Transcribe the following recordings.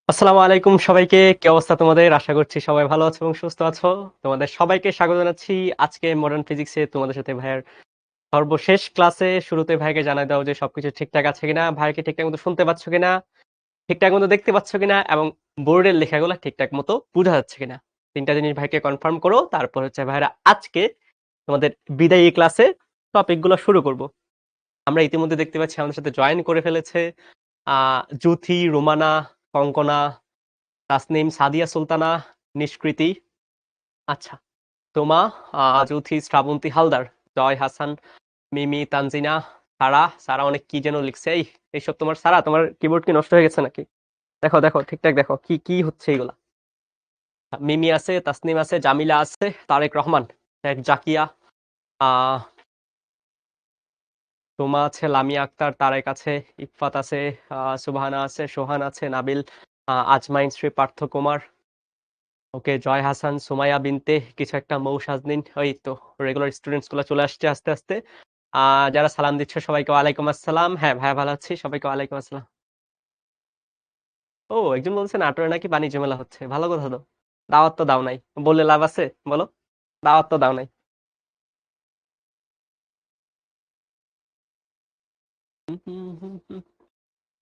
আসসালামু আলাইকুম সবাইকে। কি অবস্থা তোমাদের? আশা করছি সবাই ভালো আছো এবং সুস্থ আছো। তোমাদের সবাইকে স্বাগত জানাচ্ছি আজকে মডার্ন ফিজিক্সে তোমাদের সাথে ভাইয়ের সর্বশেষ ক্লাসে। শুরুতে ভাইকে জানাই দাও যে সবকিছু ঠিকঠাক আছে কিনা, ভাইকে ঠিকঠাক মতো শুনতে পাচ্ছ কিনা, ঠিকঠাক মতো দেখতে পাচ্ছ কিনা এবং বোর্ডের লেখাগুলো ঠিকঠাক মতো বোঝা যাচ্ছে কিনা। ৩টা জিনিস ভাইকে কনফার্ম করো। তারপর হচ্ছে ভাইরা আজকে তোমাদের বিদায়ী ক্লাসে টপিকগুলো শুরু করব। আমরা ইতিমধ্যে দেখতে পাচ্ছি আমাদের সাথে জয়েন করে ফেলেছে জুথি, রোমানা, কঙ্কনা, তাসনিম, সাদিয়া সুলতানা, নিষ্কৃতি, আচ্ছা, তোমা, জুথি, শ্রাবন্তী হালদার, জয় হাসান, মিমি, তানজিনা, সারা। সারা অনেক কি যেন লিখছে। এইসব তোমার সারা, তোমার কিবোর্ড কি নষ্ট হয়ে গেছে নাকি? দেখো দেখো ঠিকঠাক দেখো কি কি হচ্ছে এগুলা। মিমি আছে, তাসনিম আছে, জামিলা আছে, তারেক রহমান, শেখ জাকিয়া, আহ তোমা আছে, লামিয়া আক্তার, তারেক আছে, ইফফাত আছে, সুবহানা আছে, সোহান আছে, নাবিল, আজমাইন, শ্রী পার্থ কুমার, ওকে, জয় হাসান, সুমাইয়া বিনতে কিছু একটা, মৌ সাজনিন। ওই তো রেগুলার স্টুডেন্টস গুলো চলে আসছে আস্তে আস্তে। যারা সালাম দিচ্ছে সবাইকে ওয়ালাইকুম আসসালাম। হ্যাঁ ভাইয়া, ভালো আছি, সবাইকে ওয়ালাইকুম আসসালাম। ও, একজন বলছে নাটোরে নাকি বাণিজ্য মেলা হচ্ছে, ভালো কথা তো। দাওয়াত তো দাও নাই, বললে লাভ আছে বলো? দাওয়াত তো দাও নাই। হুম, হুম, হুম, হুম।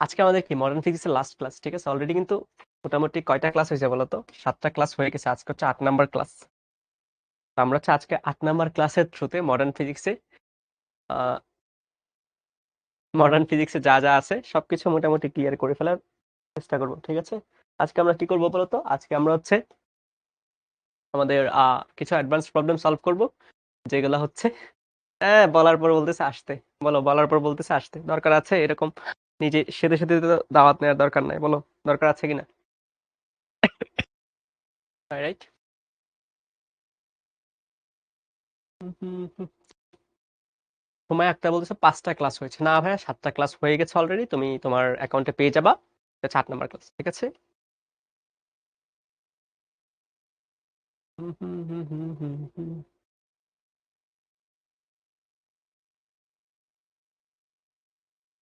আজকে আমাদের কি মডার্ন ফিজিক্সের লাস্ট ক্লাস, ঠিক আছে? অলরেডি কিন্তু মোটামুটি কয়টা ক্লাস হয়েছে বলো তো? 7টা ক্লাস হয়ে গেছে, আজকে হচ্ছে 8 নাম্বার ক্লাস। আমরা হচ্ছে আজকে 8 নাম্বার ক্লাসের থ্রুতে মডার্ন ফিজিক্সে যা যা আছে সবকিছু মোটামুটি ক্লিয়ার করে ফেলার চেষ্টা করবো, ঠিক আছে? আজকে আমরা কি করবো বলতো? আজকে আমরা হচ্ছে আমাদের কিছু অ্যাডভান্স প্রবলেম সলভ করব, যেগুলো হচ্ছে বলার পর বলতেছে আসতে। বলো, বলার পর বলতেছে আসতে, দরকার আছে এরকম? নিজে সেদে সেদে তো দাওয়াত নেওয়ার দরকার নাই, বলো দরকার আছে কিনা? রাইট। সময় একটা বলতেছে 5টা ক্লাস হয়েছে। না ভাইয়া, 7টা ক্লাস হয়ে গেছে অলরেডি, তুমি তোমার অ্যাকাউন্টে পেয়ে যাবা। 8 নাম্বার ক্লাস, ঠিক আছে? হুম, হুম, হুম, হুম, হুম, হুম।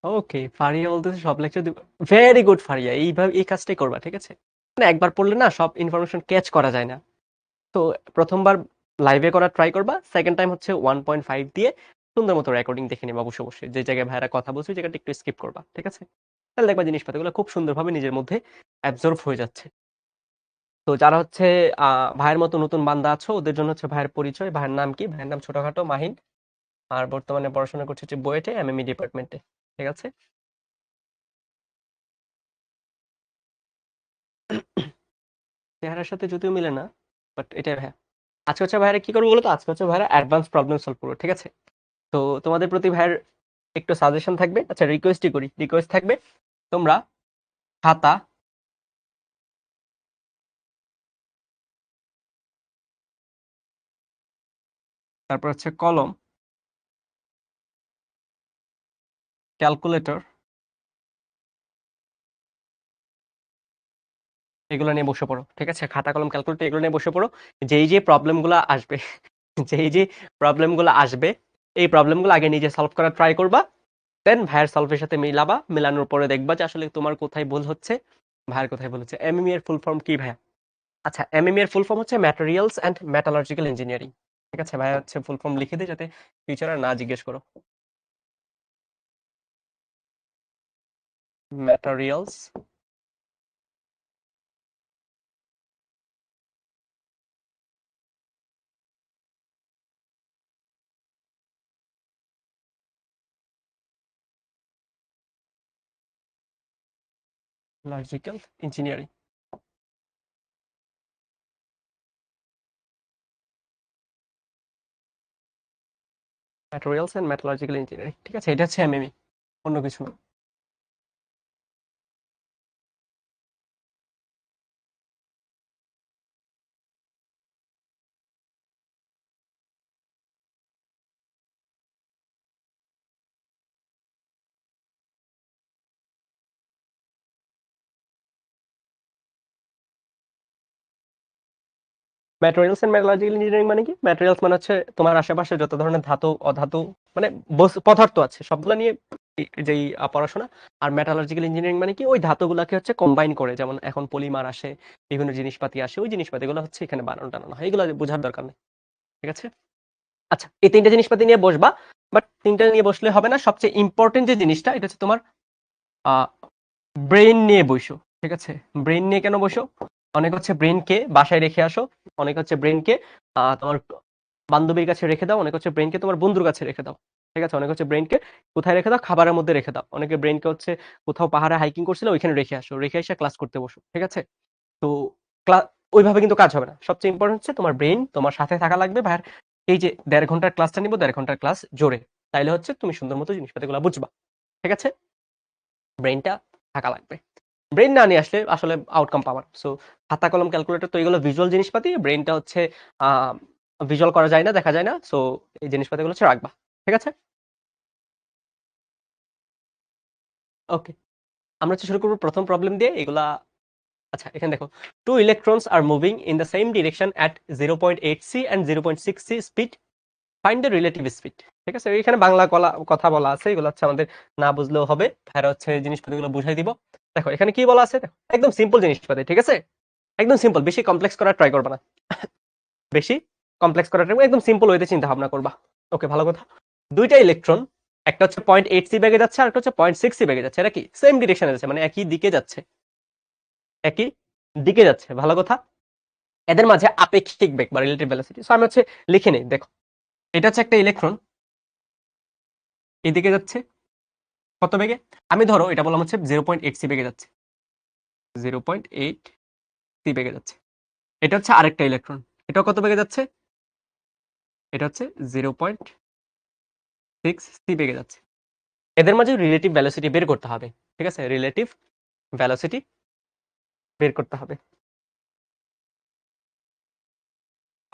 ওকে, ফারিয়া বলতেছে সব লেকচার দিব। ভেরি গুড ফারিয়া, এইভাবে এই কাজটাই করবা, ঠিক আছে? মানে একবার পড়লে না সব ইনফরমেশন ক্যাচ করা যায় না। তো প্রথমবার লাইভে করা ট্রাই করবা, সেকেন্ড টাইম হচ্ছে 1.5 দিয়ে সুন্দর মতো রেকর্ডিং দেখে নেবা বসে বসে, যে জায়গায় ভাইরা কথা বলছে ওই জায়গাটা একটু স্কিপ করবা, ঠিক আছে? তাহলে দেখবা জিনিসপাতিগুলো খুব সুন্দরভাবে নিজের মধ্যে অ্যাবজর্ব হয়ে যাচ্ছে। তো যারা হচ্ছে ভাইয়ের মতো নতুন বান্দা আছো, ওদের জন্য হচ্ছে ভাইয়ের পরিচয়। ভাইয়ের নাম কি? ভাইয়ের নাম ছোটখাটো মাহিন। আর বর্তমানে পড়াশোনা করছে হচ্ছে বুয়েটে, এমএমই ডিপার্টমেন্টে, ঠিক আছে? চেহারার সাথে যদিও মিলে না, বাট এটাই ভাইয়া। আজকে হচ্ছে ভাইয়ারা কি করবো বলো তো? আজকে হচ্ছে ভাইয়ারা অ্যাডভান্স প্রবলেম সলভ করবো, ঠিক আছে? তো তোমাদের প্রতি ভাইয়ের একটু সাজেশন থাকবে, আচ্ছা রিকোয়েস্টই করি, রিকোয়েস্ট থাকবে তোমরা খাতা, তারপর হচ্ছে কলম, ক্যালকুলেটর, এগুলো নিয়ে বসে পড়ো, ঠিক আছে? খাতা কলম ক্যালকুলেটর এগুলো নিয়ে বসে পড়ো। যেই যে প্রবলেমগুলো আসবে যেই যে প্রবলেমগুলো আসবে, এই প্রবলেমগুলো আগে নিজে সলভ করার ট্রাই করবা। দেন ভাইয়ের সলভের সাথে মিলাবা, মিলানোর পরে দেখবা যে আসলে তোমার কোথায় ভুল হচ্ছে, ভাইয়ের কোথায় ভুল হচ্ছে। এমএমই এর ফুল ফর্ম কি ভাইয়া? আচ্ছা, এমএমই এর ফুল ফর্ম হচ্ছে ম্যাটেরিয়ালস অ্যান্ড মেটালার্জিক্যাল ইঞ্জিনিয়ারিং, ঠিক আছে? ভাইয়া হচ্ছে ফুল ফর্ম লিখে দিই যাতে ফিউচারে না জিজ্ঞেস করো। Materials, logical engineering, materials and metallurgical engineering, ঠিক আছে? এটা হচ্ছে এমএমই, অন্য কিছু না। ম্যাটেরিয়ালস এন্ড মেটালজিক্যাল ইঞ্জিনিয়ারিং মানে কি? ম্যাটেরিয়ালস মানে হচ্ছে তোমার আশেপাশে যত ধরনের ধাতু, অধাতু, মানে পদার্থ আছে সবগুলো নিয়ে যেই পড়াশোনা। আর মেটালার্জিক্যাল ইঞ্জিনিয়ারিং মানে কি ওই ধাতুগুলাকে হচ্ছে কম্বাইন করে, যেমন এখন পলিমার আসে, বিভিন্ন জিনিসপাতি আসে, ওই জিনিসপাতিগুলো হচ্ছে এখানে বানানো টানানো হয়, এগুলো বোঝার দরকার নেই। ঠিক আছে? আচ্ছা, এই ৩ টা জিনিসপাতি নিয়ে বসবা। বাট ৩ টা নিয়ে বসলে হবে না। সবচেয়ে ইম্পোর্টেন্ট যে জিনিসটা এটা হচ্ছে তোমার আ ব্রেইন নিয়ে বইসো। ঠিক আছে? ব্রেইন নিয়ে কেন বসো? অনেক হচ্ছে ব্রেইনকে বাসায় রেখে আসো। অনেক হচ্ছে ব্রেইনকে তোমার বান্ধবীর কাছে রেখে দাও। অনেক হচ্ছে ব্রেইনকে তোমার বন্ধুর কাছে রেখে দাও। ঠিক আছে? অনেক হচ্ছে ব্রেইনকে কোথায় রেখে দাও? খাবারের মধ্যে রেখে দাও। অনেকে ব্রেইনকে হচ্ছে কোথাও পাহাড়ে হাইকিং করছিলে ওইখানে রেখে আসো। রেখে এসে ক্লাস করতে বসো। ঠিক আছে? তো ক্লা ওইভাবে কিন্তু কাজ হবে না। সবচেয়ে ইম্পোর্টেন্ট হচ্ছে তোমার ব্রেইন তোমার সাথে থাকা লাগবে। ভাইয়ার এই যে ১.৫ ঘন্টার ক্লাসটা নিব, ১.৫ ঘন্টার ক্লাস জোরে। তাইলে হচ্ছে তুমি সুন্দর মতো জিনিসপাতিগুলো বুঝবা। ঠিক আছে? ব্রেইনটা থাকা লাগবে। ব্রেইন না নিয়ে আসলে আসলে আউটকাম পাবা না। সো খাতা কলম ক্যালকুলেটর তো এগুলো ভিজুয়াল জিনিসপাতি। ব্রেইনটা হচ্ছে আ ভিজুয়াল করা যায় না, দেখা যায় না। সো এই জিনিসপাতিগুলো হচ্ছে রাখবা। ঠিক আছে? ওকে। আমরা হচ্ছে শুরু করব ১ম প্রবলেম দিয়ে। এগুলা আচ্ছা, এখানে দেখো। 2 electrons are moving in the same direction at 0.8 c and 0.6 c speed. Find the relative speed. ঠিক আছে? এখানে বাংলা কথা বলা আছে। এগুলো হচ্ছে আমাদের না বুঝলেও হবে। ভাইরা হচ্ছে জিনিসপাতিগুলো বুঝাই দিব। দেখো এখানে কি বলা আছে? দেখো, একদম সিম্পল জিনিসপাতি। ঠিক আছে? একদম সিম্পল। বেশি কমপ্লেক্স করার ট্রাই করবা না। বেশি কমপ্লেক্স করার ট্রাই একদম সিম্পল ওয়েতে চিন্তা ভাবনা করবা। ওকে, ভালো কথা। ২ টা ইলেকট্রন, একটা হচ্ছে 0.8 সি বেগে যাচ্ছে, আরেকটা হচ্ছে 0.6 সি বেগে যাচ্ছে। এরা কি সেম ডিরেকশনে যাচ্ছে, মানে একই দিকে যাচ্ছে। একই দিকে যাচ্ছে। ভালো কথা। এদের মাঝে আপেক্ষিক বেগ বা রিলেটিভ ভেলোসিটি। সো আমি হচ্ছে লিখে নেই। দেখো, এটা হচ্ছে একটা ইলেকট্রন, এদিকে যাচ্ছে কত বেগে? আমি ধরো এটা বললাম হচ্ছে 0.8 সি বেগে যাচ্ছে। 0.8 সি বেগে যাচ্ছে। এটা হচ্ছে আরেকটা ইলেকট্রন। এটাও কত বেগে যাচ্ছে? এটা হচ্ছে 0.6 সি বেগে যাচ্ছে। এদের মাঝে রিলেটিভ ভেলোসিটি বের করতে হবে। ঠিক আছে? রিলেটিভ ভেলোসিটি বের করতে হবে।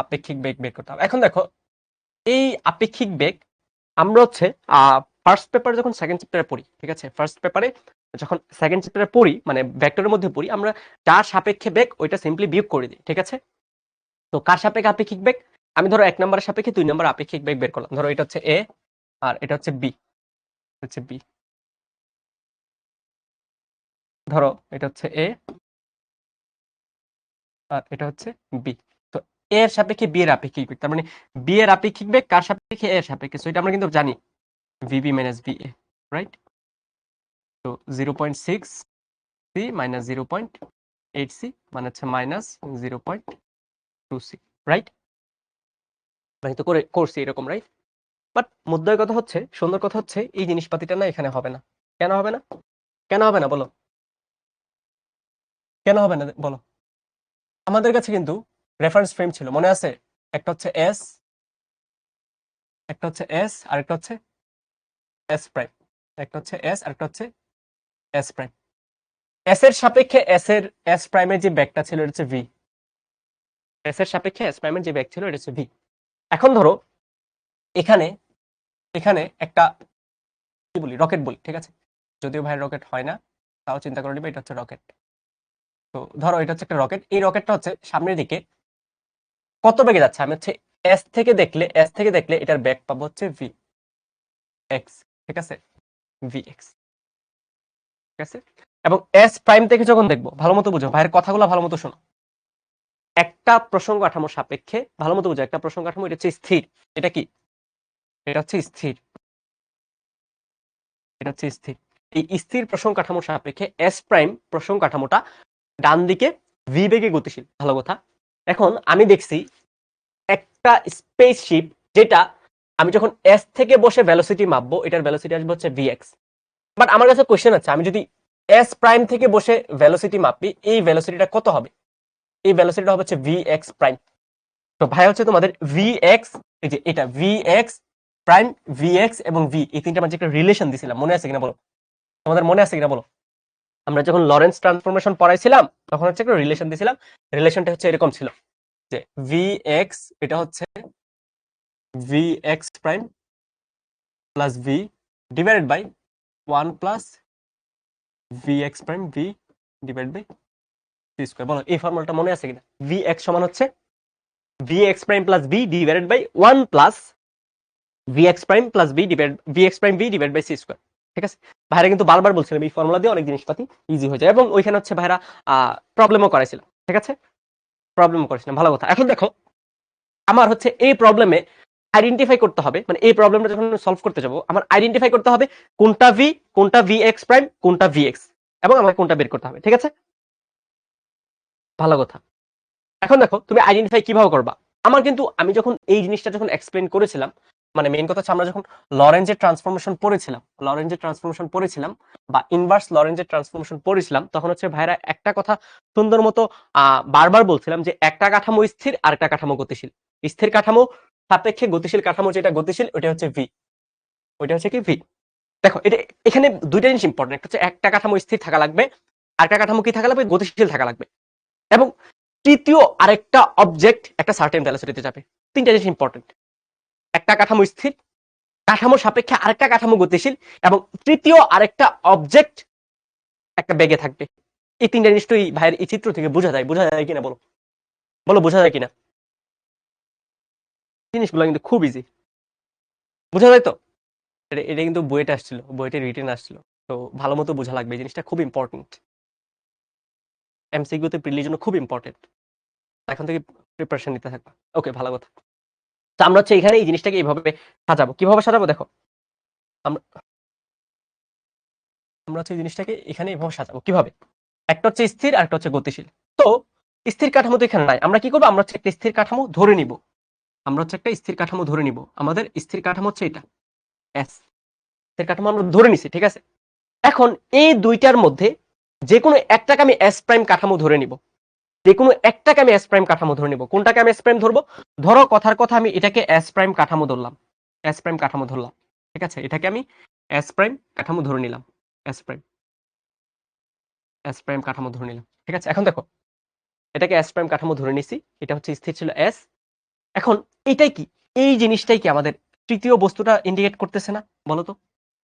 আপেক্ষিক বেগ বের করতে হবে। এখন দেখো, এই আপেক্ষিক বেগ আমরা হচ্ছে ফার্স্ট পেপার যখন সেকেন্ড চ্যাপ্টারে পড়ি, ঠিক আছে? ফার্স্ট পেপারে যখন সেকেন্ড চ্যাপ্টারে পড়ি, মানে ভেক্টরের মধ্যে পড়ি, আমরা যার সাপেক্ষে বেগ ওইটা সিম্পলি বিয়োগ করে দিই। ঠিক আছে? তো কার সাপেক্ষে আপেক্ষিক বেগ? আমি ধরো ১ নম্বরের সাপেক্ষে ২ নম্বর আপেক্ষিক বেগ বের করলাম। ধরো এটা হচ্ছে এ আর এটা হচ্ছে বি। হচ্ছে বি। ধরো এটা হচ্ছে এ আর এটা হচ্ছে বি। তো এ এর সাপেক্ষে বি এর আপেক্ষিক বেগ। তার মানে বি এর আপেক্ষিক বেগ কার সাপেক্ষে? এ এর সাপেক্ষে। সো এটা আমরা কিন্তু জানি ভিবি মাইনাস ভিএ, রাইট? তো 0.6 সি মাইনাস 0.8 সি মানে হচ্ছে মাইনাস 0.2 সি, রাইট? মানে তো করে করছি এরকম, রাইট? বাট মুদ্রার কথা হচ্ছে, সুন্দর কথা হচ্ছে এই জিনিসপাতিটা না এখানে হবে না। কেন হবে না? কেন হবে না বলো? কেন হবে না বলো? আমাদের কাছে কিন্তু রেফারেন্স ফ্রেম ছিল, মনে আছে? একটা হচ্ছে এস, একটা হচ্ছে এস আর একটা হচ্ছে এস প্রাইম। একটা হচ্ছে এস আর একটা হচ্ছে এস প্রাইম। এস এর সাপেক্ষে এস প্রাইমের যে ব্যাগটা ছিল এটা হচ্ছে ভি। এস এর সাপেক্ষে এস প্রাইমের যে ব্যাগ ছিল এটা হচ্ছে ভি। এখন ধরো এখানে এখানে একটা কি বলি, রকেট বলি। ঠিক আছে? যদিও ভাই রকেট হয় না, তাও চিন্তা করে নিবে এটা হচ্ছে রকেট। তো ধরো এটা হচ্ছে একটা রকেট। এই রকেটটা হচ্ছে সামনের দিকে কত বেগে যাচ্ছে? আমি হচ্ছে এস থেকে দেখলে এটার ব্যাগ পাবো হচ্ছে ভি এক্স। ঠিক আছে? V x. ঠিক আছে? এবং এস প্রাইম থেকে যখন দেখবো, ভালো মতো বুঝো, ভাইয়ের কথাগুলো ভালো মতো শোনো। একটা প্রসঙ্গ কাঠামোর সাপেক্ষে, ভালো মতো বুঝো, একটা প্রসঙ্গ কাঠামো এটা হচ্ছে স্থির। এটা কি? এটা হচ্ছে স্থির। এটা হচ্ছে স্থির। এই স্থির প্রসঙ্গ কাঠামোর সাপেক্ষে এস প্রাইম প্রসঙ্গ কাঠামোটা ডান দিকে ভি বেগে গতিশীল। ভালো কথা। এখন আমি দেখছি একটা স্পেসশিপ, যেটা আমি যখন এস থেকে বসে ভেলোসিটি মাপবো, এটার ভেলোসিটি আসবে হচ্ছে ভিএক্স। বাট আমার কাছে কোশ্চেন আছে, আমি যদি এস প্রাইম থেকে বসে ভেলোসিটি মাপি, এই ভেলোসিটিটা কত হবে? এই ভেলোসিটিটা হবে হচ্ছে ভিএক্স প্রাইম। তো ভাই হচ্ছে তোমাদের ভিএক্স, এই যে এটা ভিএক্স প্রাইম, ভিএক্স এবং ভি, এই তিনটা মাঝে একটা রিলেশন দিছিলাম, মনে আছে কিনা বলো? তোমাদের মনে আছে কিনা বলো? আমরা যখন লরেন্স ট্রান্সফরমেশন পড়াইছিলাম তখন হচ্ছে একটা রিলেশন দিছিলাম। রিলেশনটা হচ্ছে এরকম ছিল যে ভিএক্স এটা হচ্ছে v x prime plus v divided by 1 plus v x prime v divide by c square. বলো এই ফর্মুলাটা মনে আছে কিনা? ভিএক্স সমান হচ্ছে v x prime plus v divided by 1 plus v x prime plus v divide v x prime v divide by c square. ঠিক আছে? ভাইরা কিন্তু বারবার বলছিলাম এই ফর্মুলা দিয়ে অনেক জিনিসপাতি ইজি হয়ে যায় এবং ওইখানে হচ্ছে ভাইরা প্রবলেমও করাইছিল। ঠিক আছে? প্রবলেম করেছিলাম। ভালো কথা। এখন দেখো আমার হচ্ছে এই প্রবলেমে আইডেন্টিফাই করতে হবে। মানে এই প্রবলেমটা যখন সলভ করতে যাব, আমার আইডেন্টিফাই করতে হবে কোনটা v, কোনটা vx প্রাইম, কোনটা vx এবং আমাকে কোনটা বের করতে হবে। ঠিক আছে? ভালো কথা। এখন দেখো তুমি আইডেন্টিফাই কিভাবে করবা? আমার কিন্তু আমি যখন এই জিনিসটা যখন এক্সপ্লেইন করেছিলাম, মানে মেইন কথা হচ্ছে আমরা যখন লরেঞ্জের ট্রান্সফরমেশন পড়েছিলাম বা ইনভার্স লরেঞ্জের ট্রান্সফরমেশন পড়েছিলাম, তখন হচ্ছে ভাইরা একটা কথা সুন্দর মতো বারবার বলছিলাম যে একটা কাঠামো স্থির আর একটা কাঠামো গতিশীল। স্থির কাঠামো সাপেক্ষে গতিশীল কাঠামো যেটা গতিশীল ওটা হচ্ছে ভি, ওইটা হচ্ছে কি ভি। দেখো এটা এখানে দুইটা জিনিস ইম্পর্টেন্ট, একটা হচ্ছে একটা কাঠামো স্থির থাকা লাগবে, আরেকটা কাঠামো কি থাকা লাগবে, গতিশীল থাকা লাগবে এবং তৃতীয় আরেকটা অবজেক্ট একটা সার্টেন ভেলোসিটিতে যাবে। তিনটা জিনিস ইম্পর্টেন্ট, একটা কাঠামো স্থির, কাঠামো সাপেক্ষে আরেকটা কাঠামো গতিশীল এবং তৃতীয় আরেকটা অবজেক্ট একটা বেগে থাকবে। এই তিনটা জিনিস তো এই ভাইয়ের এই চিত্র থেকে বোঝা যায় কিনা বলো, বলো বোঝা যায় কিনা? জিনিসগুলো কিন্তু খুব ইজি, বোঝা যায় তো? এটা কিন্তু বইটা আসছিল, বইটা রিটেন আসছিল, তো ভালো মতো বোঝা লাগবে, এই জিনিসটা খুব ইম্পর্টেন্ট, এমসিকিউতে প্রিলির জন্য খুব ইম্পর্টেন্ট। এখন থেকে প্রিপারেশন নিতে থাকবা। ওকে, ভালো কথা। তো আমরা হচ্ছে এখানে এই জিনিসটাকে এইভাবে সাজাবো। কিভাবে সাজাবো দেখো, আমরা আমরা হচ্ছে এই জিনিসটাকে এখানে এইভাবে সাজাবো। কিভাবে? একটা হচ্ছে স্থির আর একটা হচ্ছে গতিশীল। তো স্থির কাঠামো তো এখানে নাই, আমরা কি করবো, আমরা হচ্ছে একটা স্থির কাঠামো ধরে নিব। আমরা হচ্ছে একটা স্থির কাঠামো ধরে নিব, আমাদের স্থির কাঠামো হচ্ছে এটা এস, স্থির কাঠামো আমরা ধরে নিছি। ঠিক আছে? এখন এই দুইটার মধ্যে যে কোনো একটাকে আমি এস প্রাইম কাঠামো ধরে নিব, যে কোনো একটাকে আমি এস প্রাইম কাঠামো ধরে নিব। কোনটাকে আমি এস প্রাইম ধরবো? ধরো কথার কথা আমি এটাকে এস প্রাইম কাঠামো ধরলাম, এস প্রাইম কাঠামো ধরলাম। ঠিক আছে, এটাকে আমি এস প্রাইম কাঠামো ধরে নিলাম, এস প্রাইম, এস প্রাইম কাঠামো ধরে নিলাম। ঠিক আছে, এখন দেখো এটাকে এস প্রাইম কাঠামো ধরে নিছি, এটা হচ্ছে স্থির ছিল এস। এখন এটাই কি, এই জিনিসটাই কি আমাদের তৃতীয় বস্তুটা ইন্ডিকেট করতেছে না বলো তো?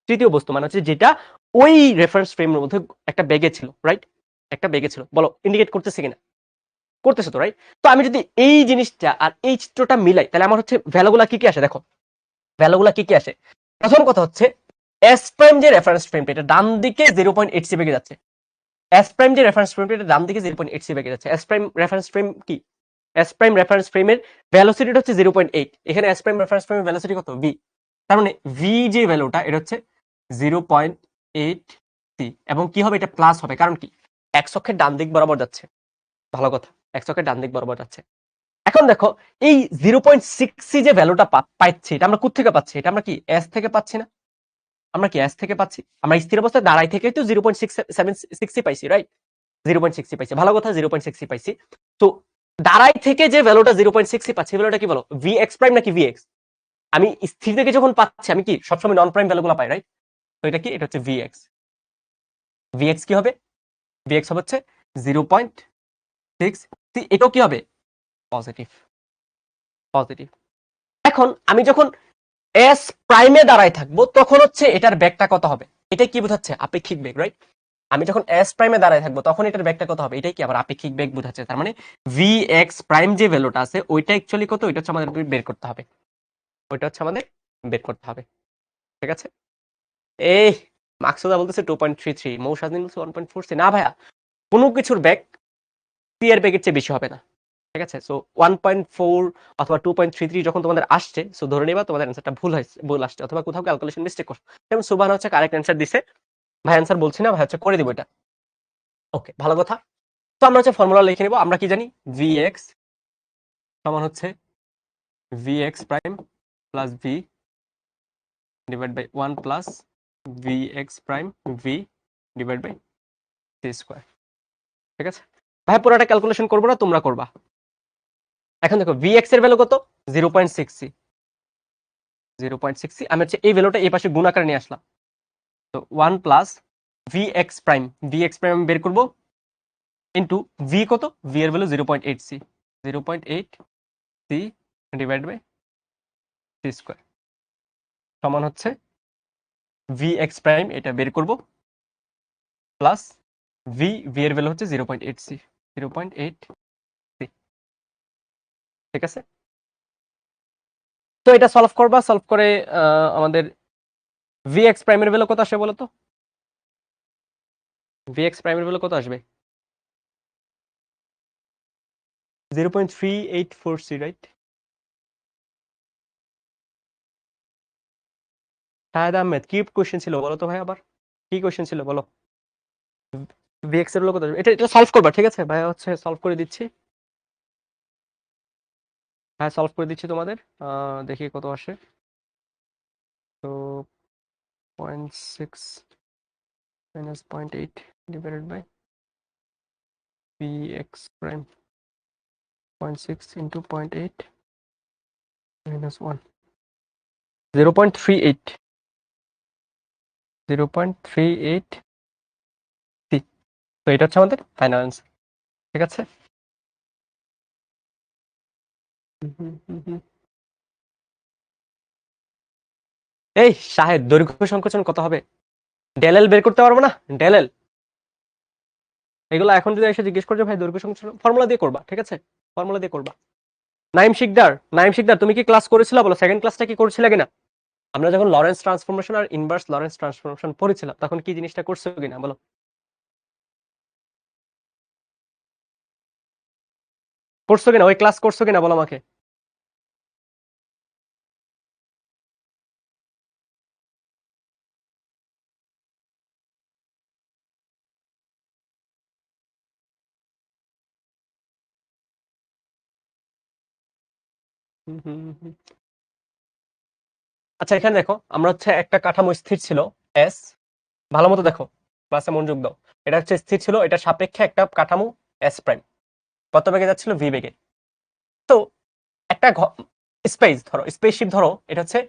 তৃতীয় বস্তু মানে হচ্ছে যেটা ওই রেফারেন্স ফ্রেমের মধ্যে একটা বেগে ছিল, রাইট? একটা বেগে ছিল, বলো ইন্ডিকেট করতেছে কিনা? করতেছে তো, রাইট? তো আমি যদি এই জিনিসটা আর এই চিত্রটা মিলাই, তাহলে আমার হচ্ছে ভ্যালুগুলা কি কি আসে দেখো, ভ্যালুগুলা কি কি আসে। প্রথম কথা হচ্ছে এস প্রাইম যে রেফারেন্স ফ্রেমটা এটা ডান দিকে 0.8 সি বেগে যাচ্ছে। এস প্রাইম যে রেফারেন্স ফ্রেমটা এটা ডান দিকে 0.8 সি বেগে যাচ্ছে। এস প্রাইম রেফারেন্স ফ্রেম কি, এস প্রাইম রেফারেন্স ফ্রেমের ভেলোসিটি হচ্ছে 0.8, এখানে এস প্রাইম রেফারেন্স ফ্রেমের ভেলোসিটি কত, ভি। তার মানে ভি যে ভ্যালুটা এটা হচ্ছে 0.8 সি এবং কি হবে, এটা প্লাস হবে, কারণ কি এক্স অক্ষের ডান দিক বরাবর যাচ্ছে। ভালো কথা, এক্স অক্ষের ডান দিক বরাবর যাচ্ছে। এখন দেখো এই 0.6 সি যে ভ্যালুটা পাচ্ছি, এটা আমরা কোথা থেকে পাচ্ছি, এটা আমরা কি এস থেকে পাচ্ছি না? আমরা কি এস থেকে পাচ্ছি? আমরা স্থির অবস্থায় দাঁড়াই থেকে তো 0.676 সি পাইছি, রাইট? 0.6 পাইছি, ভালো কথা, 0.6 পাইছি। তো দাঁড়াই থেকে যে ভ্যালুটা 0.6 পাচ্ছি, ভ্যালুটা কি বলো, ভি এক্স প্রাইম নাকি ভি এক্স? আমি স্থির থেকে যখন পাচ্ছি আমি কি সবসময় নন প্রাইম ভ্যালুগুলো পাই, রাইট? তো এটা কি, এটা হচ্ছে ভি এক্স। ভি এক্স কি হবে, ভি এক্স হবে হচ্ছে 0.6, এটাও কি হবে, পজিটিভ, পজিটিভ। এখন আমি যখন এস প্রাইমে দাঁড়ায় থাকবো তখন হচ্ছে এটার বেগটা কত হবে, এটা কি বোঝাচ্ছে, আপেক্ষিক বেগ, রাইট? আমি যখন এস প্রাইমে দাঁড়ায় থাকবো তখন এটার বেগটা কত হবে, এটাই কি আবার আপেক্ষিক বেগ বোঝাচ্ছে। তার মানে ভি এক্স প্রাইম যে ভ্যালুটা আছে ওইটা অ্যাকচুয়ালি কত, ওইটা হচ্ছে আমাদের বের করতে হবে, ওইটা হচ্ছে আমাদের বের করতে হবে। ঠিক আছে, এই মাকসুদা বলতেছে 2.33, মৌসাদিন বলছে 1.43। না ভাইয়া, কোনো কিছুর বেগ সি এর বেগের চেয়ে বেশি হবে না। ঠিক আছে, সো 1.4 অথবা 2.33 যখন তোমাদের আসছে, সো ধরে নিবা তোমাদের অ্যান্সারটা ভুল হয়েছে, ভুল আসছে, অথবা কোথাও ক্যালকুলেশন মিস্টেক করছো। যেমন সুবহান হচ্ছে কারেক্ট অ্যান্সার দিছে, ভাই অ্যান্সার বলছি না, ভাই হচ্ছে করে দিব এটা। ওকে, ভালো কথা। তো আমরা হচ্ছে ফর্মুলা লিখে নিব, আমরা কি জানি, ভি এক্স সমান হচ্ছে v x prime plus v divide by 1 plus v x prime v divide by C square. ঠিক আছে ভাই, পুরোটা ক্যালকুলেশন করবো না, তোমরা করবা। এখন দেখো ভি এক্স এর ভ্যালু কত, 0.6 সি, 0.6 সি। আমি হচ্ছে এই ভ্যালুটা এই পাশে গুণ আকারে নিয়ে আসলাম, তো 1 plus v x prime, v x prime আমি বের করবো ইন্টু ভি কত, ভি এর value 0.8 c, 0.8 c divide by C square সমান হচ্ছে ভি এক্স প্রাইম এটা বের করব প্লাস ভি, ভি এর ভ্যালু হচ্ছে 0.8 সি, 0.8 সি। ঠিক আছে, তো এটা সলভ করবা, সলভ করে আমাদের vx প্রাইমের ভ্যালু কত আসবে বলো তো? vx প্রাইমের ভ্যালু কত আসবে? 0.3843, রাইট? শাহেদ আহমেদ, কি কোশ্চেন ছিল বলো তো ভাই? আবার কি কোশ্চেন ছিল বলো? vx এর ভ্যালু কত আসবে? এটা এটা সলভ করবা, ঠিক আছে ভাই? হচ্ছে সলভ করে দিচ্ছি। হ্যাঁ, সলভ করে দিচ্ছি তোমাদের। দেখি কত আসে। তো 0.6 minus 0.8 divided by vx prime, 0.6 into 0.8 minus 1, 0.38, 0.38 c। তো এটা হচ্ছে আমাদের ফাইনাল অ্যান্সার, ঠিক আছে? এই শাহেদ, দৈর্ঘ্য সংকোচন কত হবে? ডেলেল বের করতে পারবো না? ডেলেল এগুলো এখন যদি এসে জিজ্ঞেস করছে ভাই দৈর্ঘ্য সংকোচন, ফর্মুলা দিয়ে করবা, ঠিক আছে? ফর্মুলা দিয়ে করবা। নাইম শিকদার, নাইম শিকদার, তুমি কি ক্লাস করেছিলে বলো? সেকেন্ড ক্লাসটা কি করেছিলে কিনা? আমরা যখন লরেন্স ট্রান্সফরমেশন আর ইনভার্স লরেন্স ট্রান্সফরমেশন পড়েছিলাম, তখন কি জিনিসটা করছো কিনা বলো? করছো কিনা? ওই ক্লাস করছো কিনা বলো আমাকে? আচ্ছা, এখানে দেখো, আমরা হচ্ছে একটা কাঠামো স্থির ছিল এস, ভালো মতো দেখো, ক্লাসে মনোযোগ দাও। এটা হচ্ছে স্থির ছিল, এটা সাপেক্ষে একটা কাঠামো এস প্রাইম কত বেগে যাচ্ছিল? ভি বেগে। তো একটা স্পেস ধরো, স্পেসশিপ ধরো, এটা হচ্ছে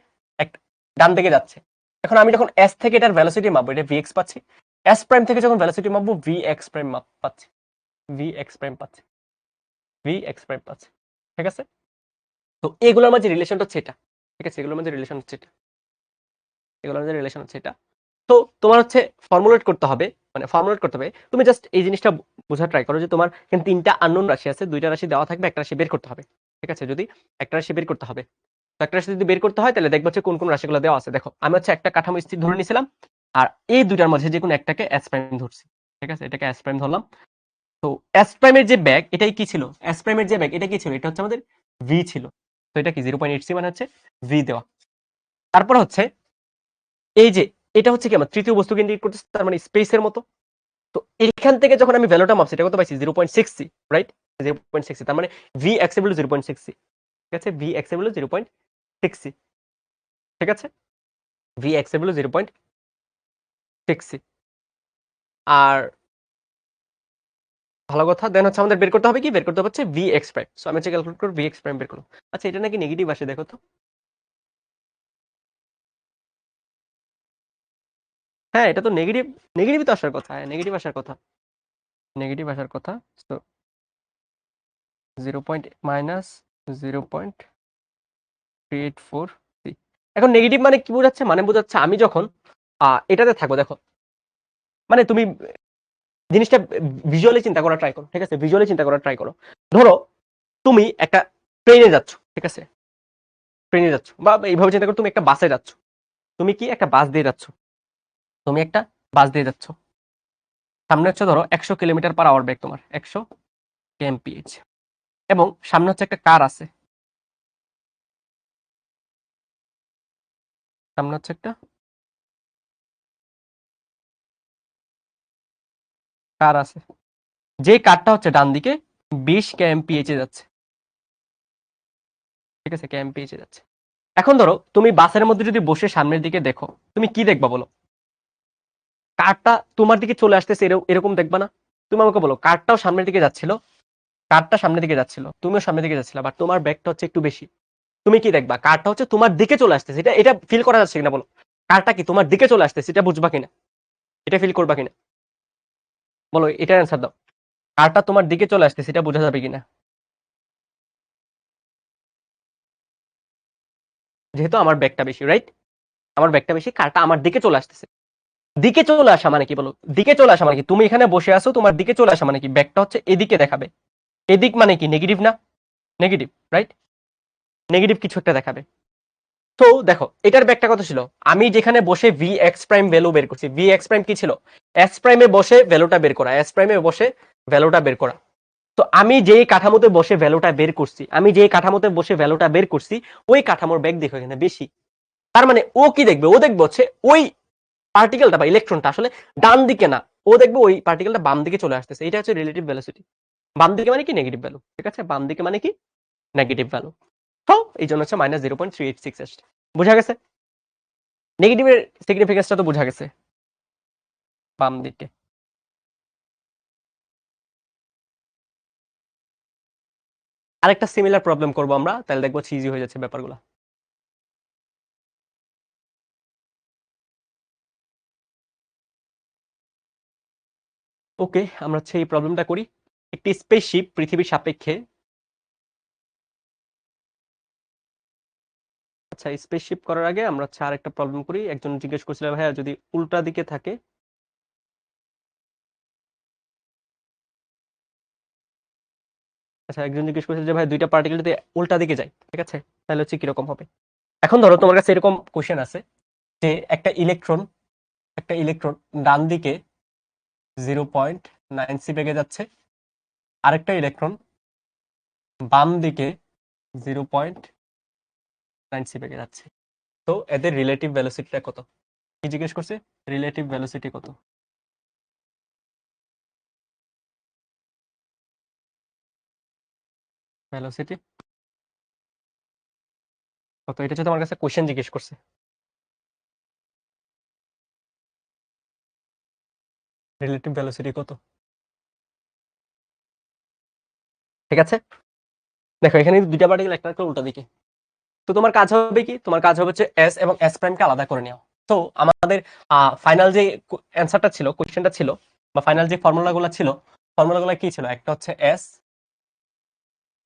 এক ডান দিকে যাচ্ছে। এখন আমি যখন এস থেকে এটার ভেলোসিটি মাপবো, এটা ভিএক্স পাচ্ছি। এস প্রাইম থেকে যখন ভেলোসিটি মাপবো, ভি এক্স প্রাইম পাচ্ছি, ভি এক্স প্রাইম পাচ্ছি, ভি এক্স প্রাইম পাচ্ছি, ঠিক আছে? তো এগুলোর মাঝে রিলেশনটা হচ্ছে এটা, ঠিক আছে? এগুলোর মাঝে রিলেশন হচ্ছে এটা, এগুলোর মাঝে রিলেশন হচ্ছে এটা। তো তোমার হচ্ছে ফর্মুলেট করতে হবে, মানে ফর্মুলেট করতে হবে। তুমি জাস্ট এই জিনিসটা বোঝা ট্রাই করো যে তোমার এখানে তিনটা আননোন রাশি আছে, দুইটা রাশি দেওয়া থাকবে, একটা রাশি বের করতে হবে, ঠিক আছে? যদি একটা রাশি বের করতে হবে, তো একটা রাশি যদি বের করতে হয়, তাহলে দেখবো হচ্ছে কোন কোন রাশিগুলো দেওয়া আছে। দেখো, আমি হচ্ছে একটা কাঠামো স্থির ধরে নিয়েছিলাম, আর এই দুইটার মাঝে যে কোনো একটাকে এস প্রাইম ধরছি, ঠিক আছে? এটাকে এস প্রাইম ধরলাম। তো এস প্রাইমের যে ব্যাগ, এটাই কি ছিল? এস প্রাইমের যে ব্যাগ, এটা কি ছিল? এটা হচ্ছে আমাদের ভি ছিল। তো এটা কি 0.8c, মানে হচ্ছে ভি দেওয়া। তারপর হচ্ছে এই যে এটা হচ্ছে কি আমার তৃতীয় বস্তুকে ইন্ডিকেট করতেছে, তার মানে স্পেসের মতো। তো এখান থেকে যখন আমি ভ্যালুটা মাপছি, এটা কত পাইছি? 0.6c, right? 0.6c, তার মানে ভি এক্সেবল 0.6c, ঠিক আছে? ভি এক্সেবল 0.6c, ঠিক আছে? V এক্সেবল 0.6c। আর ভালো কথা, দেন হচ্ছে আমাদের বের করতে হবে কি? বের করতে হচ্ছে ভি এক্স প্রাইম। সো আমি হচ্ছে ক্যালকুলেট করে ভি এক্স প্রাইম বের করলাম। আচ্ছা, এটা নাকি নেগেটিভ আসে, দেখো তো। হ্যাঁ, এটা তো নেগেটিভ, নেগেটিভই তো আসার কথা, নেগেটিভ আসার কথা, নেগেটিভ আসার কথা। তো 0.-0.384c। এখন নেগেটিভ মানে কি বোঝাচ্ছে? মানে বোঝাচ্ছে আমি যখন এটাতে থাকবো, দেখো, মানে তুমি জিনিসটা ভিজুয়ালি চিন্তা করা ট্রাই করো, ঠিক আছে? ভিজুয়ালি চিন্তা করা ট্রাই করো। ধরো তুমি একটা ট্রেনে যাচ্ছ, ঠিক আছে? ট্রেনে যাচ্ছ, বা এইভাবে চিন্তা করো, তুমি একটা বাসে যাচ্ছ। তুমি কি একটা বাস দিয়ে যাচ্ছ? তুমি একটা বাস দিয়ে যাচ্ছ, সামনে হচ্ছে ধরো 100 কিলোমিটার পার আওয়ার বেগ, তোমার 100 kmph, এবং সামনে হচ্ছে একটা কার আছে, সামনে হচ্ছে একটা কার আছে, যে কারটা হচ্ছে ডান দিকে 20 kmph এ যাচ্ছে, ঠিক আছে? kmph এ যাচ্ছে। এখন ধরো তুমি বাসের মধ্যে যদি বসে সামনের দিকে দেখো, তুমি কি দেখবা বলো? কারটা তোমার দিকে চলে আসতেছে, এরকম দেখবা না? তুমি আমাকে বলো, কারটাও সামনের দিকে যাচ্ছিল, কারটা সামনের দিকে যাচ্ছিল, তুমিও সামনের দিকে যাচ্ছিল, বাট তোমার ব্যাগটা হচ্ছে একটু বেশি। তুমি কি দেখবা? কারটা হচ্ছে তোমার দিকে চলে আসতেছে, এটা এটা ফিল করা যাচ্ছে কিনা বলো? কারটা কি তোমার দিকে চলে আসতেছে, এটা বুঝবা কিনা? এটা ফিল করবা কিনা? বলো, এটা অ্যান্সার দাও। কারটা তোমার দিকে চলে আসতেছে, এটা বোঝা যাবে কিনা? যেহেতু আমার ব্যাগটা বেশি, রাইট? আমার ব্যাগটা বেশি, কারটা আমার দিকে চলে আসতেছে। দিকে চলে আসা মানে কি বলো? দিকে চলে আসা মানে কি? তুমি এখানে বসে আছো, তোমার দিকে চলে আসা মানে কি? ব্যাগটা হচ্ছে এদিকে দেখাবে। এদিক মানে কি? নেগেটিভ না? Negative, right? নেগেটিভ কিছু একটা দেখাবে। তো দেখো এটার ব্যাগটা কত ছিল, আমি যেখানে বসে ভি এক্স প্রাইম ভ্যালু বের করছি, ভি এক্স প্রাইম কি ছিল, এস প্রাইমে বসে ভ্যালুটা বের করা, এস প্রাইমে বসে ভ্যালুটা বের করা। তো আমি যেই কাঠামোতে বসে ভ্যালুটা বের করছি, আমি যেই কাঠামোতে বসে ভ্যালুটা বের করছি, ওই কাঠামোর ব্যাগ দেখো এখানে বেশি। তার মানে ও কি দেখবে, ও দেখবে হচ্ছে ওই পার্টিকেলটা বা ইলেকট্রনটা আসলে ডান দিকে না, ও দেখবে ওই পার্টিকেলটা বাম দিকে চলে আসতেছে। এটা হচ্ছে রিলেটিভ ভেলোসিটি। বাম দিকে মানে কি, নেগেটিভ ভ্যালু। ঠিক আছে, বাম দিকে মানে কি, নেগেটিভ ভ্যালু। তো এই জন্য হচ্ছে -0.386 আসছে। বোঝা গেছে? নেগেটিভের সিগনিফিকেন্সটা তো বোঝা গেছে বাম দিকে। আরেকটা সিমিলার প্রবলেম করবো আমরা, তাহলে দেখবো ইজি হয়ে যাচ্ছে ব্যাপারগুলো। ওকে, আমরা হচ্ছে এই প্রবলেমটা করি। একটি স্পেসশিপ পৃথিবীর সাপেক্ষে, আচ্ছা স্পেসশিপ করার আগে আমরা হচ্ছে আরেকটা প্রবলেম করি। একজন জিজ্ঞেস করছিল ভাইয়া যদি উল্টা দিকে থাকে, আচ্ছা একজন জিজ্ঞেস করছিল যে ভাই দুইটা পার্টিকেল যদি উল্টা দিকে যায়, ঠিক আছে, তাহলে হচ্ছে কিরকম হবে। এখন ধরো তোমার কাছে এরকম কোশ্চেন আছে যে একটা ইলেকট্রন ডান দিকে 0.9 সি বেগে যাচ্ছে, আরেকটা ইলেকট্রন বাম দিকে 0.9 সি বেগে যাচ্ছে। তো এদের রিলেটিভ ভেলোসিটিটা কত, কি জিজ্ঞেস করছে, রিলেটিভ ভেলোসিটি কত। ভেলোসিটি কত, এটা হচ্ছে তোমার কাছে কোশ্চেন জিজ্ঞেস করছে। রিলেটিভ ভেলোসিটি কত, ঠিক আছে। দেখো এখানে দুইটা পার্টিকেল একটা করে উল্টা দিকে। তো তোমার কাজ হবে কি, তোমার কাজ হবে হচ্ছে এস এবং এস প্রাইমকে আলাদা করে নেওয়া। তো আমাদের ফাইনাল যে অ্যান্সারটা ছিল, কোশ্চেনটা ছিল, বা ফাইনাল যে ফর্মুলাগুলো ছিল, ফর্মুলাগুলো কি ছিল, একটা হচ্ছে এস,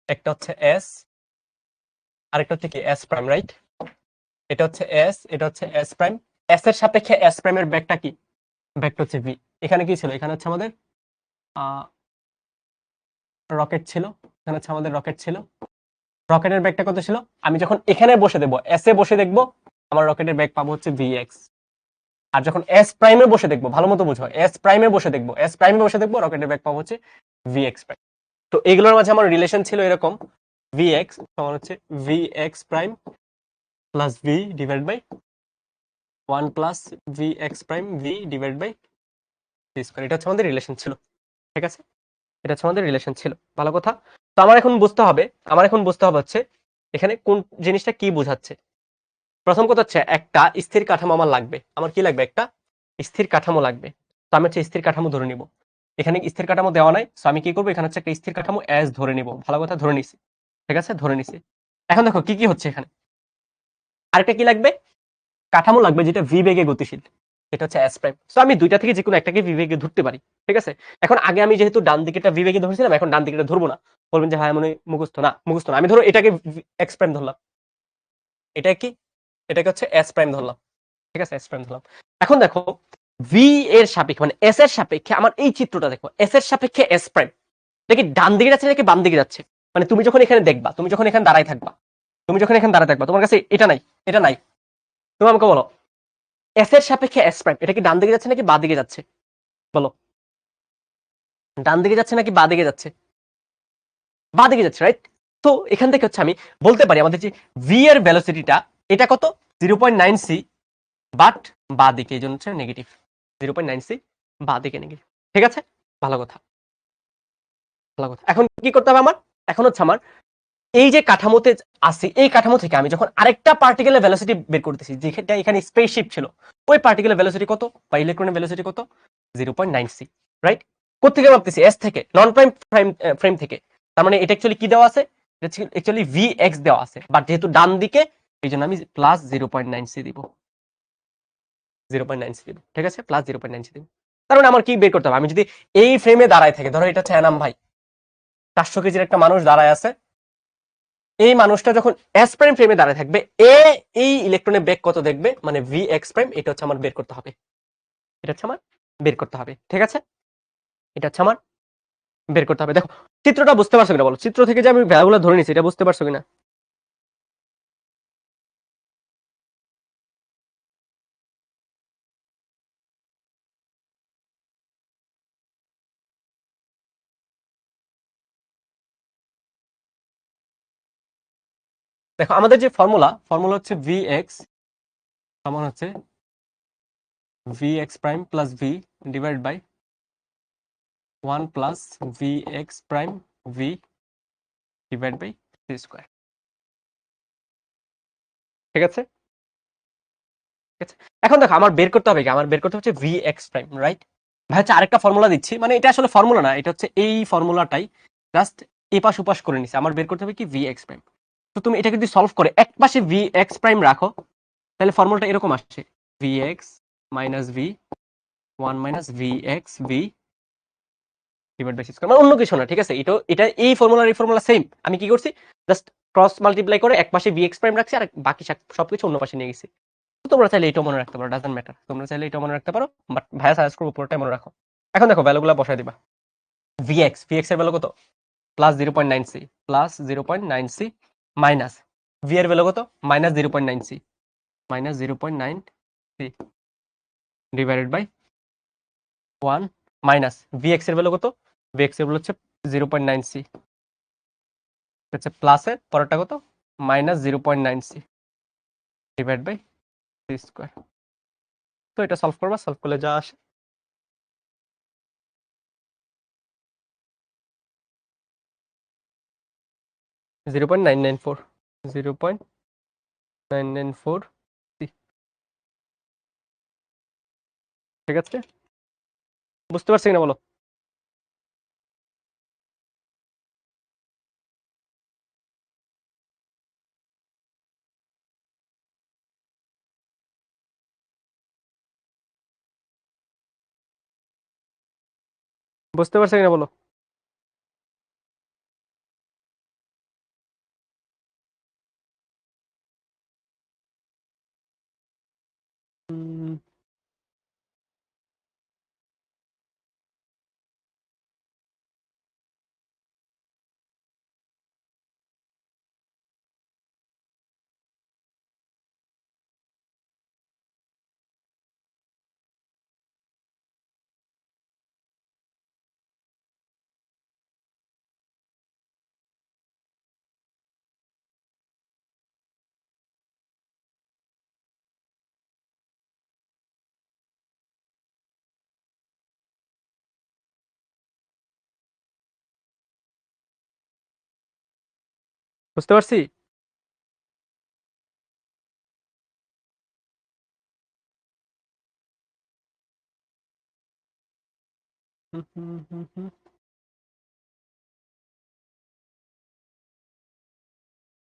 একটা হচ্ছে এস, আরেকটা হচ্ছে কি এস প্রাইম, রাইট। এটা হচ্ছে এস, এটা হচ্ছে এস প্রাইম। এস এর সাপেক্ষে এস প্রাইমের ব্যাগটা কি, ব্যাগটা হচ্ছে ভি। এখানে কি ছিল, এখানে হচ্ছে আমাদের রকেট ছিল, এখানে হচ্ছে আমাদের রকেট ছিল। রকেটের ব্যাগটা কত ছিল, আমি যখন এখানে বসে দেবো, এস এ বসে দেখবো, আমার রকেটের ব্যাগ পাবো হচ্ছে ভি এক্স। আর যখন এস প্রাইমে বসে দেখবো, ভালো মতো বুঝো, এস প্রাইমে বসে দেখবো, এস প্রাইমে বসে দেখবো, রকেটের ব্যাগ পাবো হচ্ছে ভি এক্স প্রাইম। তো এগুলোর মাঝে আমার রিলেশন ছিল এরকম, ভি এক্স সমান হচ্ছে v x prime plus v divide by 1 plus v x prime v divide by v square. এটা হচ্ছে আমাদের রিলেশন ছিল, ঠিক আছে, এটা হচ্ছে আমাদের রিলেশন ছিল। ভালো কথা। তো আমার এখন বুঝতে হবে হচ্ছে এখানে কোন জিনিসটা কি বোঝাচ্ছে। প্রথম কথা হচ্ছে একটা স্থির কাঠামো আমার লাগবে, আমার কি লাগবে, একটা স্থির কাঠামো লাগবে। তো আমি হচ্ছে স্থির কাঠামো ধরে নিব। এখানে স্থির কাঠামো দেওয়া নাই, তো আমি কি করবো, এখানে হচ্ছে একটা স্থির কাঠামো এস ধরে নিব। ভালো কথা, ধরে নিছি, ঠিক আছে, ধরে নিছি। এখন দেখো কি কি হচ্ছে এখানে, আরেকটা কি লাগবে, কাঠামো লাগবে যেটা ভি বেগে গতিশীল, এটা হচ্ছে এস প্রাইম। তো আমি দুইটা থেকে যে কোনো একটাকে ভি বেগে ধরতে পারি, ঠিক আছে। এখন আগে আমি যেহেতু ডান দিকেটা ভি বেগে ধরেছিলাম, এখন ডান দিকেটা ধরবো না। বলবেন যে হ্যাঁ মনে হয় মুখস্থ, না মুখস্থ না, আমি ধরো এটাকে এক্স প্রাইম ধরলাম, এটা কি, এটাকে হচ্ছে এস প্রাইম ধরলাম, ঠিক আছে, এস প্রাইম ধরলাম। এখন দেখো ভি এর সাপেক্ষে মানে এস এর সাপেক্ষে আমার এই চিত্রটা দেখো, এস এর সাপেক্ষে এস প্রাইম এটা কি ডান দিকে যাচ্ছে নাকি বাম দিকে যাচ্ছে। মানে তুমি যখন এখানে দেখবা, তুমি যখন এখানে দাঁড়ায় থাকবা, তুমি যখন এখানে দাঁড়ায় থাকবা, তোমার কাছে এটা নাই, এটা নাই, তুমি আমাকে বলো এস এর সাপেক্ষে এস প্রাইম এটা কি ডান দিকে যাচ্ছে নাকি বাঁ দিকে যাচ্ছে, বলো। ডান দিকে যাচ্ছে নাকি বাঁ দিকে যাচ্ছে, বাঁ দিকে যাচ্ছে, রাইট। তো এখান থেকে হচ্ছে আমি বলতে পারি আমাদের যে ভি এর ভেলোসিটিটা এটা কত, 0.9 সি, বাট বাঁ দিকে, এই জন্য হচ্ছে নেগেটিভ। 0.9 সি বাঁ দিকে নেগেটিভ, ঠিক আছে। ভালো কথা, ভালো কথা। এখন কি করতে হবে আমার, এখন হচ্ছে আমার এই যে কাঠামোতে আছে, এই কাঠামো থেকে আমি যখন আরেকটা পার্টিকেলের ভেলোসিটি বের করতেছি, যেটা এখানে স্পেসশিপ ছিল, ওই পার্টিকেলের ভেলোসিটি কত বা ইলেকট্রনের ভেলোসিটি কত, 0.9 সি, রাইট। কোথেকে ভাবতেছি, এস থেকে, নন প্রাইম প্রাইম ফ্রেম থেকে। তার মানে এটা অ্যাকচুয়ালি কি দেওয়া আছে, অ্যাকচুয়ালি ভি এক্স দেওয়া আছে, বাট যেহেতু ডান দিকে এই জন্য আমি প্লাস 0.9 সি দিব, 0.9 সি দিব, ঠিক আছে, প্লাস 0.9 সি দিব। তার মানে আমার কি বের করতে হবে, আমি যদি এই ফ্রেমে দাঁড়ায় থাকে, ধরো এটা হচ্ছে এনাম ভাই, 400 কেজির একটা মানুষ দাঁড়ায় আছে, এই মানুষটা যখন এস প্রাইম ফ্রেমে দাঁড়ায় থাকবে, এ এই ইলেকট্রনের বেগ কত দেখবে, মানে ভি এক্স প্রাইম, এটা হচ্ছে আমার বের করতে হবে, এটা হচ্ছে আমার বের করতে হবে, ঠিক আছে, এটা হচ্ছে আমার বের করতে হবে। দেখো চিত্রটা বুঝতে পারছো কিনা বলো, চিত্র থেকে যে আমি ভ্যালুগুলো ধরে নিছি এটা বুঝতে পারছো কিনা। দেখো আমাদের যে ফর্মুলা হচ্ছে vx সমান হচ্ছে vx prime plus v divide by 1 plus vx prime v divide by c square. ঠিক আছে, ঠিক আছে। এখন দেখো আমার বের করতে হবে কি, আমার বের করতে হচ্ছে vx প্রাইম, রাইট? ভাই হচ্ছে আরেকটা ফর্মুলা দিচ্ছি, মানে এটা আসলে ফর্মুলা না, এটা হচ্ছে এই ফর্মুলাটাই জাস্ট এপাশ ওপাশ করে নিছি। আমার বের করতে হবে কি vx প্রাইম। তো তুমি এটা যদি সলভ করে এক পাশে vx প্রাইম রাখো, তাহলে ফর্মুলাটা এরকম আসছে vx minus v 1 minus vx v divide by c square, মানে অন্য কিছু না। ঠিক আছে, এটা এই ফর্মুলা সেম। আমি কি করছি, জাস্ট ক্রস মাল্টিপ্লাই করে এক পাশে vx প্রাইম রাখছি আর বাকি সবকিছু অন্য পাশে নিয়ে গেছি। তোমরা চাইলে এটা মনে রাখতে পারো, ডাজন্ট ম্যাটার। তোমরা চাইলে এটা মনে রাখতে পারো, বাট ভাইয়া সাজেস্ট করবো পুরোটাই মনে রাখো। এখন দেখো ভ্যালুগুলো বসাই দিবা। vx এর ভ্যালু কত, plus 0.9c, plus 0.9c minus v এর ভ্যালু কত, minus 0.9c, minus 0.9c divided by 1 minus vx এর ভ্যালু কত, vx এর ভ্যালু হচ্ছে 0.9c, হচ্ছে প্লাসের পরেরটা কত, minus 0.9c divide by c square. তো এটা সলভ করবা, সলভ করলে যা আসে 0.994, 0.994 ঠিক আছে, বুঝতে পারছি কিনা বলো? বুঝতে পারছি কিনা বলো? উম, বুঝতে পারছি। হুম, হুম, হুম, হুম।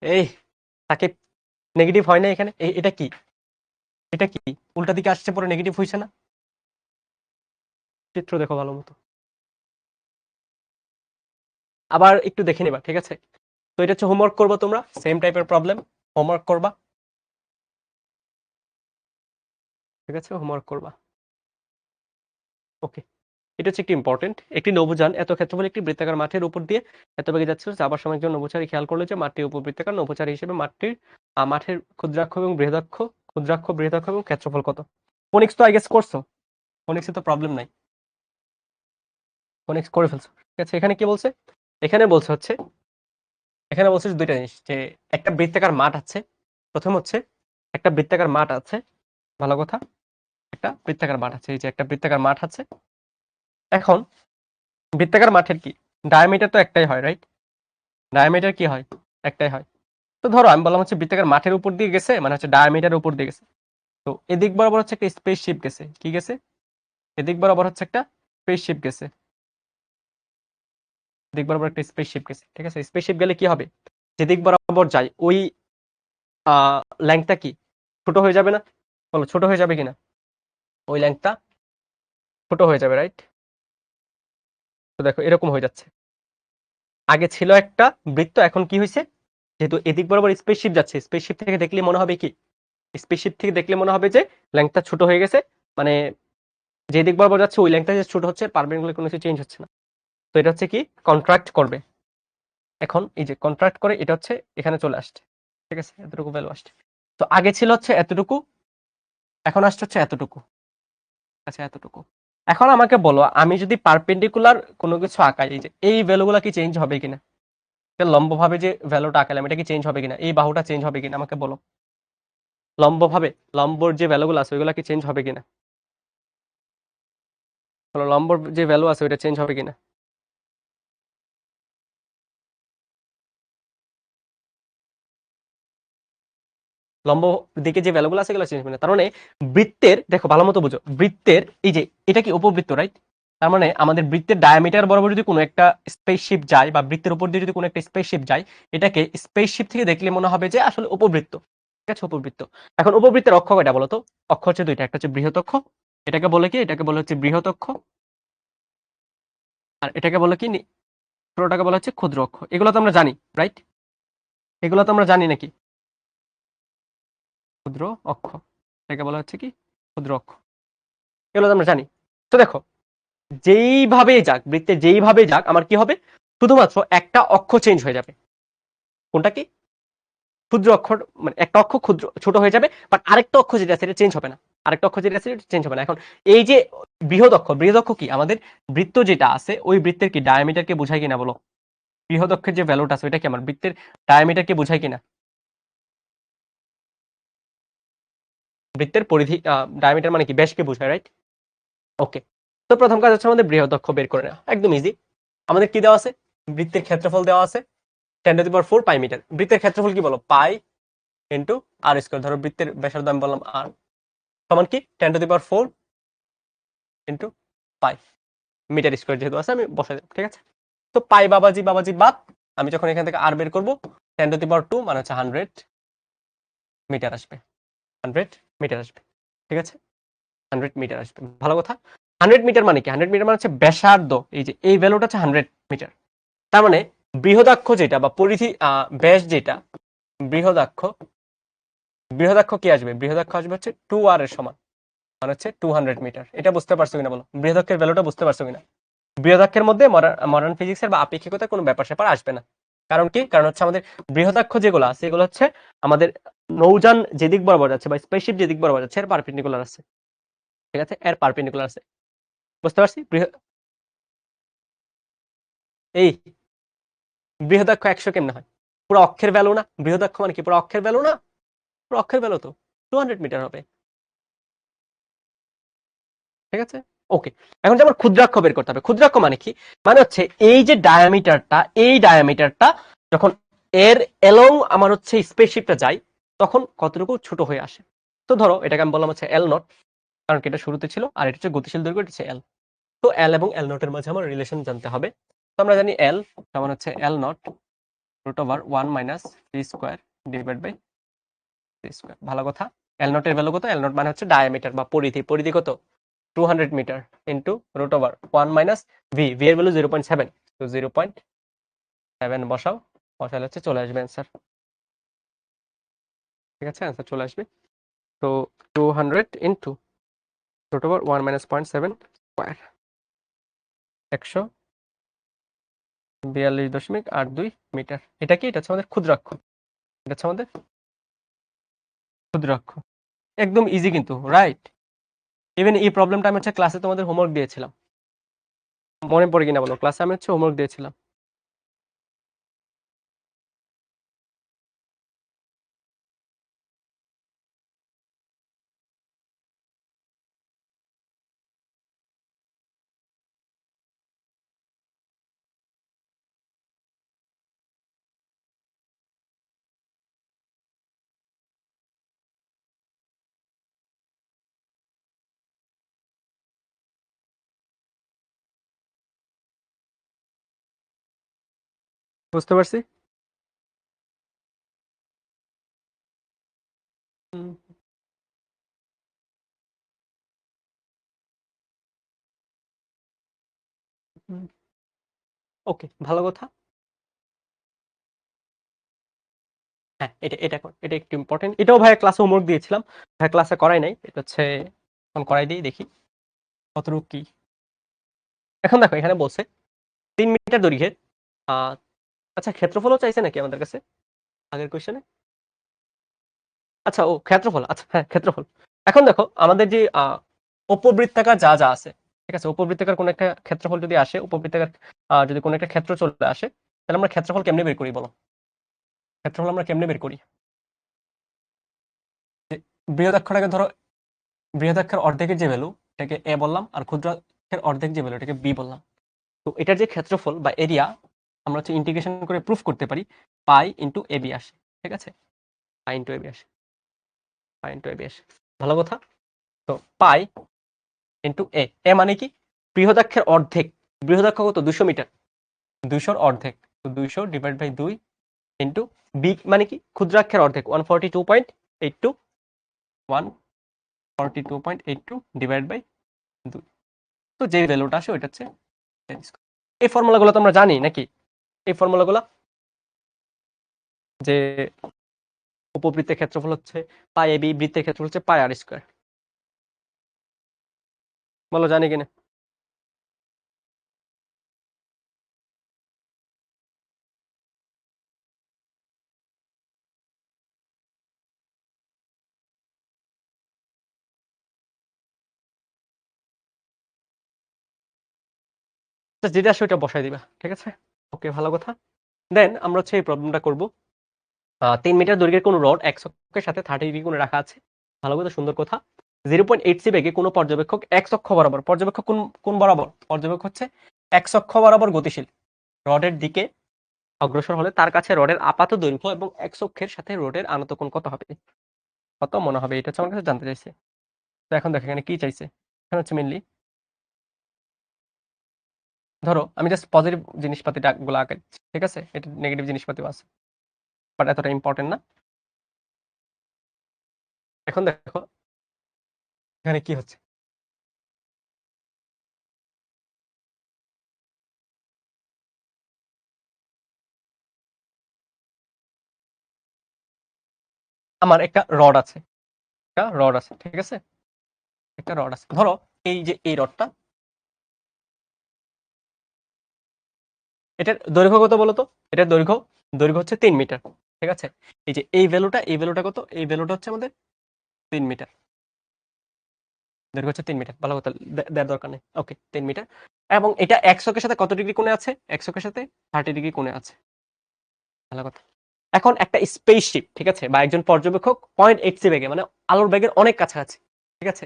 এই তাকে নেগেটিভ হয় না এখানে, এটা কি, এটা কি উল্টা দিকে আসছে পরে নেগেটিভ হইছে না? চিত্র দেখো ভালো মতো, আবার একটু দেখে নিবা। ঠিক আছে, তো এটা হচ্ছে হোমওয়ার্ক করবা, তোমরা সেম টাইপের প্রবলেম হোমওয়ার্ক করবা। ঠিক আছে, হোমওয়ার্ক করবা। ওকে, এটা হচ্ছে একটি ইম্পর্টেন্ট। একটি নৌযান এত ক্ষেত্রফল একটি বৃত্তাকার মাঠের উপর দিয়ে এত বেগে যাচ্ছিল, যাবার সময় একজন নভোচারী খেয়াল করলো যে মাঠটি উপবৃত্তাকার। নভোচারী হিসেবে মাঠের ক্ষুদ্রাক্ষ এবং বৃহদাক্ষ এবং ক্ষেত্রফল কত? ফোনিক্স তো আই গেস করছো, ফোনিক্সে তো প্রবলেম নাই, ফোনিক্স করে ফেলছো। ঠিক আছে, এখানে কি বলছে, এখানে বলছে হচ্ছে, এখানে বলছে যে দুইটা জিনিস, যে একটা বৃত্তাকার মাঠ আছে। প্রথম হচ্ছে একটা বৃত্তাকার মাঠ আছে, ভালো কথা, একটা বৃত্তাকার মাঠ আছে, এই যে একটা বৃত্তাকার মাঠ আছে। এখন বৃত্তাকার মাঠের কি ডায়ামিটার তো একটাই হয়, রাইট? ডায়ামিটার কি হয়, একটাই হয়। তো ধরো আমি বললাম হচ্ছে বৃত্তাকার মাঠের উপর দিয়ে গেছে, মানে হচ্ছে ডায়ামিটারের উপর দিয়ে গেছে। তো এদিক বরাবর হচ্ছে একটা স্পেসশিপ গেছে, কি গেছে, এদিক বরাবর হচ্ছে একটা স্পেসশিপ গেছে, দিক বরাবর একটা স্পেসশিপ গেছে। ঠিক আছে, স্পেসশিপ গেলে কি হবে, যেদিক বরাবর যায় ওই লেংথটা কি ছোট হয়ে যাবে না? বলো ছোট হয়ে যাবে কিনা? ওই লেংথটা ছোট হয়ে যাবে, রাইট? তো দেখো এরকম হয়ে যাচ্ছে, আগে ছিল একটা বৃত্ত, এখন কি হয়েছে, যেহেতু এদিক বরাবর স্পেসশিপ যাচ্ছে, স্পেসশিপ থেকে দেখলে মনে হবে কি, স্পেসশিপ থেকে দেখলে মনে হবে যে লেংথটা ছোট হয়ে গেছে, মানে যে দিক বরাবর যাচ্ছে ওই লেংথটা যে ছোট হচ্ছে, পারপেন্ডিকুলার কোনো কিছু চেঞ্জ হচ্ছে না। তো এটা হচ্ছে কি কন্ট্রাক্ট করবে। এখন এই যে কন্ট্রাক্ট করে এটা হচ্ছে এখানে চলে আসছে। ঠিক আছে, এতটুকু ভ্যালু আসছে। তো আগে ছিল হচ্ছে এতটুকু, এখন আসছে হচ্ছে এতটুকু। আচ্ছা, এতটুকু। এখন আমাকে বলো, আমি যদি পারপেন্ডিকুলার কোনো কিছু আঁকাই, এই যে এই ভ্যালুগুলো কি চেঞ্জ হবে কিনা? লম্বভাবে যে ভ্যালুটা আঁকালাম এটা কি চেঞ্জ হবে কিনা, এই বাহুটা চেঞ্জ হবে কিনা আমাকে বলো। লম্বভাবে লম্বর যে ভ্যালুগুলো আছে ওইগুলো কি চেঞ্জ হবে কিনা, বলো লম্বর যে ভ্যালু আছে ওইটা চেঞ্জ হবে কিনা। লম্ব দিকে যে ভ্যালুগুলো আছে এগুলো চেঞ্জ হবে না, তার মানে বৃত্তের, দেখো ভালো মতো বুঝো, বৃত্তের এই যে এটা কি উপবৃত্ত, রাইট? তার মানে আমাদের বৃত্তের ডায়ামিটার বরাবর যদি কোনো একটা স্পেসশিপ যায় বা বৃত্তের উপর দিয়ে যদি কোনো একটা স্পেসশিপ যায়, এটাকে স্পেসশিপ থেকে দেখলে মনে হবে যে আসলে উপবৃত্ত। ঠিক আছে, উপবৃত্ত। এখন উপবৃত্তের অক্ষ কয়টা বলো তো? অক্ষ হচ্ছে দুইটা, একটা হচ্ছে বৃহৎ অক্ষ, এটাকে বলে কি, এটাকে বলে হচ্ছে বৃহৎ অক্ষ, আর এটাকে বলে কি, ছোটটাকে বলা হচ্ছে ক্ষুদ্র অক্ষ। এগুলো তো আমরা জানি, রাইট? এগুলো তো আমরা জানি নাকি? ক্ষুদ্র অক্ষ, এটাকে বলা হচ্ছে কি, ক্ষুদ্র অক্ষ। এগুলো তো আমরা জানি। তো দেখো, যেইভাবে যাক বৃত্তে, যেইভাবে যাক আমার কি হবে, শুধুমাত্র একটা অক্ষ চেঞ্জ হয়ে যাবে। কোনটা কি? ক্ষুদ্র অক্ষর, মানে একটা অক্ষ ক্ষুদ্র ছোট হয়ে যাবে, বাট আরেকটা অক্ষ যেটা আছে এটা চেঞ্জ হবে না। আরেকটা অক্ষ যেটা আছে এটা চেঞ্জ হবে না। এখন এই যে বৃহৎ অক্ষ, বৃহৎ অক্ষ কি আমাদের বৃত্ত যেটা আছে ওই বৃত্তের কি ডায়ামিটারকে বোঝায় কিনা বলো? বৃহৎ অক্ষের যে ভ্যালুটা আছে ওইটা কি আমার বৃত্তের ডায়ামিটারকে বোঝায় কিনা? বৃত্তের পরিধি, ডায়ামিটার মানে কি ব্যাসকে বোঝায়, রাইট? ওকে। তো প্রথম কাজ হচ্ছে আমাদের বৃহৎ অক্ষ বের করে নেওয়া, একদম ইজি। আমাদের কি দেওয়া আছে? বৃত্তের ক্ষেত্রফল দেওয়া আছে 10⁴ পাই মিটার। বৃত্তের ক্ষেত্রফল কি বলো? পাই ইন্টু আর স্কোয়ার। ধরো বৃত্তের ব্যাসার্ধ আমি বললাম আর, সমান কি 10⁴ ইন্টু পাই মিটার স্কোয়ার, যেহেতু আছে আমি বসাই দেব। ঠিক আছে, তো পাই বাবাজি বাবাজি বাদ, আমি যখন এখান থেকে আর বের করবো 10⁻² মানে হচ্ছে 100 মিটার আসবে, 100 মিটার আসবে। ঠিক আছে, 100 মিটার আসবে, ভালো কথা। 100 মিটার মানে কি? 100 মিটার মানে হচ্ছে ব্যাসার্ধ, এই যে এই ভ্যালুটা হচ্ছে 100 মিটার। তার মানে বৃহদাক্ষ যেটা বা পরিধি, ব্যাস যেটা, বৃহদাক্ষ, বৃহদাক্ষ কি আসবে? বৃহদাক্ষ আসবে হচ্ছে 2r এর সমান, মানে হচ্ছে 200 মিটার। এটা বুঝতে পারছো কিনা বলো? বৃহদাক্ষের ভ্যালুটা বুঝতে পারছো কিনা? বৃহদাক্ষের মধ্যে মডার্ন ফিজিক্সের বা আপেক্ষিকতার কোনো ব্যাপার স্যাপার আসবে না। কারণ কি? কারণ হচ্ছে আমাদের বৃহদাক্ষ যেগুলো আছে এগুলো হচ্ছে আমাদের নৌযান যেদিক বরাবর যাচ্ছে বা স্পেসশিপ যেদিক বরাবর যাচ্ছে এর পারপেন্ডিকুলার আছে। ঠিক আছে, এর পারপেন্ডিকুলার আছে, বুঝতে পারছি? এই বৃহদাক্ষ 100 কেমনে হয়? পুরো অক্ষের ভ্যালু না? বৃহদাক্ষ মানে কি পুরো অক্ষের ভ্যালু না? পুরো অক্ষের ভ্যালু তো 200 মিটার হবে। ঠিক আছে, ওকে। এখন যেমন ক্ষুদ্রাক্ষ বের করতে হবে। ক্ষুদ্রাক্ষ মানে কি? মানে হচ্ছে এই যে ডায়ামিটারটা, এই ডায়ামিটারটা যখন এর এলং আমার হচ্ছে স্পেসশিপটা যায় তখন কতটুকু ছোট হয়ে আসে। তো ধরো এটাকে আমি বললাম হচ্ছে এল নট, কারণ কি এটা শুরুতে ছিল, আর এটা হচ্ছে গতিশীল দৈর্ঘ্য, এটা হচ্ছে এল। তো এল এবং এল নটের মাঝে আমার রিলেশন জানতে হবে। তো আমরা জানি এল সমান হচ্ছে L nought √1 minus V square divide by V square. ভালো কথা। এল নটের ভ্যালু কত? এল নট মানে হচ্ছে ডায়ামিটার বা পরিধি। পরিধি কত? 200 metre into √1 minus v, v এর ভ্যালু 0.7, তো 0.7 বসাও, বসালে হচ্ছে চলে আসবে অ্যান্সার। ঠিক আছে, অ্যান্সার চলে আসবে। তো 200 ইন্টু √1 মাইনাস 0.7 স্কোয়ার, 142.82 মিটার। এটা কি? এটা হচ্ছে আমাদের ক্ষুদ্রাক্ষ, এটা হচ্ছে আমাদের ক্ষুদ্রাক্ষ। একদম ইজি কিন্তু, রাইট? ইভেন এই প্রবলেমটা আমি হচ্ছে ক্লাসে তোমাদের হোমওয়ার্ক দিয়েছিলাম, মনে পড়ে কিনা বলো? ক্লাসে আমি হচ্ছে হোমওয়ার্ক দিয়েছিলাম। বুঝতে পারছি। ওকে, ভালো কথা। হ্যাঁ, এটা এটা এটা একটু ইম্পর্টেন্ট। এটাও ভাইয়া ক্লাসে হোমওয়ার্ক দিয়েছিলাম, ভাইয়া ক্লাসে করাই নাই। এটা হচ্ছে এখন করাই দিই, দেখি কতটুকু কি। এখন দেখো এখানে বলছে 3 মিটার দৈর্ঘ্যের, আহ আচ্ছা ক্ষেত্রফলও চাইছে নাকি আমাদের কাছে আগের কোশ্চেনে? আচ্ছা, ও ক্ষেত্রফল, আচ্ছা হ্যাঁ ক্ষেত্রফল। এখন দেখো আমাদের যে উপবৃত্তাকার যা যা আছে, ঠিক আছে, উপবৃত্তাকার কোন একটা ক্ষেত্রফল যদি আসে, উপবৃত্তাকার যদি কোন একটা ক্ষেত্র চলে আসে, তাহলে আমরা ক্ষেত্রফল কেমনে বের করি বলো? ক্ষেত্রফল আমরা কেমনে বের করি? বৃহদাক্ষরটাকে ধরো, বৃহদাক্ষর অর্ধেকের যে ভ্যালু এটাকে এ বললাম, আর ক্ষুদ্রাক্ষরের অর্ধেক যে ভ্যালু এটাকে বি বললাম। তো এটার যে ক্ষেত্রফল বা এরিয়া আমরা হচ্ছে ইন্টিগ্রেশন করে প্রুফ করতে পারি, পাই ইন্টু এ বি আসে। ঠিক আছে, পাই ইন্টু এ বি আসে, পাই ইন্টু এ বি আসে। ভালো কথা। তো পাই ইন্টু এ, এ মানে কি? বৃহদাক্ষের অর্ধেক। বৃহদাক্ষ কত? 200 মিটার। 200-র অর্ধেক, তো 200 ডিভাইড বাই 2 ইন্টু বি মানে কি? ক্ষুদ্রাক্ষের অর্ধেক 142.82, 142.82 ডিভাইড বাই 2। তো যে ভ্যালুটা আসে ওইটা হচ্ছে এই ফর্মুলাগুলো তো আমরা জানি নাকি? এই ফর্মুলাগুলো যে উপবৃত্তের ক্ষেত্রফল হচ্ছে পাই এ বি, বৃত্তের ক্ষেত্রফল হচ্ছে পাই আর স্কয়ার। বলো জানি কিনা? যেটা আসে ওইটা বসাই দিবা, ঠিক আছে? ওকে, ভালো কথা। দেন আমরা হচ্ছে এই প্রবলেমটা করব। 3 মিটার দৈর্ঘ্যের কোনো রড এক অক্ষের সাথে 30 ডিগ্রি কোণে রাখা আছে। ভালো কথা, সুন্দর কথা। 0.8 বেগে কোনো পর্যবেক্ষক এক অক্ষ বরাবর, পর্যবেক্ষক কোন বরাবর? পর্যবেক্ষক হচ্ছে এক অক্ষ বরাবর গতিশীল রডের দিকে অগ্রসর হলে তার কাছে রডের আপাত দৈর্ঘ্য এবং এক অক্ষের সাথে রডের আনত কোণ কত হবে? কত মনে হবে? এটা হচ্ছে আমার কাছে জানতে চাইছে। তো এখন দেখো এখানে কি চাইছে। এখানে হচ্ছে মেনলি ধরো আমি জাস্ট পজিটিভ জিনিসপাতি গুলো আঁকাচ্ছি, ঠিক আছে? এটা নেগেটিভ জিনিসপাতিও আছে, বাট এতটা ইম্পর্টেন্ট না। এখন দেখো এখানে কি হচ্ছে। আমার একটা রড আছে, একটা রড আছে, ঠিক আছে? একটা রড আছে, ধরো এই যে এই রডটা, এটার দৈর্ঘ্য কত বলতো? এটার দৈর্ঘ্য, দৈর্ঘ্য হচ্ছে 3 মিটার, ঠিক আছে? এই যে এই ভ্যালুটা, এই ভ্যালুটা কত? এই ভ্যালুটা হচ্ছে আমাদের 3 মিটার। দৈর্ঘ্য হচ্ছে 3 মিটার। ভালো কথা, দেওয়ার দরকার নেই। ওকে, 3 মিটার। এবং এটা এক অক্ষের সাথে কত ডিগ্রি কোণে আছে? এক অক্ষের সাথে 30 ডিগ্রি কোণে আছে। ভালো কথা। এখন একটা স্পেসশিপ, ঠিক আছে, বা একজন পর্যবেক্ষক 0.8 বেগে, মানে আলোর বেগের অনেক কাছাকাছি, ঠিক আছে?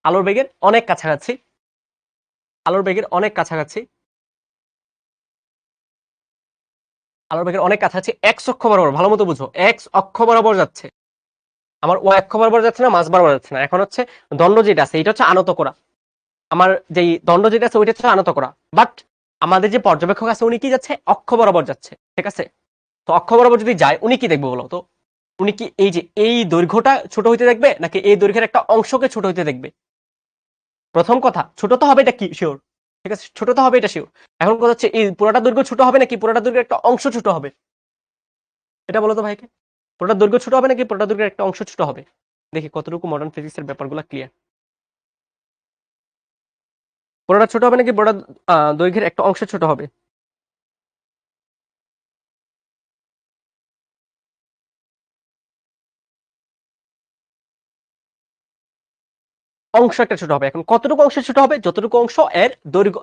আলোর বেগের অনেক কাছাকাছি, আলোর বেগের অনেক কাছাকাছি, আলোর বেগের অনেক কাছাকাছি এক্স অক্ষ বরাবর, ভালো মতো বুঝো, এক্স অক্ষ বরাবর যাচ্ছে। আমার ওয়াই অক্ষ বরাবর যাচ্ছে না, মাঝ বরাবর যাচ্ছে না। এখন হচ্ছে দণ্ড যেটা আছে এটা হচ্ছে আনত করা। আমার যেই দণ্ড যেটা আছে ওইটা হচ্ছে আনত করা, বাট আমাদের যে পর্যবেক্ষক আছে উনি কি যাচ্ছে? অক্ষ বরাবর যাচ্ছে, ঠিক আছে? তো অক্ষ বরাবর যদি যায় উনি কি দেখবে বলো তো? উনি কি এই যে এই দৈর্ঘ্যটা ছোট হইতে দেখবে, নাকি এই দৈর্ঘ্যের একটা অংশকে ছোট হইতে দেখবে? প্রথম কথা, ছোট তো হবে, এটা কি শিওর, ঠিক আছে? ছোট তো হবে, এটা শিওর। এখন কথা হচ্ছে এই পুরোটা দৈর্ঘ্য ছোট হবে নাকি পুরোটা দৈর্ঘ্যের একটা অংশ ছোট হবে? এটা বলো তো ভাইকে। পুরোটা দৈর্ঘ্য ছোট হবে নাকি পুরোটা দৈর্ঘ্যের একটা অংশ ছোট হবে? দেখি কতটুকু মডার্ন ফিজিক্সের ব্যাপারগুলো ক্লিয়ার। পুরোটা ছোট হবে নাকি পুরোটা দৈর্ঘ্যের একটা অংশ ছোট হবে? অংশ একটা ছোট হবে। এখন কতটুকু অংশ ছোট হবে? যতটুকু অংশ এর দৈর্ঘ্য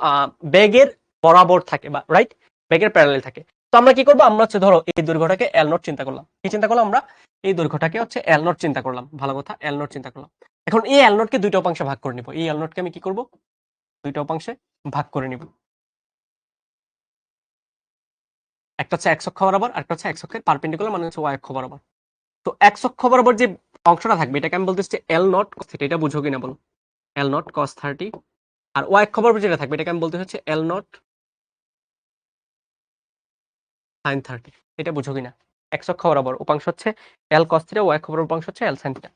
বেগের বরাবর থাকে, বা রাইট, বেগের প্যারালাল থাকে। তো আমরা কি করবো? আমরা হচ্ছে ধরো এই দৈর্ঘ্যটাকে এল নট চিন্তা করলাম। কি চিন্তা করলাম আমরা? এই দৈর্ঘ্যটাকে হচ্ছে এল নট চিন্তা করলাম। ভালো কথা, এল নট চিন্তা করলাম। এখন এই এল নটকে দুইটা উপাংশে ভাগ করে নিব। এই এল নটকে আমি কি করব? দুইটা উপাংশে ভাগ করে নিব। একটা হচ্ছে এক্স অক্ষ বরাবর, আর একটা হচ্ছে এক্স অক্ষের পারপেন্ডিকুলার, মানে হচ্ছে ওয়াই অক্ষ বরাবর। তো এক্স অক্ষ বরাবর যে অংশটা থাকবে এটাকে আমি বলতে হচ্ছে এল নট কস থিটা। এটা বুঝো কিনা বলো? এল নট কস 30। আর ওয়াই অক্ষ বরাবর যেটা থাকবে এটাকে আমি বলতে হচ্ছে এল নট সাইন 30। এটা বুঝো কিনা? এক্স অক্ষ বরাবর উপাংশ হচ্ছে এল কস থিটা, ওয়াই অক্ষ বরাবর উপাংশ হচ্ছে এল সাইন থিটা।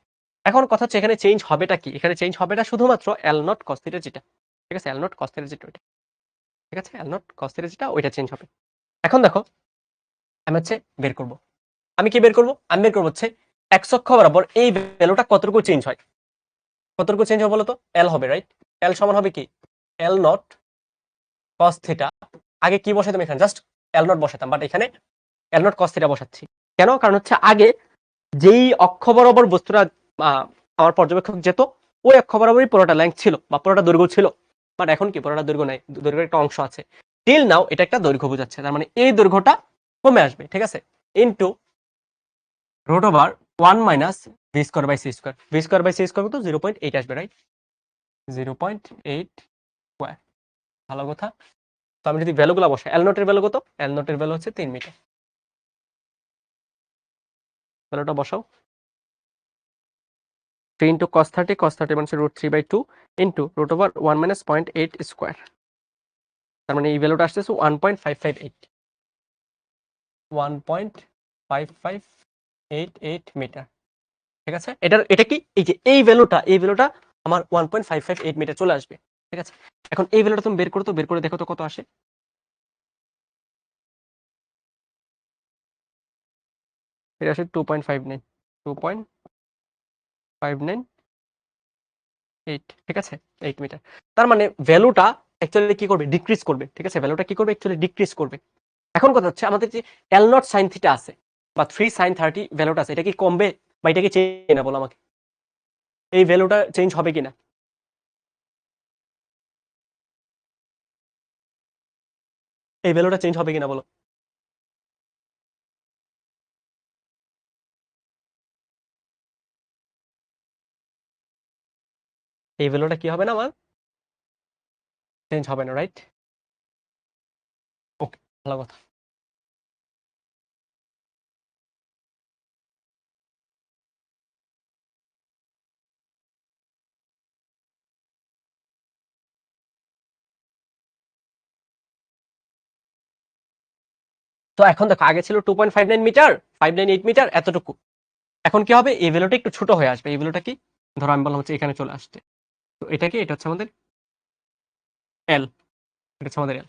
এখন কথা হচ্ছে এখানে চেঞ্জ হবেটা কি? এখানে চেঞ্জ হবেটা শুধুমাত্র এল নট কস থিটা যেটা, ঠিক আছে? এল নট কস থিটা যেটা ওইটা, ঠিক আছে? এল নট কস থিটা যেটা ওইটা চেঞ্জ হবে। এখন দেখো আমি হচ্ছে বের করব। আমি কি বের করব? আমি বের করব হচ্ছে এক্স অক্ষ বরাবর এই ভ্যালুটা কতটুকু চেঞ্জ হয়। কতটুকু চেঞ্জ হবে বলো তো? এল হবে, রাইট? এল সমান হবে কি? এল নট কস থিটা। আগে কি বসাতাম এখানে? জাস্ট এল নট বসাতাম, বাট এখানে এল নট কস থিটা বসাচ্ছি। কেন? কারণ হচ্ছে আগে যেই অক্ষ বরাবর বস্তুটা আমার পর্যবেক্ষক যেত, ওই অক্ষ বরাবরই পুরোটা লেন্থ ছিল বা পুরোটা দৈর্ঘ্য ছিল। বাট এখন কি পুরোটা দৈর্ঘ্য নাই, দৈর্ঘ্যের একটা অংশ আছে। টিল নাও এটা একটা দৈর্ঘ্য বোঝাচ্ছে, তার মানে এই দৈর্ঘ্যটা কমে আসবে, ঠিক আছে, into root over 1 minus V square by C square. V square by C square কত 0.8 আসবে, রাইট? 0.8 স্কোয়ার। ভালো কথা। তো আমি যদি ভ্যালুগুলো বসাই, এল নোটের ভ্যালু কত? এল নোটের ভ্যালু হচ্ছে 3 মিটার। ভ্যালুটা বসাও। 3 ইন্টু cos 30, cos 30 মানে root 3/2 into root over 1 minus 0.8 square. তার মানে এই ভ্যালুটা আসতেছে 1.558, 1.5588 মিটার, ঠিক আছে। এটা কি এই যে এই ভ্যালুটা আমার 1.558 মিটার চলে আসবে, ঠিক আছে। এখন এই ভ্যালুটা তুমি বের করো তো, বের করে দেখো তো কত আসে। এটা আসে 2.59, 2.598, ঠিক আছে, 8 মিটার। তার মানে ভ্যালুটা অ্যাকচুয়ালি কি করবে? ডিক্রিজ করবে, ঠিক আছে। ভ্যালুটা কি করবে? অ্যাকচুয়ালি ডিক্রিজ করবে। এখন কথা হচ্ছে আমাদের যে এল নট সাইন থিটা আছে বা 3 sin 30 ভ্যালুটা আছে, এটা কি কমবে বা এটা কি চেঞ্জ না? বলো আমাকে, এই ভ্যালুটা চেঞ্জ হবে কিনা? এই ভ্যালুটা চেঞ্জ হবে কিনা বলো? এই ভ্যালুটা কি হবে না আমার? চেঞ্জ হবে না, রাইট? ওকে, ভালো কথা। তো এখন দেখো, আগে ছিল 2.59 মিটার, 598 মিটার, এতটুকু। এখন কি হবে? এই ভ্যালুটা একটু ছোট হয়ে আসবে। এই ভ্যালুটা কি, ধরো আমি বললাম হচ্ছে এখানে চলে আসছে, তো এটা কি, এটা হচ্ছে আমাদের এল, এটা হচ্ছে আমাদের L.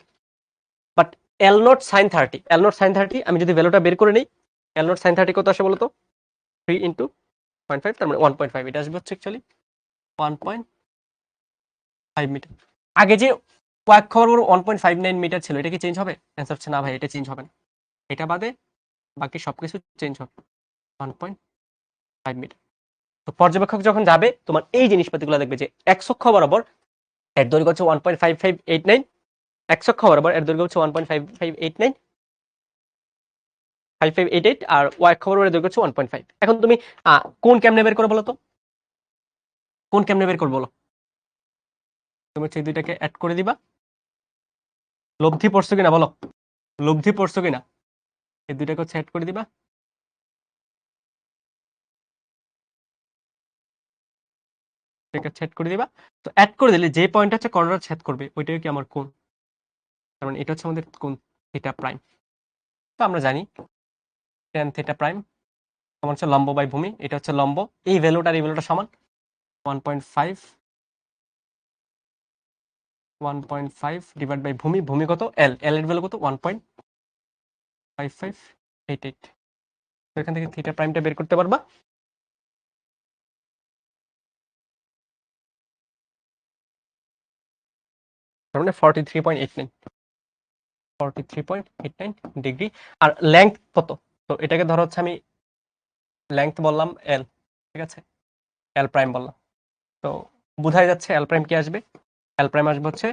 But L nought sine 30, L nought sine 30 আমি যদি ভ্যালুটা বের করে নিই, এল নট সাইন 30 কত আসে বলতো? 3 ইন্টু 0.5, তার মানে 1.5, এটা আসবে হচ্ছে অ্যাকচুয়ালি 1.5 মিটার। আগে যে কয়েক খবর 1.59 মিটার ছিল, এটা কি চেঞ্জ হবে? অ্যান্সার হচ্ছে না ভাই, এটা চেঞ্জ হবে না। এটা বাদে বাকি সবকিছু চেঞ্জ হবে। 1.5 মিটার। তো পর্যবেক্ষক যখন যাবে, তোমার এই জিনিসপাতিগুলো দেখবে যে এক্স অক্ষ বরাবর এর দৈর্ঘ্য হচ্ছে 1.5589, এক্স অক্ষ বরাবর এর দৈর্ঘ্য হচ্ছে 1.5589, 5588, আর ওয়াই অক্ষ বরাবর এর দৈর্ঘ্য হচ্ছে 1.5। এখন তুমি কোন কেমনে বের করো বলো তো? কোন কেমনে বের করবো বলো? তুমি হচ্ছে এই দুইটাকে অ্যাড করে দিবা। লব্ধি পড়ছো কিনা বলো? লব্ধি পড়ছো কিনা? এই দুইটাকে হচ্ছে অ্যাড করে দিবা। এটাকে ছেদ করে দিবা। তো অ্যাড করে দিলে যে পয়েন্ট হচ্ছে কর্নার ছেদ করবে, ওইটাই কি আমার কোণ। তার মানে এটা হচ্ছে আমাদের কোণ থিটা প্রাইম। তো আমরা জানি tan থিটা প্রাইম সমান হচ্ছে লম্ব বাই ভূমি, এটা হচ্ছে লম্ব। এই ভ্যালুটা আর এই ভ্যালুটা সমান 1.5, 1.5 ডিভাইড বাই ভূমি, ভূমি কত? এল, এল এর ভ্যালু কত? 1.5588। তো এখান থেকে থিটা প্রাইমটা বের করতে পারবা। তার মানে 43.89, 43.89 ডিগ্রি। আর লেংথ কত? তো এটাকে ধরো হচ্ছে আমি লেংথ বললাম এল, ঠিক আছে, এল প্রাইম বললাম। তো বোঝাই যাচ্ছে এল প্রাইম কি আসবে? এল প্রাইম আসবে হচ্ছে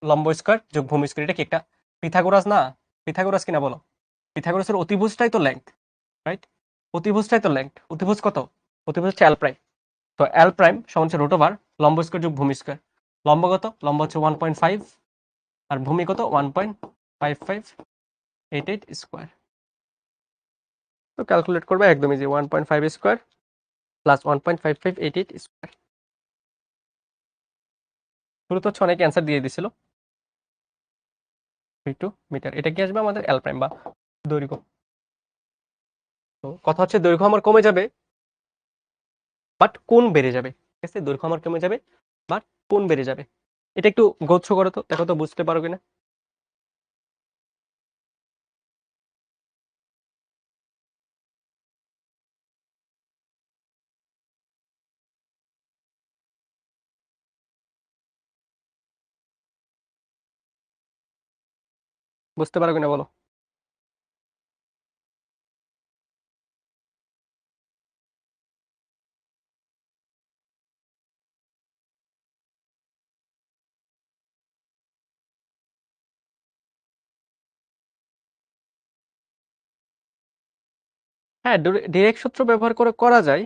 লম্ব স্কয়ার যোগ ভূমি স্কয়ার। এটা কি একটা পিথাগোরাস না? পিথাগোরাস কিনা বলো? পিথাগোরাসের অতিভুজটাই তো লেংথ, রাইট? অতিভুজটাই তো লেংথ। অতিভুজ কত? অতিভুজ হচ্ছে এল প্রাইম। তো এল প্রাইম সমান হচ্ছে রুট ওভার লম্ব স্কয়ার যোগ ভূমি স্কয়ার। লম্ব কত? লম্ব হচ্ছে 1.5, আর ভূমি কত? 1.5588 স্কয়ার। তো ক্যালকুলেট করবে একদমই যে 1.5 স্কয়ার প্লাস 1.5588 স্কয়ার। শুরু তো হচ্ছে অনেক অ্যান্সার দিয়ে দিছিল। 32 মিটার, এটা কি আসবে আমাদের এল প্রাইম বা দৈর্ঘ্য। তো কথা হচ্ছে দৈর্ঘ্য আমার কমে যাবে, বাট কোণ বেড়ে যাবে, ঠিক আছে। দৈর্ঘ্য আমার কমে যাবে, বাট কোণ বেড়ে যাবে। এটা একটু গোছ্র করো তো, দেখো তো বুঝতে পারো কিনা। বুঝতে পারো কিনা বলো? হ্যাঁ, ডিরেক্ট সূত্র ব্যবহার করে করা যায়।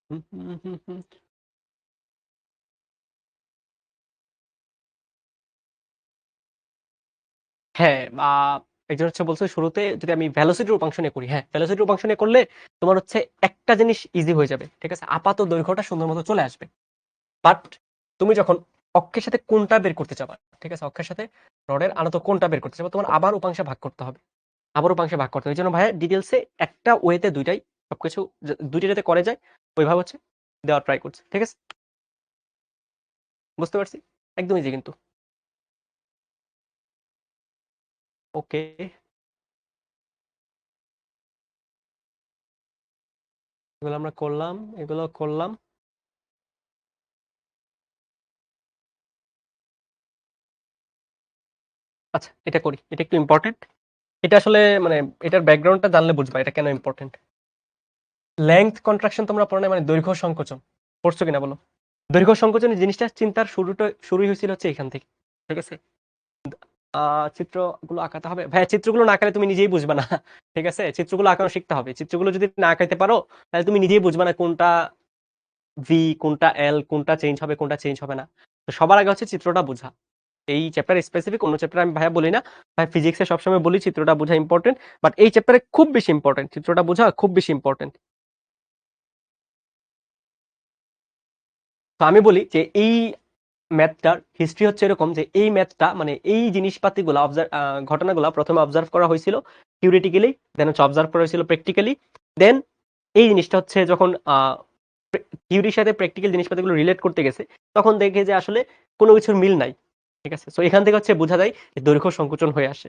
হুম, হুম, হুম, হুম। হ্যাঁ, একজন হচ্ছে বলছে শুরুতে যদি আমি ভেলোসিটির উপাংশ নিয়ে করি, হ্যাঁ, ভেলোসিটির উপাংশ নিয়ে করলে তোমার হচ্ছে একটা জিনিস ইজি হয়ে যাবে। ঠিক আছে? আপাত দৈর্ঘ্যটা সুন্দর মতো চলে আসবে। বাট তুমি যখন অক্ষের সাথে কোণটা বের করতে চাবা, ঠিক আছে? অক্ষের সাথে রডের আনত কোণটা বের করতে চাবা, তোমার আবার উপাংশে ভাগ করতে হবে। আবার উপাংশে ভাগ করতে হবে। এইজন্য ভাইয়া ডিটেইলসে একটা ওয়েতে ২ টাই সবকিছু ২ টা যাতে করে যায় ওইভাবে হচ্ছে দেওয়ার ট্রাই করছে। ঠিক আছে? বুঝতে পারছি? একদম ইজি কিন্তু। ওকে। এগুলো আমরা করলাম, এগুলো করলাম। আচ্ছা, এটা করি। এটা একটু ইম্পোর্টেন্ট। এটা আসলে মানে এটার ব্যাকগ্রাউন্ডটা জানলে বুঝবা এটা কেন ইম্পোর্টেন্ট। লেংথ কন্ট্রাকশন তোমরা পড়ো নাই মানে দৈর্ঘ্য সংকোচন। পড়ছো কিনা বলো? দৈর্ঘ্য সংকোচনের জিনিসটা চিন্তার শুরুই হয়েছিল হচ্ছে এখান থেকে। ঠিক আছে? চিত্রগুলো আঁকাতে হবে। ভাইয়া চিত্রগুলো না আঁকালে তুমি নিজেই বুঝবা না। ঠিক আছে? চিত্রগুলো আঁকানো শিখতে হবে। চিত্রগুলো যদি না আঁকাইতে পারো তাহলে তুমি নিজেই বুঝবা না কোনটা ভি, কোনটা এল, কোনটা চেঞ্জ হবে, কোনটা চেঞ্জ হবে না। তো সবার আগে হচ্ছে চিত্রটা বোঝা। এই চ্যাপ্টার স্পেসিফিক অন্য চ্যাপ্টার আমি ভাইয়া বলি না। ভাই ফিজিক্সে সবসময় বলি চিত্রটা বোঝা ইম্পর্টেন্ট। বাট এই চ্যাপ্টারে খুব বেশি ইম্পর্টেন্ট। চিত্রটা বোঝা খুব বেশি ইম্পর্টেন্ট। তো আমি বলি যে এই ম্যাথটার হিস্ট্রি হচ্ছে এরকম যে এই ম্যাথটা মানে এই জিনিসপাতিগুলো ঘটনাগুলো প্রথমে অবজার্ভ করা হয়েছিল থিওরিটিক্যালি, দেন হচ্ছে অবজার্ভ করা হয়েছিল প্র্যাকটিক্যালি, দেন এই জিনিসটা হচ্ছে যখন থিওরির সাথে প্র্যাকটিক্যাল জিনিসপাতিগুলো রিলেট করতে গেছে তখন দেখে যে আসলে কোনো কিছুর মিল নাই। ঠিক আছে? সো এখান থেকে হচ্ছে বোঝা যায় যে দৈর্ঘ্য সংকোচন হয়ে আসে,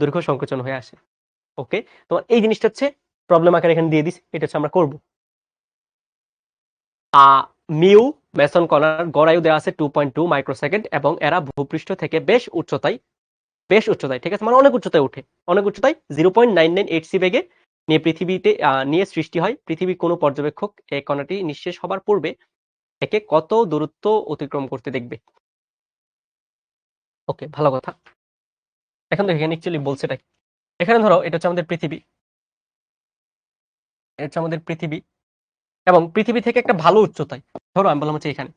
দৈর্ঘ্য সংকোচন হয়ে আসে। ওকে, তোমার এই জিনিসটা হচ্ছে প্রবলেম আকারে এখানে দিয়ে দিস, এটা হচ্ছে আমরা করব। মিউ মেসন কণার গড় আয়ু দেওয়া আছে 2.2 মাইক্রোসেকেন্ড এবং এরা ভূপৃষ্ঠ থেকে বেশ উচ্চতায়, ঠিক আছে, মানে অনেক উচ্চতায় উঠে, অনেক উচ্চতায় 0.998 সি বেগে নিয়ে সৃষ্টি হয়। পৃথিবীর কোনো পর্যবেক্ষক এই কণাটি নিঃশেষ হবার পূর্বে একে কত দূরত্ব অতিক্রম করতে দেখবে? ওকে, ভালো কথা। এখন দেখো এখানে অ্যাকচুয়ালি বলছে এটা কি। এখানে ধরো এটা হচ্ছে আমাদের পৃথিবী, এটা হচ্ছে আমাদের পৃথিবী এবং পৃথিবী থেকে একটা ভালো উচ্চতায়, ধরো আমি বললাম হচ্ছে এখানে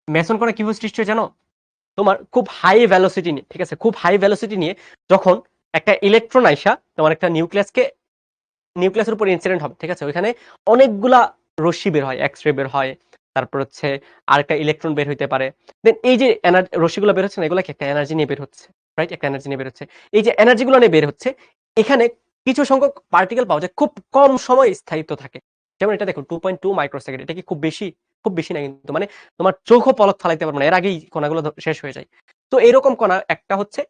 মেসন কণা কিভাবে সৃষ্টি হয় জানো? তোমার খুব হাই ভ্যালোসিটি নিয়ে, ঠিক আছে, খুব হাই ভ্যালোসিটি নিয়ে যখন একটা ইলেকট্রন আইসা তোমার একটা নিউক্লিয়াসের উপর ইনসিডেন্ট হবে, ঠিক আছে, ওইখানে অনেকগুলা রশ্মি বের হয়, এক্স রে বের হয়, তারপর হচ্ছে আরেকটা ইলেকট্রন বের হইতে পারে। দেন এই যে রশ্মিগুলো বের হচ্ছে না, এগুলো কি একটা এনার্জি নিয়ে বের হচ্ছে, রাইট? একটা এনার্জি নিয়ে বের হচ্ছে। এই যে এনার্জিগুলো নিয়ে বের হচ্ছে, এখানে কিছু সংখ্যক পার্টিকেল পাওয়া যায় খুব কম সময় স্থায়িত্ব থাকে। যেমন এটা দেখো 2.2 মাইক্রোসেকেন্ড, এটা কি খুব বেশি? খুব বেশি না কিন্তু, মানে তোমার চোখও পলক ফালাইতে পারবে না, এর আগেই কণাগুলো শেষ হয়ে যায়। তো এরকম কণা একটা হচ্ছে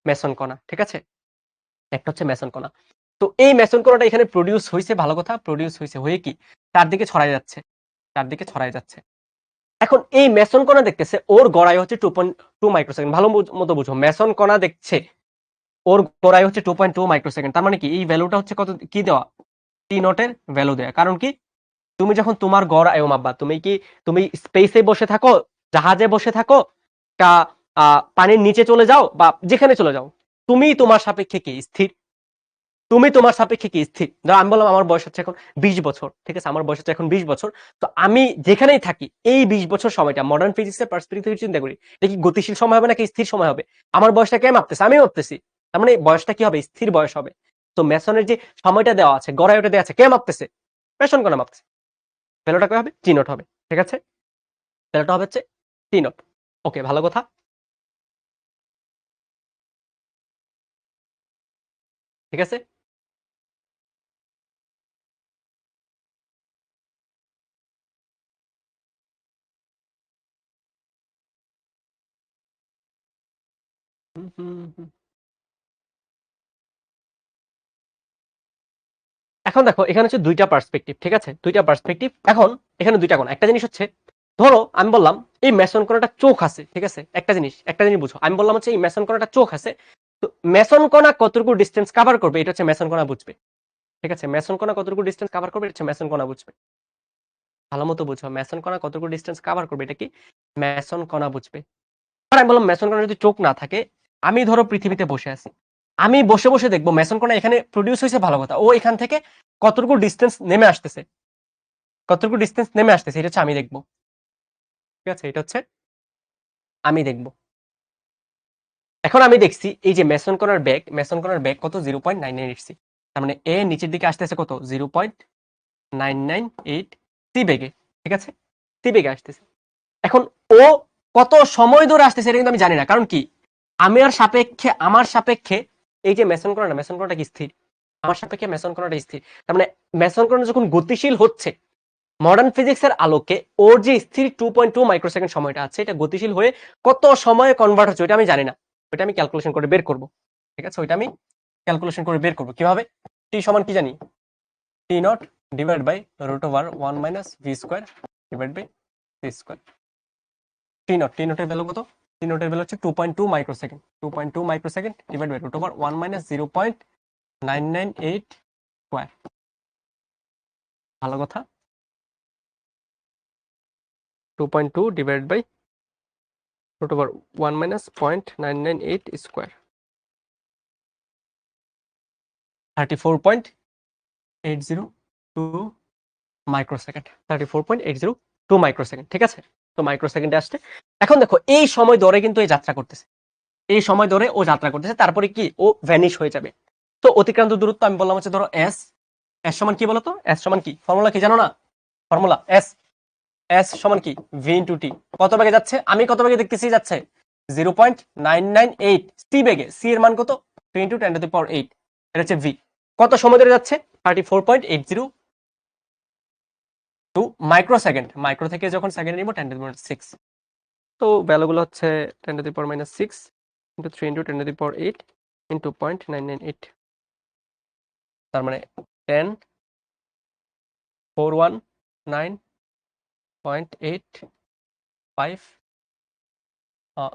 মেসন কণা, ঠিক আছে, একটা হচ্ছে মেসন কণা। তো এই মেসন কণাটা এখানে প্রডিউস হয়েছে, ভালো কথা, প্রডিউস হয়েছে হয়ে কি চারদিকে ছড়াই যাচ্ছে, চারদিকে ছড়াই যাচ্ছে। এখন এই মেসন কণা দেখতেছে ওর গড়াই হচ্ছে 2.2 মাইক্রোসেকেন্ড, ভালো মতো বুঝো, মেসন কণা দেখছে ওর গড়াই হচ্ছে 2.2 মাইক্রোসেকেন্ড, তার মানে কি এই ভ্যালুটা হচ্ছে কত, কি দেওয়া, টি নটের ভ্যালু দেয়া। কারণ কি তুমি যখন তোমার গড় আয়ু মাপবা, তুমি স্পেসে বসে থাকো, জাহাজে বসে থাকো, তা পানির নিচে চলে যাও বা যেখানে চলে যাও, তুমি তোমার সাপেক্ষে কি স্থির, তুমি তোমার সাপেক্ষে কি স্থির। ধরো আমি বললাম আমার বয়স হচ্ছে এখন 20 বছর, ঠিক আছে, আমার বয়স হচ্ছে এখন 20 বছর। তো আমি যেখানেই থাকি এই 20 বছর সময়টা মডার্ন ফিজিক্সের পার্সপেক্টিভ থেকে চিন্তা করি, এটা কি গতিশীল সময় হবে নাকি স্থির সময় হবে? আমার বয়সটা কে মাপতেছে? আমি মাপতেছি। তার মানে বয়সটা কি হবে? স্থির বয়স হবে। তো মেসনের যে সময়টা দেওয়া আছে, গড়ায় ওটা দেওয়া আছে, কে মাপতেছে? মেসন কোনা মাপতেছে। ভ্যালুটা কি হবে? টি নট হবে। ঠিক আছে, ভ্যালুটা হবে হচ্ছে টি নট। ওকে, ভালো কথা। ঠিক আছে। হুম, হুম, হুম। এখন দেখো এখানে হচ্ছে দুইটা পার্সপেক্টিভ, ঠিক আছে, দুইটা পার্সপেক্টিভ। এখন এখানে দুইটা কোণ। একটা জিনিস হচ্ছে, ধরো আমি বললাম এই মেসন কণাটা চোখ আছে, ঠিক আছে, একটা জিনিস বুঝো, আমি বললাম হচ্ছে এই মেসন কণাটা চোখ আছে, তো মেসন কণা কতটুকু ডিস্টেন্স কভার করবে এটা হচ্ছে মেসন কণা বুঝবে, ঠিক আছে, মেসন কণা কতটুকু ডিস্টেন্স কভার করবে এটা হচ্ছে মেসন কণা বুঝবে। ভালো মতো বুঝো, মেসন কণা কতটুকু ডিস্টেন্স কভার করবে এটা কি মেসন কণা বুঝবে। আর আমি বললাম মেসন কণা যদি চোখ না থাকে, আমি ধরো পৃথিবীতে বসে আছি, আমি বসে বসে দেখবো মেসন কণা এখানে প্রডিউস হয়েছে, ভালো কথা, ও এখান থেকে কতটুকু ডিস্টেন্স নেমে আসতেছে, কতটুকু ডিস্টেন্স নেমে আসতেছে এটা হচ্ছে আমি দেখবো, ঠিক আছে, এটা হচ্ছে আমি দেখবো। এখন আমি দেখছি এই যে মেসন কণার বেগ, মেসন কণার বেগ কত 0.998 সি, তার মানে এ নিচের দিকে আসতেছে কত 0.998 সি বেগে, ঠিক আছে, সি বেগে আসতেছে। এখন ও কত সময় ধরে আসতেছে এটা কিন্তু আমি জানি না, কারণ কি আমার সাপেক্ষে এই যে মেসন কণাটা কি স্থির, আমার সাপেক্ষে মেসন কণাটা স্থির, তার মানে মেসন কণা যখন গতিশীল হচ্ছে মডার্ন ফিজিক্সের আলোকে, ওর যে স্থির 2.2 মাইক্রোসেকেন্ড সময়টা আছে এটা গতিশীল হয়ে কত সময়ে কনভার্ট হচ্ছে ওটা আমি জানি না, ওটা আমি ক্যালকুলেশন করে বের করব, ঠিক আছে, ওইটা আমি ক্যালকুলেশন করে বের করব কিভাবে। টি সমান কি জানি, T nought divide by √1 minus V square divide by C square. T নটের ভ্যালু কত, টি নটের ভ্যালু হচ্ছে 2.2 microsecond, 2.2 microsecond divide by √1 minus 0.998 square. ভালো কথা, 2.2 divide by √1 minus 0.998 square, 34.802 microsecond, 34.802 microsecond, ঠিক আছে, তো মাইক্রোসেকেন্ডে আসছে। এখন দেখো এই সময় ধরে কিন্তু এই যাত্রা করতেছে, এই সময় ধরে ও যাত্রা করতেছে, তারপরে কি ও ভ্যানিশ হয়ে যাবে। তো অতিক্রান্ত দূরত্ব আমি বললাম হচ্ছে ধরো এস, এস সমান কি বলতো, এস সমান কি, ফর্মুলা কি জানো না, ফর্মুলা এস, এস সমান কি ভি ইন্টু টি, কত বেগে যাচ্ছে, আমি কত বেগে দেখতেছি যাচ্ছে 0.998 সি বেগে, সি এর মান কত 3 × 10⁸, এটা হচ্ছে ভি, কত সময় ধরে যাচ্ছে 34.802 মাইক্রোসেকেন্ড, মাইক্রো থেকে যখন সেকেন্ড নিব 10⁶, তো ভ্যালুগুলো হচ্ছে 10⁻⁶ ইন্টু 3 ইন্টু 10⁸ ইন্টু 0.998, তার মানে 10,419.85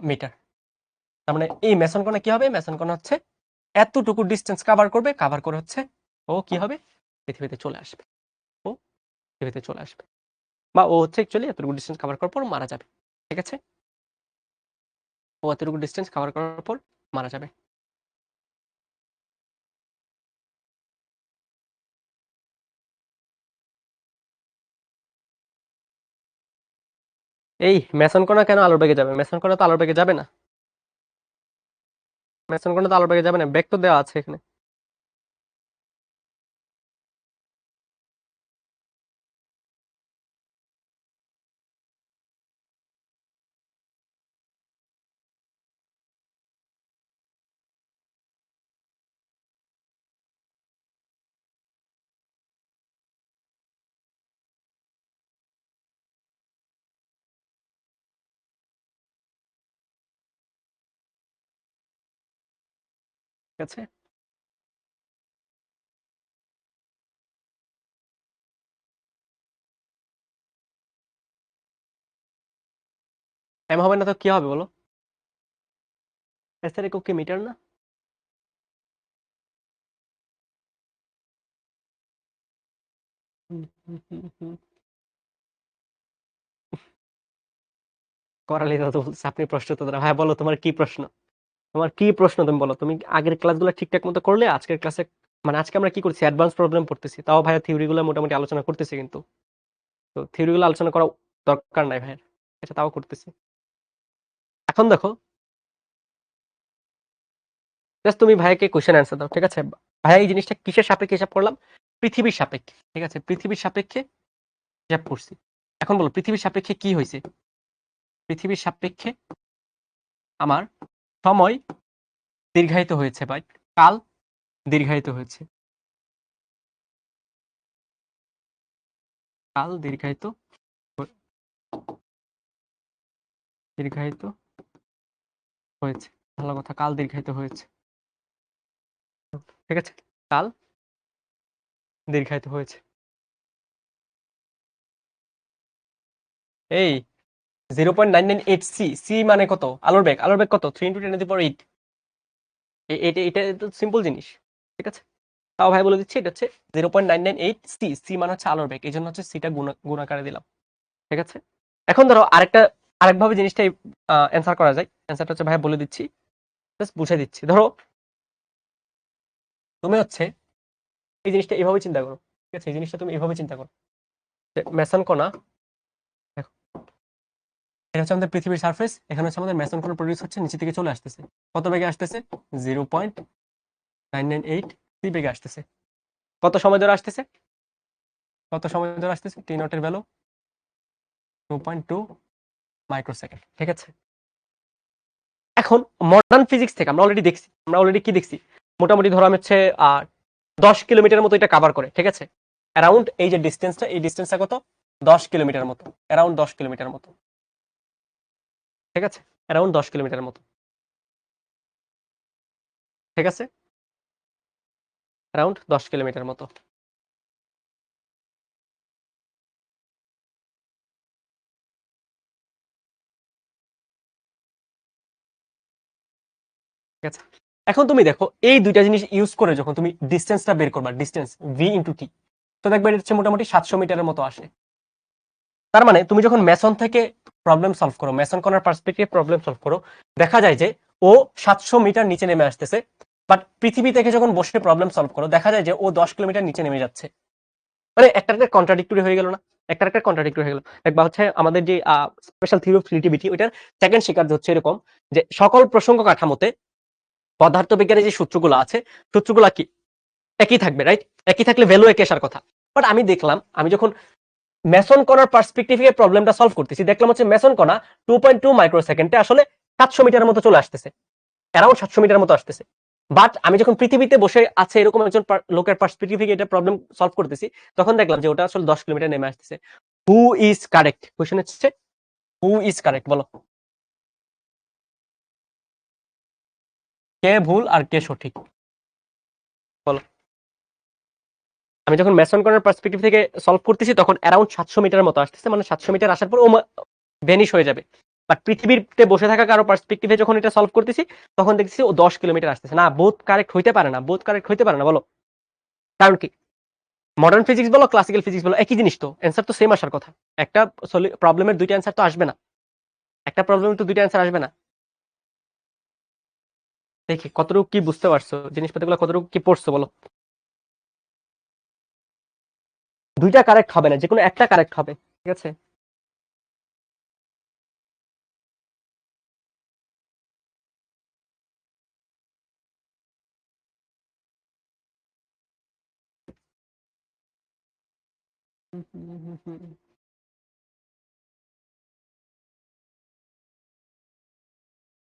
মিটার। তার মানে এই মেসন কণা কি হবে, মেসন কণা হচ্ছে এতটুকু ডিস্টেন্স কভার করবে, কভার করে হচ্ছে ও কি হবে পৃথিবীতে চলে আসবে, ও পৃথিবীতে চলে আসবে, বা ও হচ্ছে অ্যাকচুয়ালি এতটুকু ডিস্টেন্স কভার করার পর মারা যাবে, ঠিক আছে, ও এতটুকু ডিস্টেন্স কভার করার পর মারা যাবে। এই মেসন কণা কেন আলোর বেগে যাবে, মেসন কণা তো আলোর বেগে যাবে না, মেসন কণা তো আলোর বেগে যাবে না, বেগ তো দেওয়া আছে এখানে। ঠিক আছে, এম হবে না তো কি হবে বলো, এস এর একক কি মিটার না, করালি দাদা তো বলছে আপনি প্রশ্ন তো দাঁড়া, ভাই বলো তোমার কি প্রশ্ন, তোমার কি প্রশ্ন তুমি বলো, তুমি আগের ক্লাসগুলো ঠিকঠাক মতো করলে, আজকের ক্লাসে মানে আজকে আমরা কি করছি অ্যাডভান্স প্রবলেম পড়তেছি, তাও ভাইয়া থিওরিগুলো মোটামুটি আলোচনা করতেছি, কিন্তু তো থিওরিগুলো আলোচনা করা দরকার নাই ভাইয়ের, এটা তাও করতেছি। এখন দেখো জাস্ট তুমি ভাইয়াকে কোশ্চেন অ্যান্সার দাও, ঠিক আছে, ভাইয়া এই জিনিসটা কিসের সাপেক্ষে হিসাব করলাম, পৃথিবীর সাপেক্ষে, ঠিক আছে, পৃথিবীর সাপেক্ষে হিসাব করছি। এখন বলো পৃথিবীর সাপেক্ষে কি হয়েছে, পৃথিবীর সাপেক্ষে আমার সময় দীর্ঘায়িত হয়েছে, বাট কাল দীর্ঘায়িত হয়েছে, কাল দীর্ঘায়িত দীর্ঘায়িত হয়েছে, ভালো কথা, কাল দীর্ঘায়িত হয়েছে, ঠিক আছে, কাল দীর্ঘায়িত হয়েছে। এই 0.998 সি, সি মানে কত? আলোর বেগ, আলোর বেগ কত? 3 × 10⁸ এটা তো সিম্পল জিনিস, ঠিক আছে? তাও ভাই বলে দিচ্ছি, এটা হচ্ছে 0.998 সি, সি মানে হচ্ছে আলোর বেগ, এই জন্য হচ্ছে সিটা গুণাকারে দিলাম, ঠিক আছে? এখন ধরো আরেকভাবে জিনিসটা অ্যান্সার করা যায়। অ্যান্সারটা হচ্ছে ভাই বলে দিচ্ছি, জাস্ট বুঝাই দিচ্ছি। ধরো তুমি হচ্ছে এই জিনিসটা এভাবে চিন্তা করো, ঠিক আছে? এই জিনিসটা তুমি এভাবে চিন্তা করো যে মেসন কণা, দেখো এটা হচ্ছে আমাদের পৃথিবীর সারফেস, এখানে হচ্ছে আমাদের মেসন কণা প্রডিউস হচ্ছে, নিচে থেকে চলে আসতেছে। কত বেগে আসতেছে? 0.998 সি বেগে আসতেছে। কত সময় ধরে আসতেছে? কত সময় ধরে আসতেছে? টি নটের ভ্যালু 2.2 মাইক্রোসেকেন্ড, ঠিক আছে? এখন মডার্ন ফিজিক্স থেকে আমরা অলরেডি কি দেখছি, মোটামুটি ধরো আমি হচ্ছে 10 কিলোমিটার মতো এটা কাভার করে, ঠিক আছে? অ্যারাউন্ড এই যে ডিস্টেন্সটা, এই ডিস্টেন্সটা কত? 10 কিলোমিটার মতো, অ্যারাউন্ড 10 কিলোমিটার মতো, ঠিক আছে? অ্যারাউন্ড 10 কিলোমিটার মতো, ঠিক আছে? অ্যারাউন্ড 10 কিলোমিটার মতো। ঠিক আছে, এখন তুমি দেখো এই দুইটা জিনিস ইউজ করে যখন তুমি ডিস্টেন্সটা বের করবা, ডিস্টেন্স ভি ইন্টু টি, তো দেখবে এটা হচ্ছে মোটামুটি 700 মিটারের মতো আসে। তার মানে তুমি যখন মেসন থেকে প্রবলেম সলভ করো, মেসন কর্নার পার্সপেক্টিভে প্রবলেম সলভ করো, দেখা যায় যে ও 700 মিটার নিচে নেমে আসতেছে, বাট পৃথিবী থেকে যখন বসে প্রবলেম সলভ করো, দেখা যায় যে ও 10 কিলোমিটার নিচে নেমে যাচ্ছে। মানে একটা কন্ট্রাডিক্টরি হয়ে গেল না? একটা কন্ট্রাডিক্টরি হয়ে গেল। একবার হচ্ছে আমাদের যে স্পেশাল থিওরি অফ রিলেটিভিটি, ওইটার সেকেন্ড শিকার হচ্ছে এরকম যে সকল প্রসঙ্গ কাঠামোতে পদার্থবিজ্ঞানের যে সূত্রগুলো আছে, সূত্রগুলো কি একই থাকবে, রাইট? একই থাকলে ভ্যালু একই আসার কথা। বাট আমি দেখলাম, আমি যখন মেসন কণার পার্সপেক্টিভে প্রবলেমটা সলভ করতেছি, দেখলাম হচ্ছে মেসন কণা 2.2 মাইক্রোসেকেন্ডে আসলে 700 মিটারের মতো চলে আসতেছে, অ্যারাউন্ড 700 মিটার মতো আসতেছে। বাট আমি যখন পৃথিবীতে বসে আছে এরকম একজন লোকের পার্সপেক্টিভ থেকে এটা প্রবলেম সলভ করতেছি, তখন দেখলাম যে ওটা আসলে 10 কিলোমিটার নেমে আসতেছে। Who is correct? কোশ্চেন হচ্ছে হু ইজ কারেক্ট, বলো কে ভুল আর কে সঠিক, বলো? আমি যখন মেসন কর্নার পার্সপেক্টিভ থেকে সলভ করতেছি তখন অ্যারাউন্ড 700 মিটার মতো আসতেছে, মানে 700 মিটার আসার পর ও ভ্যানিশ হয়ে যাবে। বাট পৃথিবীতে বসে থাকা কারো পার্সপেক্টিভে যখন এটা সলভ করতেছি, তখন দেখছি ও 10 কিলোমিটার আসতেছে। না, বোথ কারেক্ট হইতে পারে না, বোথ কারেক্ট হইতে পারে না, বলো কারণ কি? মডার্ন ফিজিক্স বলো, ক্লাসিক্যাল ফিজিক্স বলো, একই জিনিস তো, অ্যান্সার তো সেম আসার কথা। একটা প্রবলেমের দুইটা অ্যান্সার তো আসবে না, একটা প্রবলেমের তো দুইটা অ্যান্সার আসবে না। দেখি কতটুকু কি বুঝতে পারছো, জিনিসপত্রগুলো কতটুকু কি পড়ছো, বলো? দুইটা কারেক্ট হবে না, যে কোনো একটা কারেক্ট হবে, ঠিক আছে?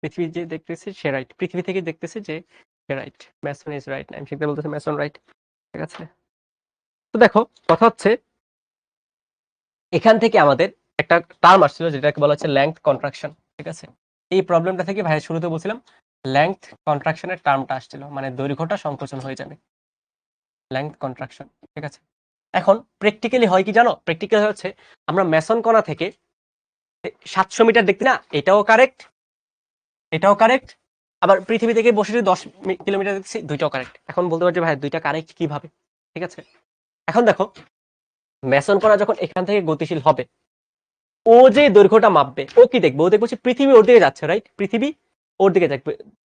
পৃথিবী যে দেখতেছি সে রাইট, পৃথিবী থেকে দেখতেছি যে সে রাইট, ম্যাসন ইজ রাইট, আমি শিখতে বলতেছি ম্যাসন রাইট, ঠিক আছে? তো দেখো কথা হচ্ছে এখান থেকে আমাদের একটা টার্ম আসছিল যেটাকে বলা হচ্ছে লেংথ কন্ট্রাকশন, ঠিক আছে? এই প্রবলেমটা থেকে ভাই শুরুতে বলছিলাম লেংথ কন্ট্রাকশনের টার্মটা আসছিল, মানে দৈর্ঘ্যটা সংকোচন হয়ে যাবে, লেংথ কন্ট্রাকশন, ঠিক আছে? এখন প্র্যাকটিক্যালি হয় কি জানো? প্র্যাকটিক্যালি হচ্ছে আমরা মেসন কণা থেকে 700 মিটার দেখতে না, এটাও কারেক্ট, এটাও কারেক্ট, আবার পৃথিবী থেকে বসে যদি 10 কিলোমিটার দেখছি, দুইটাও কারেক্ট। এখন বলতে পারছি ভাই দুইটা কারেক্ট কিভাবে, ঠিক আছে? এখন দেখো মেসন কণা যখন এখান থেকে গতিশীল হবে, ও যে দৈর্ঘ্যটা মাপবে, ও কি দেখবে? ও দেখবে হচ্ছে পৃথিবী ওর দিকে যাচ্ছে, রাইট? পৃথিবী ওর দিকে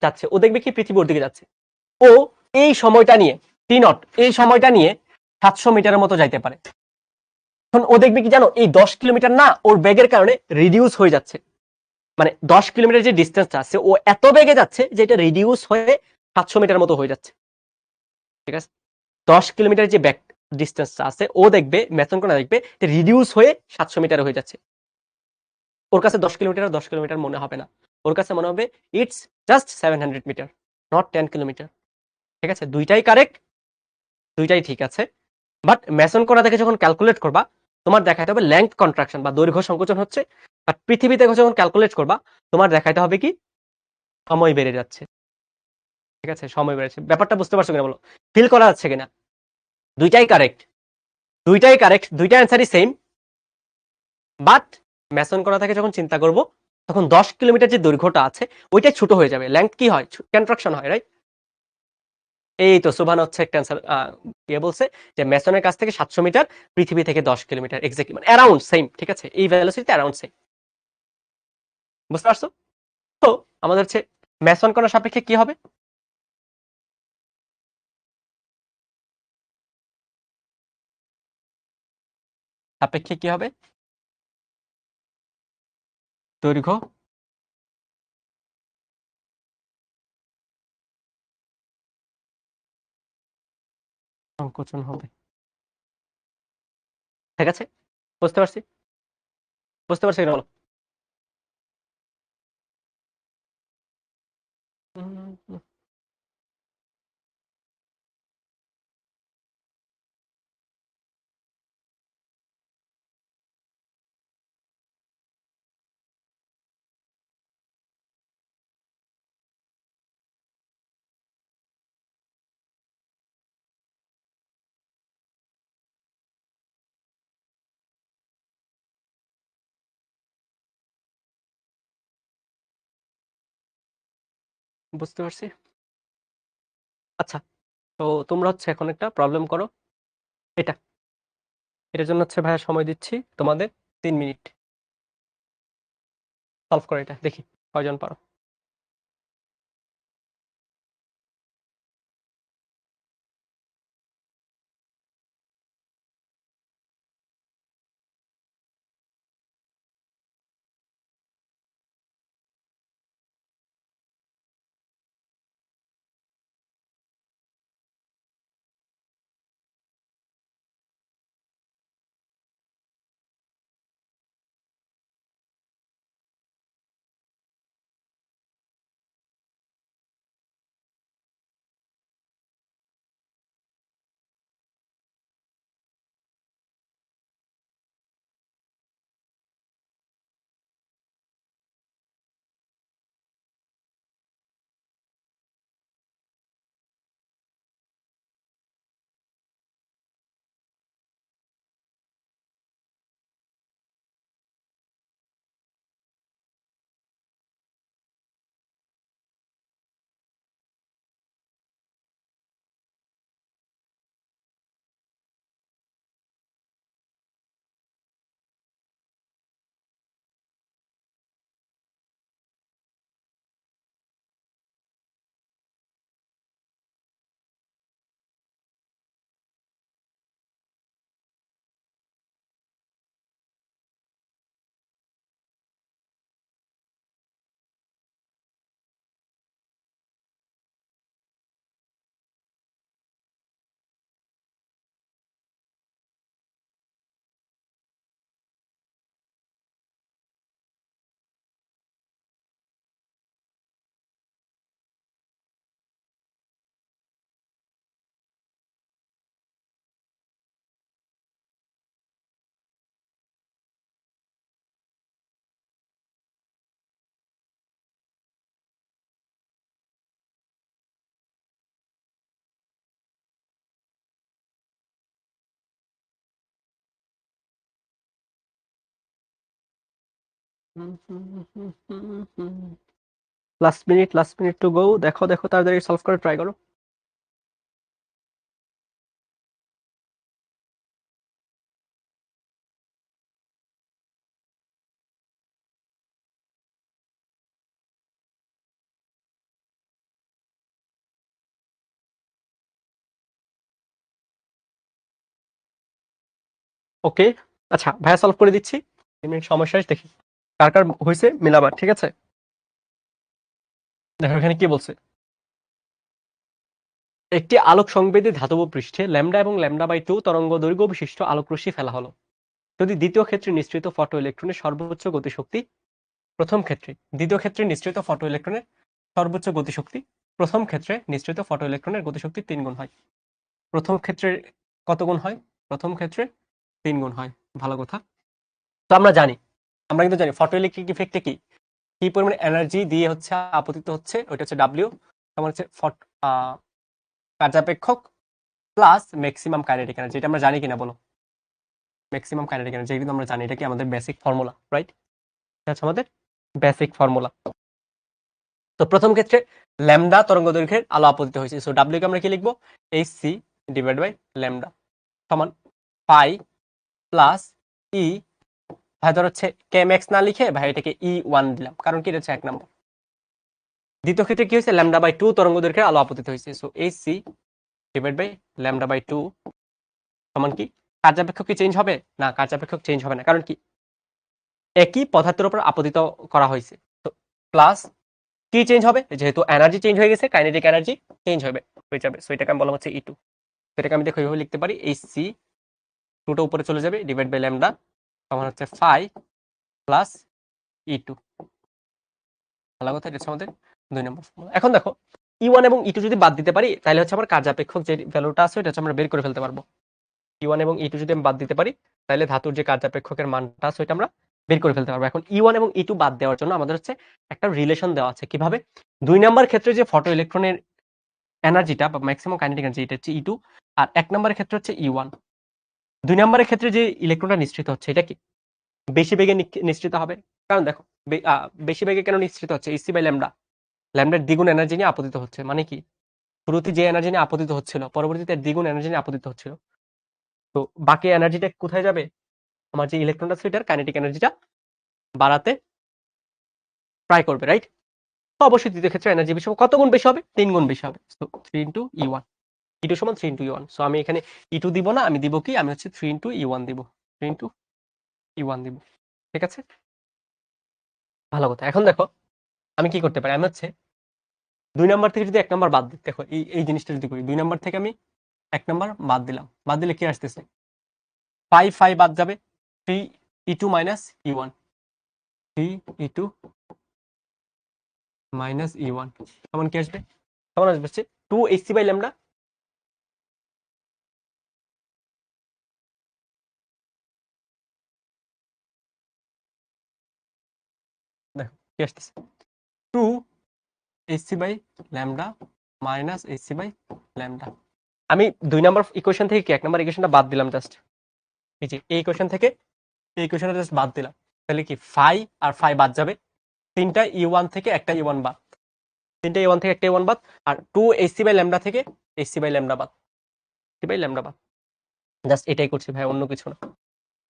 যাচ্ছে, ও দেখবে কি পৃথিবী ওর দিকে যাচ্ছে। ও এই সময়টা নিয়ে, টি নট, এই সময়টা নিয়ে 700 মিটারের মতো যাইতে পারে। এখন ও দেখবে কি জানো, এই 10 কিলোমিটার না ওর বেগের কারণে রিডিউস হয়ে যাচ্ছে, মানে 10 কিলোমিটার যে ডিস্টেন্সটা আছে ও এত বেগে যাচ্ছে যে এটা রিডিউস হয়ে 700 মিটার মতো হয়ে যাচ্ছে, ঠিক আছে? 10 কিলোমিটার যে ব্যাক ডিস্টেন্সটা আছে ও দেখবে, মেথন কোনা দেখবে রিডিউস হয়ে 700 মিটার হয়ে যাচ্ছে। ওর কাছে 10 কিলোমিটার 10 কিলোমিটার মনে হবে না, ওর কাছে মনে হবে it's just 700 metre, not 10 kilometre, ঠিক আছে? দুইটাই কারেক্ট, দুইটাই ঠিক আছে। বাট মেসন করা থেকে যখন ক্যালকুলেট করবা, তোমার দেখাইতে হবে লেংথ কন্ট্রাকশন বা দৈর্ঘ্য সংকোচন হচ্ছে, আর পৃথিবী থেকে যখন ক্যালকুলেট করবা তোমার দেখাইতে হবে কি সময় বেড়ে যাচ্ছে, ঠিক আছে? সময় বেড়েছে, ব্যাপারটা বুঝতে পারছো কিনা বলো? ফিল করা যাচ্ছে কিনা? দুইটাই কারেক্ট, দুইটাই কারেক্ট, দুইটা অ্যান্সারই সেম। বাট ম্যাসন করা থেকে যখন চিন্তা করব তখন 10 কিলোমিটার যে দৈর্ঘ্যটা আছে ওইটাই ছোট হয়ে যাবে। লেংথ কি হয়? কন্ট্রাকশন হয়, রাইট? এই তো সুবহান হচ্ছে একটা অ্যান্সার কে বলছে যে ম্যাসনের কাছ থেকে 700 মিটার, পৃথিবী থেকে 10 কিলোমিটার এক্সাক্টলি, মানে অ্যারাউন্ড সেম, ঠিক আছে? এই ভেলোসিটি অ্যারাউন্ড সেম। বুঝতে পারছো? তো আমাদের হচ্ছে ম্যাসন কণার সাপেক্ষে কি হবে? সাপেক্ষে কি হবে? দৈর্ঘ্য সংকোচন হবে। ঠিক আছে, বুঝতে পারছি, বুঝতে পারছি এটা বলো। উম, বুঝতে পারছি। আচ্ছা, তো তোমরা হচ্ছে এখন একটা প্রবলেম করো। এটা এটার জন্য হচ্ছে ভাইয়া সময় দিচ্ছি তোমাদের 3 মিনিট। সলভ করো এটা, দেখি কয়জন পারো। Last minute to go. দেখো দেখো তাড়াতাড়ি সলভ করে ট্রাই করো। ওকে, আচ্ছা ভাইয়া সলভ করে দিচ্ছি। 3 মিনিট সময় শেষ, দেখি কার কার হয়েছে মিলাবার, ঠিক আছে? দেখো এখানে কি বলছে। একটি আলোক সংবেদী ধাতব পৃষ্ঠে ল্যামডা এবং ল্যামডা/2 তরঙ্গ দৈর্ঘ্য বিশিষ্ট আলোকরশ্মি ফেলা হলো। যদি দ্বিতীয় ক্ষেত্রে নিঃসৃত ফটো ইলেকট্রনের সর্বোচ্চ গতিশক্তি প্রথম ক্ষেত্রে, দ্বিতীয় ক্ষেত্রে নিঃসৃত ফটো ইলেকট্রনের সর্বোচ্চ গতিশক্তি প্রথম ক্ষেত্রে নিঃসৃত ফটো ইলেকট্রনের গতিশক্তির 3 গুণ হয়। প্রথম ক্ষেত্রে কত গুণ হয়? প্রথম ক্ষেত্রে 3 গুণ হয়। ভালো কথা। তো আমরা কিন্তু জানি ফটো ইলেকট্রিক ইফেক্টে কি কি পরিমাণ এনার্জি দিয়ে হচ্ছে আপতিত হচ্ছে, ওইটা হচ্ছে ডাব্লিউ। তোমার হচ্ছে কার্যাপেক্ষক প্লাস ম্যাক্সিমাম কাইনেটিক এনার্জি। এটা আমরা জানি কিনা বলো? ম্যাক্সিমাম কাইনেটিক এনার্জি কিন্তু আমরা জানি, এটা কি আমাদের বেসিক ফর্মুলা, রাইট? এটা হচ্ছে আমাদের বেসিক ফর্মুলা। তো প্রথম ক্ষেত্রে ল্যামডা তরঙ্গ দৈর্ঘ্যের আলো আপতিত হয়েছে, সো ডাব্লিউ কে আমরা কি লিখবো? hc ডিভাইড বাই ল্যামডা সমান পাই প্লাস ই, ভাই ধর হচ্ছে কে ম্যাক্স না লিখে ভাই এটাকে E1 দিলাম, কারণ কি এটা হচ্ছে 1 নম্বর। দ্বিতীয় ক্ষেত্রে কি হয়েছে? ল্যামডা বাই 2 তরঙ্গ দৈর্ঘ্যের আলো আপতিত হয়েছে, so hc divide by lambda by 2 সমান কি? কার্যাপেক্ষক কি চেঞ্জ হবে? না, কার্যাপেক্ষক চেঞ্জ হবে না, কারণ কি একই পদার্থের উপর আপতিত করা হয়েছে। তো প্লাস কি চেঞ্জ হবে? যেহেতু এনার্জি চেঞ্জ হয়ে গেছে, কাইনেটিক এনার্জি চেঞ্জ হবে, হয়ে যাবে, সো এটাকে আমি বললাম হচ্ছে E2। এটাকে আমি দেখো এইভাবে লিখতে পারি, hc 2টা উপরে চলে যাবে ডিভাইড বাই ল্যামডা সমান হচ্ছে 5 প্লাস E2। ভালো কথা, এটা হচ্ছে আমাদের 2 নম্বর ফর্মুলা। এখন দেখো E1 এবং E2 যদি বাদ দিতে পারি তাহলে হচ্ছে আমার কার্যাপেক্ষক যে ভ্যালুটা আছে এটা হচ্ছে আমরা বের করে ফেলতে পারবো। E1 এবং E2 যদি আমি বাদ দিতে পারি তাহলে ধাতুর যে কার্যাপেক্ষকের মানটা আছে ওইটা আমরা বের করে ফেলতে পারবো। এখন E1 এবং E2 বাদ দেওয়ার জন্য আমাদের হচ্ছে একটা রিলেশন দেওয়া আছে। কিভাবে? 2 নাম্বার ক্ষেত্রে যে ফটো ইলেকট্রনের এনার্জিটা বা ম্যাক্সিমাম কাইনেটিক এনার্জি এটা হচ্ছে E2, আর 1 নম্বরের ক্ষেত্রে হচ্ছে E1। 2 নম্বরের ক্ষেত্রে যে ইলেকট্রনটা নিঃসৃত হচ্ছে এটা কি বেশি বেগে নিঃসৃত হবে? কারণ দেখো বেশি বেগে কেন নিঃসৃত হচ্ছে? hc বাই ল্যামডা, ল্যামডার দ্বিগুণ এনার্জি নিয়ে আপতিত হচ্ছে। মানে কি শুরুতে যে এনার্জি নিয়ে আপতিত হচ্ছিল পরবর্তীতে দ্বিগুণ এনার্জি নিয়ে আপতিত হচ্ছিল। তো বাকি এনার্জিটা কোথায় যাবে? আমার যে ইলেকট্রনটা সেটার কাইনেটিক এনার্জিটা বাড়াতে ট্রাই করবে, রাইট? তো অবশ্যই দ্বিতীয় ক্ষেত্রে এনার্জি বেশি হবে। কত গুণ বেশি হবে? 3 গুণ বেশি হবে। সো 3 ইনটু E1, E2 সমান 3 ইনটু E1। সো আমি এখানে E2 দিব না, আমি দিব কি? আমি হচ্ছে 3 ইনটু E1 দিব, 3 ইনটু E1 দিব। ঠিক আছে, ভালো কথা। এখন দেখো আমি কি করতে পারি? আমি হচ্ছে 2 নাম্বার থেকে যদি 1 নাম্বার বাদ দিই, দেখো এই জিনিসটা যদি করি, 2 নাম্বার থেকে আমি 1 নাম্বার বাদ দিলাম, বাদ দিলে কি আসতেছে? 5 5 বাদ যাবে, 3 E2 minus E1, 3 E2 minus E1 সমান কি আসবে? সমান আসবে হচ্ছে 2 hc বাই ল্যামডা। দেখো কি আসতেছে? 2 hc by lambda minus hc by lambda. আমি 2 নাম্বার ইকুয়েশন থেকে কি 1 নাম্বার ইকুয়েশনটা বাদ দিলাম জাস্ট। এই যে এই ইকুয়েশন থেকে এই ইকুয়েশনটা জাস্ট বাদ দিলাম, তাহলে কি 5 আর 5 বাদ যাবে, তিনটা E1 থেকে একটা E1 বাদ, তিনটা E1 থেকে একটা E1 বাদ, আর 2 hc বাই ল্যামডা থেকে hc বাই ল্যামডা বাদ, hc বাই ল্যামডা বাদ। জাস্ট এটাই করছি ভাই, অন্য কিছু না।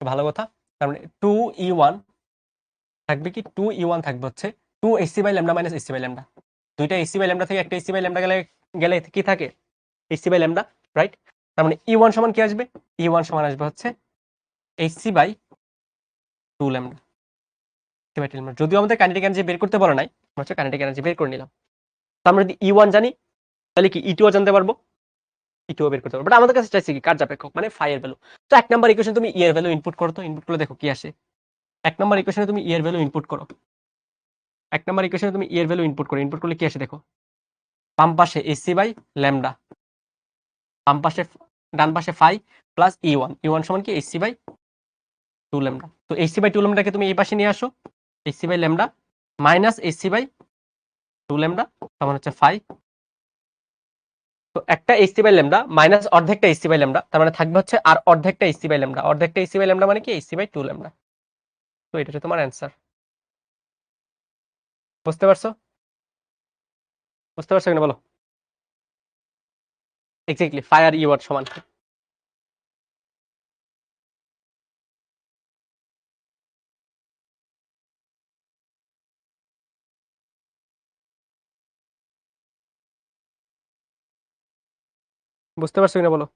ভালো কথা, তার মানে 2E1 থাকবে কি? 2E1 থাকবে হচ্ছে 2 hc by lambda minus hc by lambda. দুইটা hc বাই ল্যামডা থেকে একটা hc বাই ল্যামডা গেলে গেলে কি থাকে? hc by lambda, right? তার মানে E1 সমান কি আসবে? E1 সমান আসবে হচ্ছে hc বাই 2 ল্যামডা। যদিও আমাদের কাইনেটিক এনার্জি বের করতে বলা নাই, আমরা হচ্ছে কাইনেটিক এনার্জি বের করে নিলাম। তো আমরা যদি E1 জানি তাহলে কি E2 জানতে পারবো, E2 বের করতে পারবো। বাট আমাদের কাছে চাইছে কি কার্যাপেক্ষক, মানে ফাই এর ভ্যালু। তো 1 নাম্বার ইকুয়েশন তুমি E এর ভ্যালু ইনপুট করো, তো ইনপুট করলে দেখো কি আসে। 1 নাম্বার ইকুয়েশনে তুমি E এর ভ্যালু ইনপুট করো, 1 নাম্বার ইকুয়েশনে তুমি E এর ভ্যালু ইনপুট করো, ইনপুট করলে কি আসে দেখো। বাম পাশে hc বাই ল্যামডা, বাম পাশে ডান পাশে ফাই প্লাস E1, E1 সমান কি hc বাই 2 ল্যামডা। তো hc বাই 2 ল্যামডাকে তুমি এই পাশে নিয়ে আসো, hc by lambda minus hc by 2 lambda সমান হচ্ছে ফাই। তো একটা hc বাই ল্যামডা মাইনাস অর্ধেকটা hc বাই ল্যামডা, তার মানে থাকবে হচ্ছে আর অর্ধেকটা hc বাই ল্যামডা, অর্ধেকটা hc বাই ল্যামডা মানে কি hc বাই 2 ল্যামডা। তো এটা হচ্ছে তোমার অ্যান্সার। বুঝতে পারছো? বুঝতে পারছো কিনা বলো? এক্স্যাক্টলি ফায়ার ইওয়ার্ড সমান। বুঝতে পারছো কিনা বলো?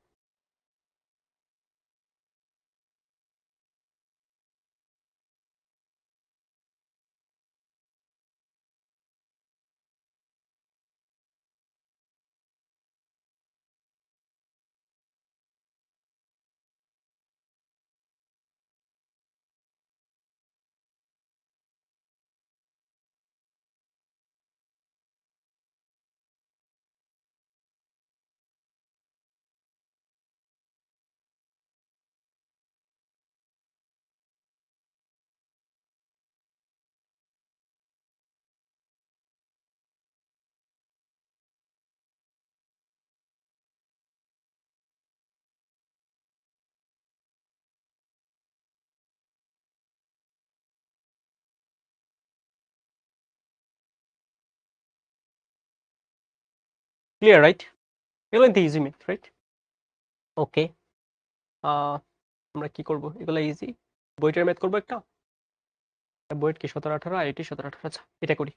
Clear right? এগুলো কিন্তু ইজি ম্যাথ রাইট? ওকে, আমরা কি করব? এগুলো ইজি। বইটার ম্যাথ করবো একটা। বইয়ের কি 17-18, আইআইটি 17-18, আচ্ছা এটা করি।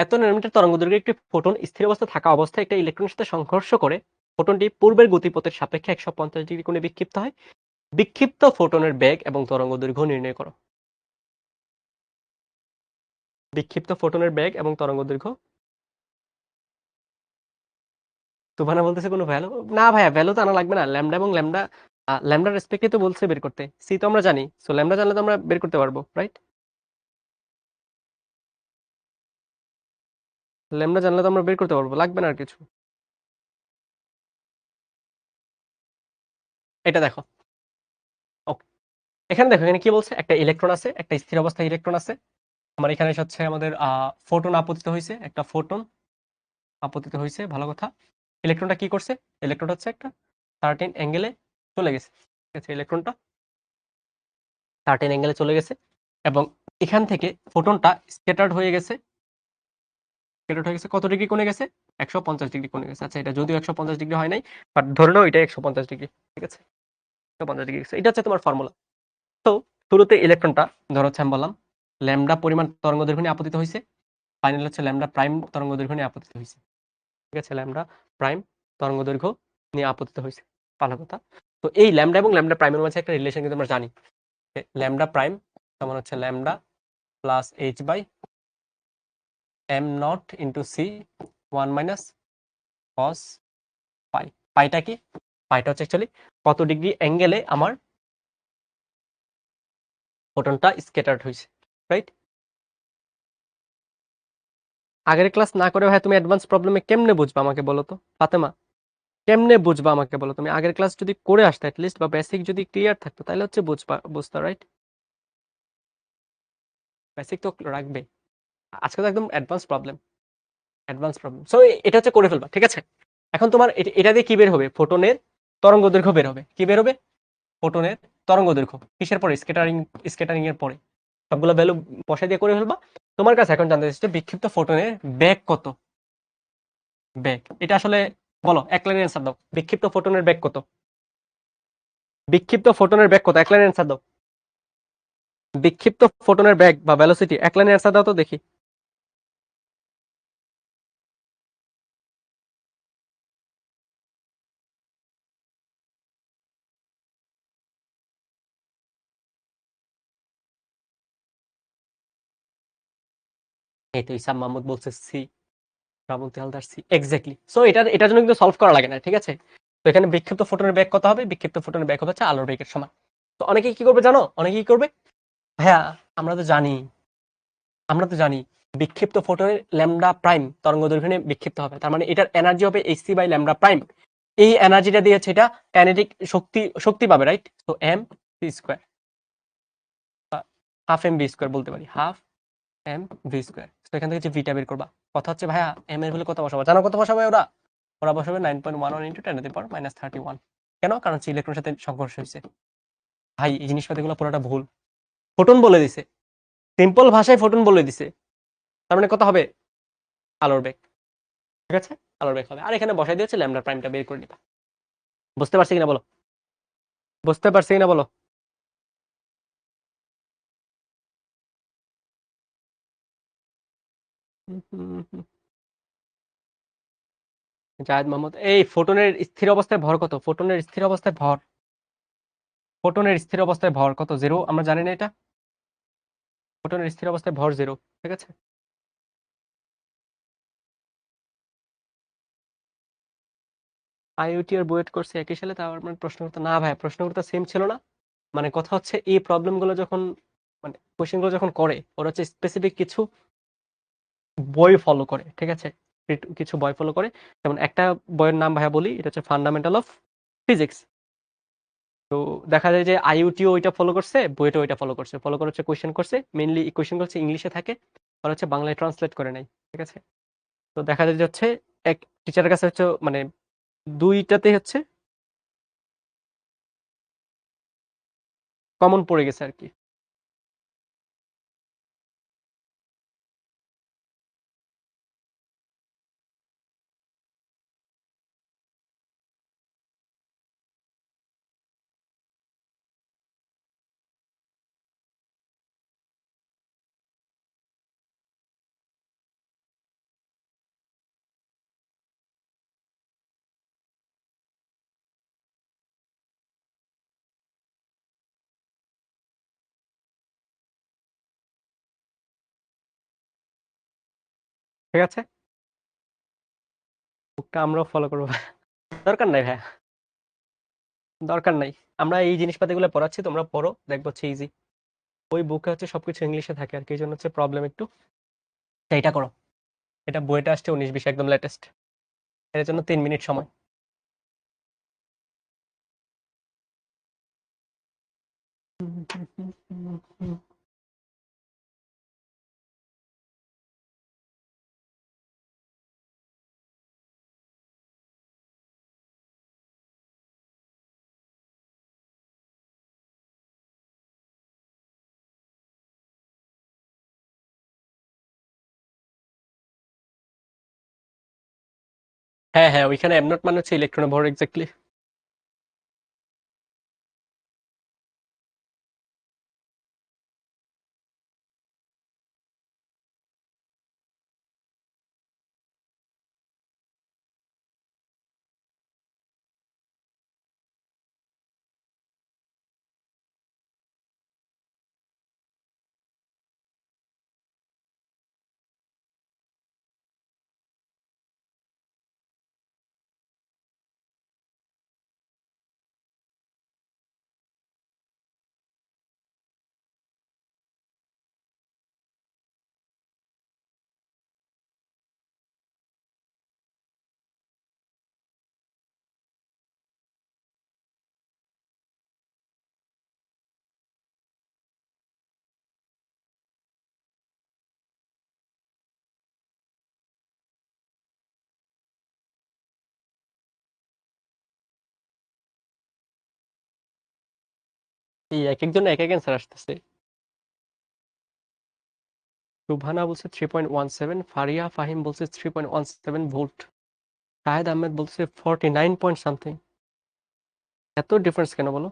এত ন্যানোমিটার তরঙ্গদৈর্ঘ্যের একটি ফোটন স্থির অবস্থায় থাকা অবস্থায় একটা ইলেকট্রনের সাথে সংঘর্ষ করে ফোটনটি পূর্বের গতিপথের সাপেক্ষে 150 ডিগ্রি কোণে বিক্ষিপ্ত হয়। বিক্ষিপ্ত ফোটনের বেগ এবং তরঙ্গদৈর্ঘ্য নির্ণয় করো। বিক্ষিপ্ত ফোটনের বেগ এবং তরঙ্গদৈর্ঘ্য। তুফানা বলতেছে কোনো ভ্যালু না ভাইয়া, ভ্যালু তো আনা লাগবে না। ল্যামডা এবং ল্যামডা ল্যামডার রেসপেক্টে তো বলছে বের করতে। সি তো আমরা জানি, সো ল্যামডা জানলে তো আমরা বের করতে পারবো রাইট? ল্যামডা জানলে তো আমরা বের করতে পারবো, লাগবে না আর কিছু। এটা দেখো, ওকে, এখানে দেখো এখানে কি বলছে, একটা ইলেকট্রন আছে, একটা স্থির অবস্থায় ইলেকট্রন আছে। আমার এখানে হচ্ছে আমাদের ফোটন আপতিত হয়েছে, একটা ফোটন আপতিত হয়েছে, ভালো কথা। ইলেকট্রনটা কি করছে? ইলেকট্রনটা হচ্ছে একটা সার্টেন অ্যাঙ্গেলে চলে গেছে, ঠিক আছে? ইলেকট্রনটা সার্টেন অ্যাঙ্গেলে চলে গেছে এবং এখান থেকে ফোটনটা স্ক্যাটার্ড হয়ে গেছে। স্ক্যাটার্ড হয়ে গেছে কত ডিগ্রি কোণে গেছে? 150 ডিগ্রি কোণে গেছে। আচ্ছা, এটা যদিও 150 ডিগ্রি হয় নাই, বাট ধরে নাও এটা 150 ডিগ্রি, ঠিক আছে? 150 ডিগ্রি গেছে, এটা হচ্ছে তোমার ফর্মুলা। তো শুরুতে ইলেকট্রনটা ধরো হচ্ছে আমি বললাম ল্যামডা পরিমাণ তরঙ্গদৈর্ঘ্য নিয়ে আপতিত হয়েছে, ফাইনাল হচ্ছে ল্যামডা প্রাইম তরঙ্গদৈর্ঘ্য নিয়ে আপতিত হয়েছে, ঠিক আছে? ল্যামডা প্রাইম তরঙ্গদৈর্ঘ্য নিয়ে আপতিত হয়েছে, ভালো কথা। তো এই ল্যামডা এবং ল্যামডা প্রাইমের মাঝে একটা রিলেশন কিন্তু আমরা জানি, ল্যামডা প্রাইম সমান হচ্ছে lambda plus h by m not into c 1 - cos pi. পাইটা কি? পাইটা হচ্ছে অ্যাকচুয়ালি কত ডিগ্রি অ্যাঙ্গেলে আমার ফোটনটা স্ক্যাটার্ড হয়েছে, রাইট? আগের ক্লাস না করে ভাই তুমি অ্যাডভান্স প্রবলেমে কেমনে বুঝবা আমাকে বলো তো ফাতেমা? কেমনে বুঝবা আমাকে বলো? তুমি আগের ক্লাস যদি করে আসতে অ্যাটলিস্ট, বা বেসিক যদি ক্লিয়ার থাকতো তাহলে হচ্ছে বুঝতা রাইট? বেসিক তো রাখবে, আজকে তো একদম advance problem, advance problem. So এটা হচ্ছে করে ফেলবা, ঠিক আছে? এখন তোমার এটা দিয়ে কি বের হবে? ফোটনের তরঙ্গ দৈর্ঘ্য বের হবে। কি বের হবে? ফোটনের তরঙ্গ দৈর্ঘ্য। কিসের পরে? স্ক্যাটারিং এর পরে। সবগুলো ভ্যালু বসাই দিয়ে করে ফেলবা। তোমার কাছে এখন জানতে চাইছে বিক্ষিপ্ত ফোটনের বেগ কত। বেগ এটা আসলে বলো, এক লাইনের অ্যান্সার দাও। বিক্ষিপ্ত ফোটনের বেগ কত? বিক্ষিপ্ত ফোটনের বেগ কত? এক লাইনের অ্যান্সার দাও। বিক্ষিপ্ত ফোটনের বেগ বা ভেলোসিটি, এক লাইনের অ্যান্সার দাও তো দেখি। এই তো ইসাম মাহমুদ বলছে C, Shrabanti Haldar C, exactly. So এটার জন্য কিন্তু সলভ করা লাগে না, ঠিক আছে? তো এখানে বিক্ষিপ্ত ফোটনের বেগ কত হবে? বিক্ষিপ্ত ফোটনের বেগ হচ্ছে আলোর বেগের সমান। তো অনেকে কি করবে জানো? অনেকে কি করবে, ভাইয়া আমরা তো জানি, আমরা তো জানি বিক্ষিপ্ত ফোটনের ল্যামডা প্রাইম তরঙ্গ দৈর্ঘ্যে বিক্ষিপ্ত হবে, তার মানে এটার এনার্জি হবে এইচসি বাই ল্যামডা প্রাইম। এই এনার্জিটা দিয়ে হচ্ছে এটা কাইনেটিক শক্তি শক্তি পাবে, রাইট? তো m v square, half m v square বলতে পারি, হাফ এম ভি স্কোয়ার। তো এখান থেকে যে ভিটা বের করবা, কথা হচ্ছে ভাইয়া এম এর ভ্যালু কত বসাবো? জানো কত বসাবে? ওরা ওরা বসাবে 9.11 ইন্টু 10⁻⁻31। কেন? কারণ হচ্ছে ইলেকট্রনের সাথে সংঘর্ষ হয়েছে। ভাই এই জিনিসপাতিগুলো পুরোটা ভুল। ফোটন বলে দিছে, সিম্পল ভাষায় ফোটন বলে দিছে, তার মানে কত হবে? আলোর বেগ, ঠিক আছে? আলোর বেগ হবে। আর এখানে বসাই দিয়েছে ল্যামডা প্রাইমটা বের করে নিবা। বুঝতে পারছি কিনা বলো? বুঝতে পারছি কিনা বলো? জায়েদ মোহাম্মদ, এই ফোটনের স্থির অবস্থায় ভর কত? ফোটনের স্থির অবস্থায় ভর, ফোটনের স্থির অবস্থায় ভর কত? 0, আমরা জানি না এটা? ফোটনের স্থির অবস্থায় ভর 0, ঠিক আছে? আইওটি আর বুয়েট করছে একই সালে, তার মানে প্রশ্নকর্তা না ভাই, প্রশ্নকর্তা সেম ছিল না। মানে কথা হচ্ছে এই প্রবলেম গুলো যখন, মানে কোশ্চেন গুলো যখন করে ওরা হচ্ছে স্পেসিফিক কিছু বই ফলো করে, ঠিক আছে? কিছু বই ফলো করে। যেমন একটা বইয়ের নাম ভাইয়া বলি, এটা হচ্ছে ফান্ডামেন্টাল অফ ফিজিক্স। তো দেখা যায় যে আইইউটিও ওইটা ফলো করছে, বুয়েটও ওইটা ফলো করছে, ফলো করে হচ্ছে কোশ্চেন করছে। মেইনলি কোশ্চেন হচ্ছে ইংলিশে থাকে, আর হচ্ছে বাংলায় ট্রান্সলেট করে নাই, ঠিক আছে? তো দেখা যায় যে হচ্ছে এক টিচারের কাছে হচ্ছে মানে দুইটাতে হচ্ছে কমন পড়ে গেছে আর কি। ঠিক আছে, বুকটা আমরাও ফলো করবো। দরকার নাই ভাইয়া, দরকার নাই। আমরা এই জিনিসপাতিগুলো পড়াচ্ছি, তোমরা পড়ো, দেখবো হচ্ছে ইজি। ওই বুকে হচ্ছে সবকিছু ইংলিশে থাকে আর কি, এই জন্য হচ্ছে প্রবলেম একটু। তো এটা করো, এটা বইটা আসছে 19-20 একদম লেটেস্ট। এর জন্য 3 মিনিট সময়। হ্যাঁ হ্যাঁ, ওইখানে এম নট মানে হচ্ছে ইলেকট্রনের ভর এক্স্যাক্টলি। এই এক একজন এক এক অ্যান্সার আসতেছে। সুবহানা বলছে 3.17, ফারিয়া ফাহিম বলছে 3.17 ভোল্ট, শাহেদ আহমেদ বলছে 49 পয়েন্ট সামথিং। এত ডিফারেন্স কেন বলো?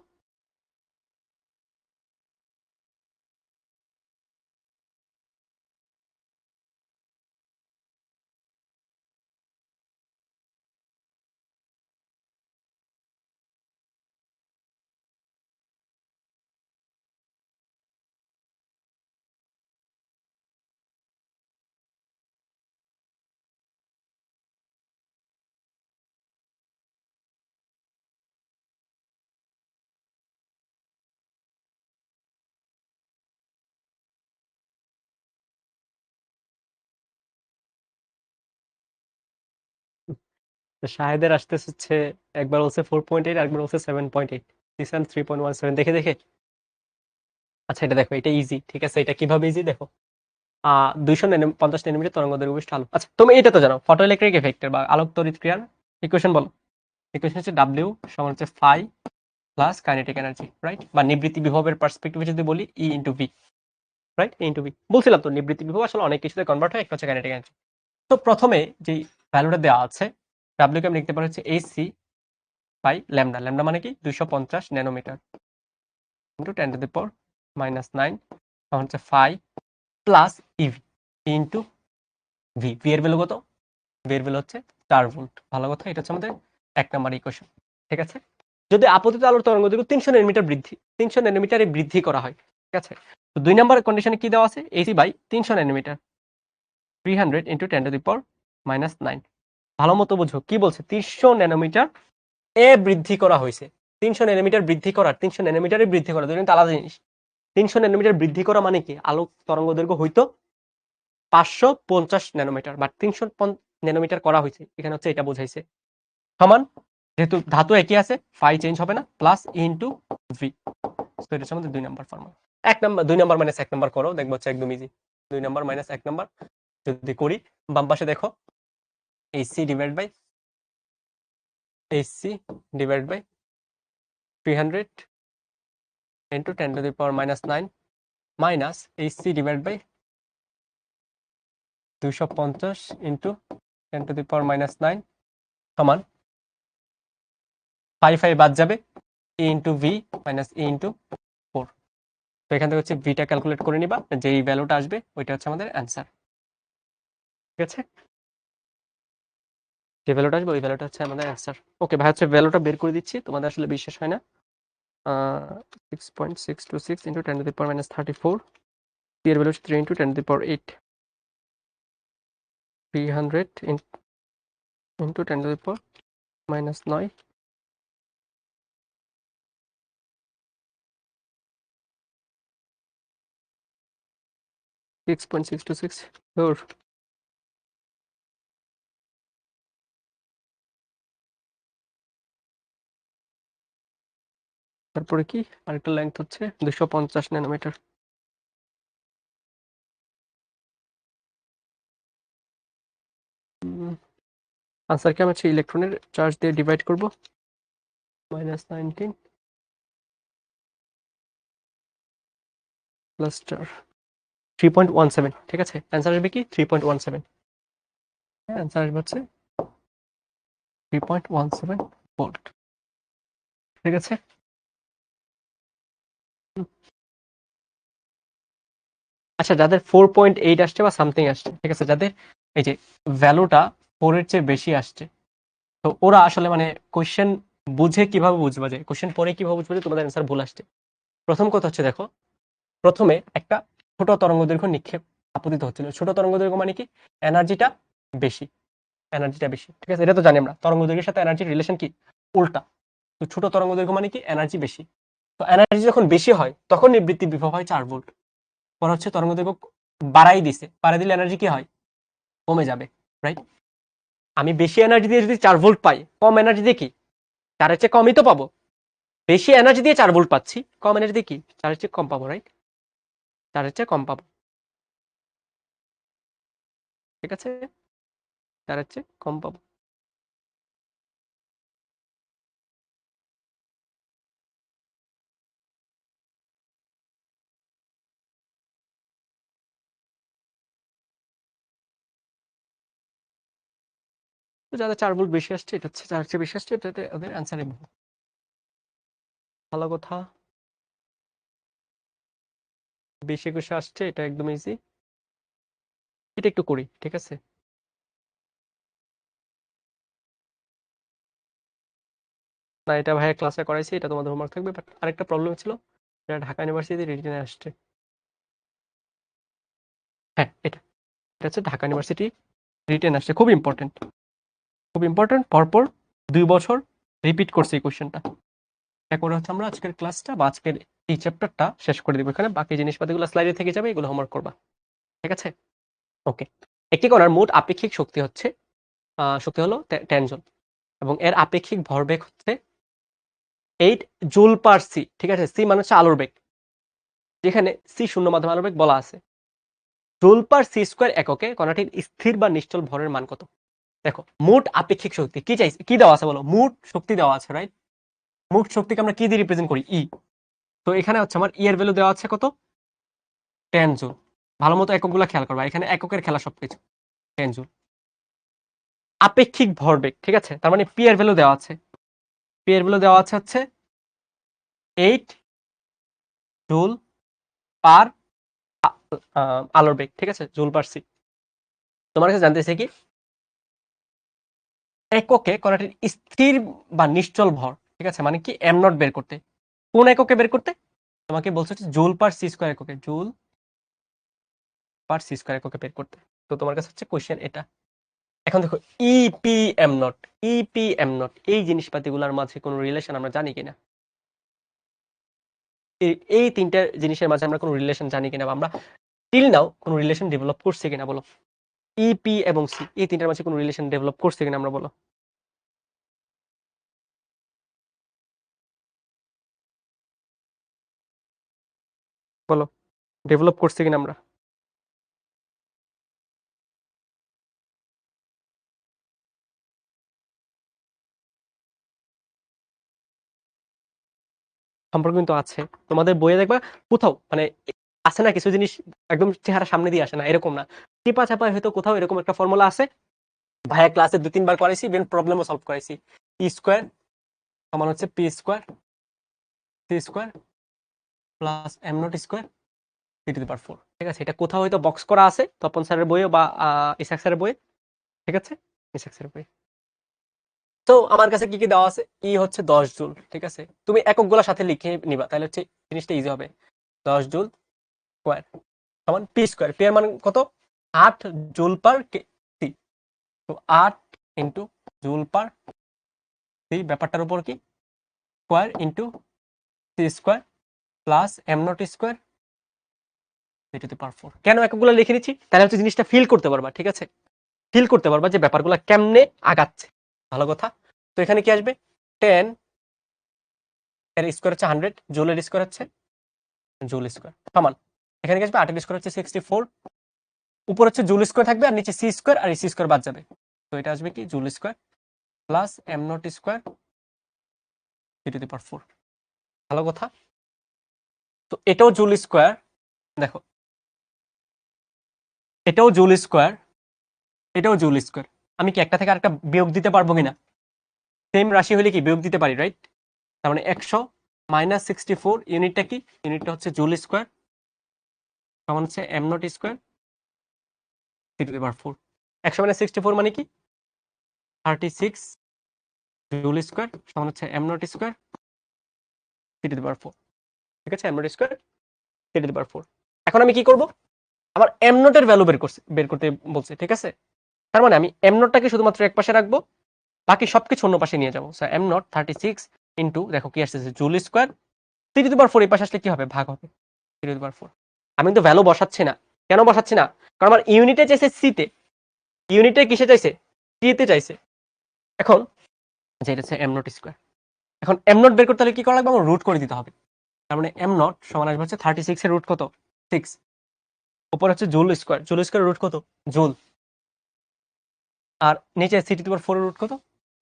তো শাহেদের আসতেছে হচ্ছে, একবার বলছে 4.8, একবার বলছে 7.8, দিস ওয়ান 3.17। দেখে দেখে। আচ্ছা এটা দেখো, এটা ইজি, ঠিক আছে। এটা কিভাবে ইজি দেখো। 250 ন্যানোমিটার তরঙ্গ দৈর্ঘ্য বিশিষ্ট আলো। আচ্ছা তুমি এটা তো জানো, ফটো ইলেকট্রিক এফেক্টের বা আলোক তড়িৎ ক্রিয়ার ইকুয়েশন বলো। ইকুয়েশন হচ্ছে ডাব্লিউ সমান হচ্ছে phi plus kinetic energy, right? বা নিবৃত্তি বিভবের পার্সপেক্টিভে যদি বলি, E into V, right? E into V বলছিলাম তো, নিবৃত্তি বিভব আসলে অনেক কিছুতে কনভার্ট হয়, একটা হচ্ছে কাইনেটিক এনার্জি। তো প্রথমে যে ভ্যালুটা দেওয়া আছে, ডাব্লিউ কে আমি লিখতে পারি হচ্ছে এসি বাই ল্যামডা। ল্যামডা মানে কি 250 ন্যানোমিটার ইন্টু 10⁻⁹ হচ্ছে 5 plus EV into V. V এর ভ্যালু কত? ভি এর ভ্যালু হচ্ছে 4 ভোল্ট। ভালো কথা, এটা হচ্ছে আমাদের 1 নম্বর ইকুয়েশন, ঠিক আছে। যদি আপতিত আলোর তরঙ্গ দৈর্ঘ্য 300 ন্যানোমিটার বৃদ্ধি, 300 ন্যানোমিটারে বৃদ্ধি করা হয়, ঠিক আছে। তো 2 নম্বর কন্ডিশনে কি দেওয়া আছে? AC by 300 nanometre, 300 into 10⁻⁹। ভালো মতো বুঝো কি বলছে। 300 ন্যানোমিটার এ বৃদ্ধি করা হয়েছে। 300 ন্যানোমিটার বৃদ্ধি করার, 300 ন্যানোমিটারে বৃদ্ধি করা, দুটো কিন্তু আলাদা জিনিস। 300 ন্যানোমিটার বৃদ্ধি করা মানে কি, আলোক তরঙ্গ দৈর্ঘ্য হইতো 550 ন্যানোমিটার, বাট 300 ন্যানোমিটার করা হয়েছে, এখানে হচ্ছে এটা বোঝাইছে। সমান, যেহেতু ধাতু একই আছে, ফাই চেঞ্জ হবে না, প্লাস ইন্টু ভি। তো এটা হচ্ছে আমাদের 2 নম্বর ফর্মুলা। 1 নম্বর, 2 নম্বর মাইনাস 1 নম্বর করো, দেখবো হচ্ছে একদম ইজি। 2 নম্বর মাইনাস 1 নম্বর যদি করি, বাম পাশে দেখো, AC divide by AC divide by 300 into 10⁻⁹ minus AC divide by 250 into 10⁻⁹ সমান 5 বাদ যাবে, A into V minus A into 4। তো এখান থেকে হচ্ছে ভিটা ক্যালকুলেট করে নিবা, যেই ভ্যালুটা আসবে ওইটা হচ্ছে আমাদের অ্যান্সার, ঠিক আছে। যে ভ্যালুটা আসবে ওই ভ্যালুটা হচ্ছে আমাদের অ্যান্সার। ওকে ভাই, হচ্ছে ভ্যালুটা বের করে দিচ্ছি, তোমাদের আসলে বিশ্বাস হয় না। 6.626 ইন্টু 10⁻⁻34, এর ভ্যালু হচ্ছে 3 into 10⁸ 300 into 10 to the power minus 9 6.626 4 তারপরে কি আরেকটা লেন্থ হচ্ছে 250 ন্যানোমিটার। আনসারকে আমি হচ্ছে ইলেকট্রনের চার্জ দিয়ে ডিভাইড করব -19 প্লাস 4 3.17 ঠিক আছে। অ্যান্সার আসবে কি 3.17। হ্যাঁ অ্যান্সার আসবে হচ্ছে 3.17 ভোল্ট ঠিক আছে। আচ্ছা যাদের 4.8 আসছে বা সামথিং আসছে ঠিক আছে, যাদের এই যে ভ্যালুটা 4 এর চেয়ে বেশি আসছে, তো ওরা আসলে মানে কোশ্চেন বুঝে কিভাবে বুঝবে, যে কোশ্চেন পড়ে কিভাবে বুঝবে যে তোমাদের অ্যান্সার ভুল আসছে। প্রথম কথা হচ্ছে দেখো, প্রথমে একটা ছোট তরঙ্গদৈর্ঘ্য নিক্ষেপ আপতিত হচ্ছিল। ছোট তরঙ্গদৈর্ঘ্য মানে কি, এনার্জিটা বেশি, এনার্জিটা বেশি ঠিক আছে। এটা তো জানি আমরা, তরঙ্গদৈর্ঘ্যের সাথে এনার্জির রিলেশন কি উল্টা। তো ছোট তরঙ্গদৈর্ঘ্য মানে কি, এনার্জি বেশি। তো এনার্জি যখন বেশি হয় তখন নিবৃত্তি বিভব হয় 4 ভোল্ট। পরে হচ্ছে তরঙ্গদৈর্ঘ্য বাড়াই দিছে, বাড়াই দিলে এনার্জি কি হয়, কমে যাবে, রাইট। আমি বেশি এনার্জি দিয়ে যদি 4 ভোল্ট পাই, কম এনার্জি দিয়ে কি 4 এর চেয়ে কমই তো পাবো। বেশি এনার্জি দিয়ে 4 ভোল্ট পাচ্ছি, কম এনার্জি দিয়ে কি 4 এর চেয়ে কম পাবো, রাইট, 4 এর চেয়ে কম পাবো ঠিক আছে, 4 এর চেয়ে কম পাবো। তো যাদের 4 ভোল্ট বেশি আসছে, এটা হচ্ছে 4 এর চেয়ে বেশি আসছে, এটাতে ওদের অ্যান্সার নেব। ভালো কথা, বেশি কিছু আসছে, এটা একদম ইজি। এটা একটু করি ঠিক আছে। না এটা ভাইয়া ক্লাসে করাইছি, এটা তোমাদের হোমওয়ার্ক থাকবে। বাট আরেকটা প্রবলেম ছিল, এটা ঢাকা ইউনিভার্সিটি রিটেনে আসছে। হ্যাঁ এটা এটা হচ্ছে ঢাকা ইউনিভার্সিটি রিটেন আসছে, খুব ইম্পর্টেন্ট, খুব ইম্পর্টেন্ট। পরপর 2 বছর রিপিট করছে এই কোশ্চেনটা। এরপরে হচ্ছে আমরা আজকের ক্লাসটা বা আজকের এই চ্যাপ্টারটা শেষ করে দিব এখানে। বাকি জিনিসপাতিগুলো স্লাইডে থেকে যাবে, এগুলো হোমওয়ার্ক করবা ঠিক আছে। ওকে, একটি কণার মোট আপেক্ষিক শক্তি হচ্ছে শক্তি হলো 10 জুল, এবং এর আপেক্ষিক ভরবেগ হচ্ছে 8 জুল পার সি ঠিক আছে। সি মানে হচ্ছে আলোর বেগ, যেখানে সি শূন্য মাধ্যম আলোর বেগ বলা আছে। জুল পার সি স্কোয়ার এককে কণাটির স্থির বা নিশ্চল ভরের মান কত। দেখো মোট আপেক্ষিক শক্তি কি চাইছে, কি দেওয়া আছে বলো, মোট শক্তি দেওয়া আছে, রাইট। মোট শক্তিকে আমরা কি দিয়ে রিপ্রেজেন্ট করি, ই। তো এখানে হচ্ছে আমার ই এর ভ্যালু দেওয়া আছে কত, 10 জুল। ভালো মতো এককগুলো খেয়াল করবা, এখানে এককের খেলা সবকিছু। 10 জুল আপেক্ষিক ভরবেগ ঠিক আছে, তার মানে পি এর ভ্যালু দেওয়া আছে, পি এর ভ্যালু দেওয়া আছে হচ্ছে 8 জুল পার আলোর বেগ ঠিক আছে, জুল পার সি। তোমার কাছে জানতেছে কি এককে কণাটির স্থির বা নিশ্চল ভর ঠিক আছে, মানে কি এম নট বের করতে। কোন এককে বের করতে, তোমাকে বলছে হচ্ছে জুল পার সি স্কয়ার এককে, জুল পার সি স্কয়ার এককে বের করতে। তো তোমার কাছে হচ্ছে কোশ্চেন এটা। এখন দেখো ইপিএম নট, ইপিএম নট এই জিনিসপাতিগুলোর মাঝে কোনো রিলেশন আমরা জানি কিনা, এই তিনটা জিনিসের মাঝে আমরা কোনো রিলেশন জানি কিনা, বা আমরা টিল নাও কোনো রিলেশন ডেভেলপ করছি কিনা বলো। ইপি এবং সি এই তিনটার মাঝে কোনো রিলেশন ডেভেলপ করছে কিনা আমরা বলো। বলো ডেভেলপ করছে কিনা আমরা। সম্পর্ক কিন্তু আছে, তোমাদের বইয়ে দেখবা কোথাও মানে আছে না কিছু জিনিস একদম চেহারা সামনে দিয়ে আসে না, এরকম না, টিপা চাপা হয়তো কোথাও এরকম একটা ফর্মুলা আছে, ভাইয়া ক্লাসে 2-3 বার করাইছি, ইভেন প্রবলেমও সলভ করাইছি। ই স্কোয়ার সমান হচ্ছে P square C square plus M nought square T to the power 4 ঠিক আছে। এটা কোথাও হয়তো বক্স করা আছে তপন স্যারের বইয়ে বা ইসাক স্যারের বইয়ে ঠিক আছে, ইসাক স্যারের বইয়ে। তো আমার কাছে কি কি দেওয়া আছে, ই হচ্ছে 10 জুল ঠিক আছে, তুমি এককগুলোর সাথে লিখে নিবা তাহলে হচ্ছে জিনিসটা ইজি হবে। 10 জুল স্কোয়ার সমান পি স্কোয়ার, পি এর মান কত 8 জুল পার সি তো 8 ইন্টু জুল পার সি, ব্যাপারটার উপর কি square into C square plus M nought square C to the power 4। কেন এককগুলো লিখে নিচ্ছি, তাহলে হচ্ছে জিনিসটা ফিল করতে পারবা, ঠিক আছে? ফিল করতে পারবা যে ব্যাপারগুলো কেমনে আগাচ্ছে। ভালো কথা। তো এখানে কি আসবে, 10 এর স্কোয়ার হচ্ছে 100, জুলের স্কোয়ার হচ্ছে জুল স্কোয়ার সমান, এখানে কি আসবে 8 এর স্কোয়ার হচ্ছে 64, উপর হচ্ছে জুল স্কোয়ার থাকবে আর নিচে সি স্কোয়ার আর সি স্কোয়ার বাদ যাবে। তো এটা আসবে কি joule square plus M nought square C to the power 4। ভালো কথা। তো এটাও জুল স্কোয়ার, দেখো এটাও জুল স্কোয়ার, এটাও জুল স্কোয়ার। আমি কি একটা থেকে আরেকটা বিয়োগ দিতে পারবো কিনা? সেম রাশি হলে কি বিয়োগ দিতে পারি, রাইট? তার মানে 100 মাইনাস 64 ইউনিটটা কি, ইউনিটটা হচ্ছে জুল স্কোয়ার সমান হচ্ছে M nought square C to the power 4। 100 minus 64 মানে কি 36 জুল স্কোয়ার সমান হচ্ছে M nought square C to the power 4। ঠিক আছে, M nought square C to the power 4। এখন আমি কি করব, আমার এম নটের ভ্যালু বের করতে বলছে, ঠিক আছে? তার মানে আমি এম নটটাকে শুধুমাত্র এক পাশে রাখবো, বাকি সবকিছু অন্য পাশে নিয়ে যাবো। এম নট 36 ইন্টু দেখো কি আসতেছে joule square C to the power 4, এই পাশে আসলে কি হবে, ভাগ হবে সি টু দি পাওয়ার 4। আমি কিন্তু ভ্যালু বসাচ্ছি না, কেন বসাচ্ছি না, কারণ আমার ইউনিটে চাইছে সিতে, ইউনিটে কিসে চাইছে, সিতে চাইছে। এখন যেটা হচ্ছে এম নট স্কোয়ার, এখন এম নট বের করতে হলে কি করা লাগবে, আমার রুট করে দিতে হবে। তার মানে এম নট সমান আসবে হচ্ছে 36 এর রুট কত 6, উপর হচ্ছে joule square, joule square root কত জুল, আর নিচে সি টু দি পাওয়ার 4 এর রুট কত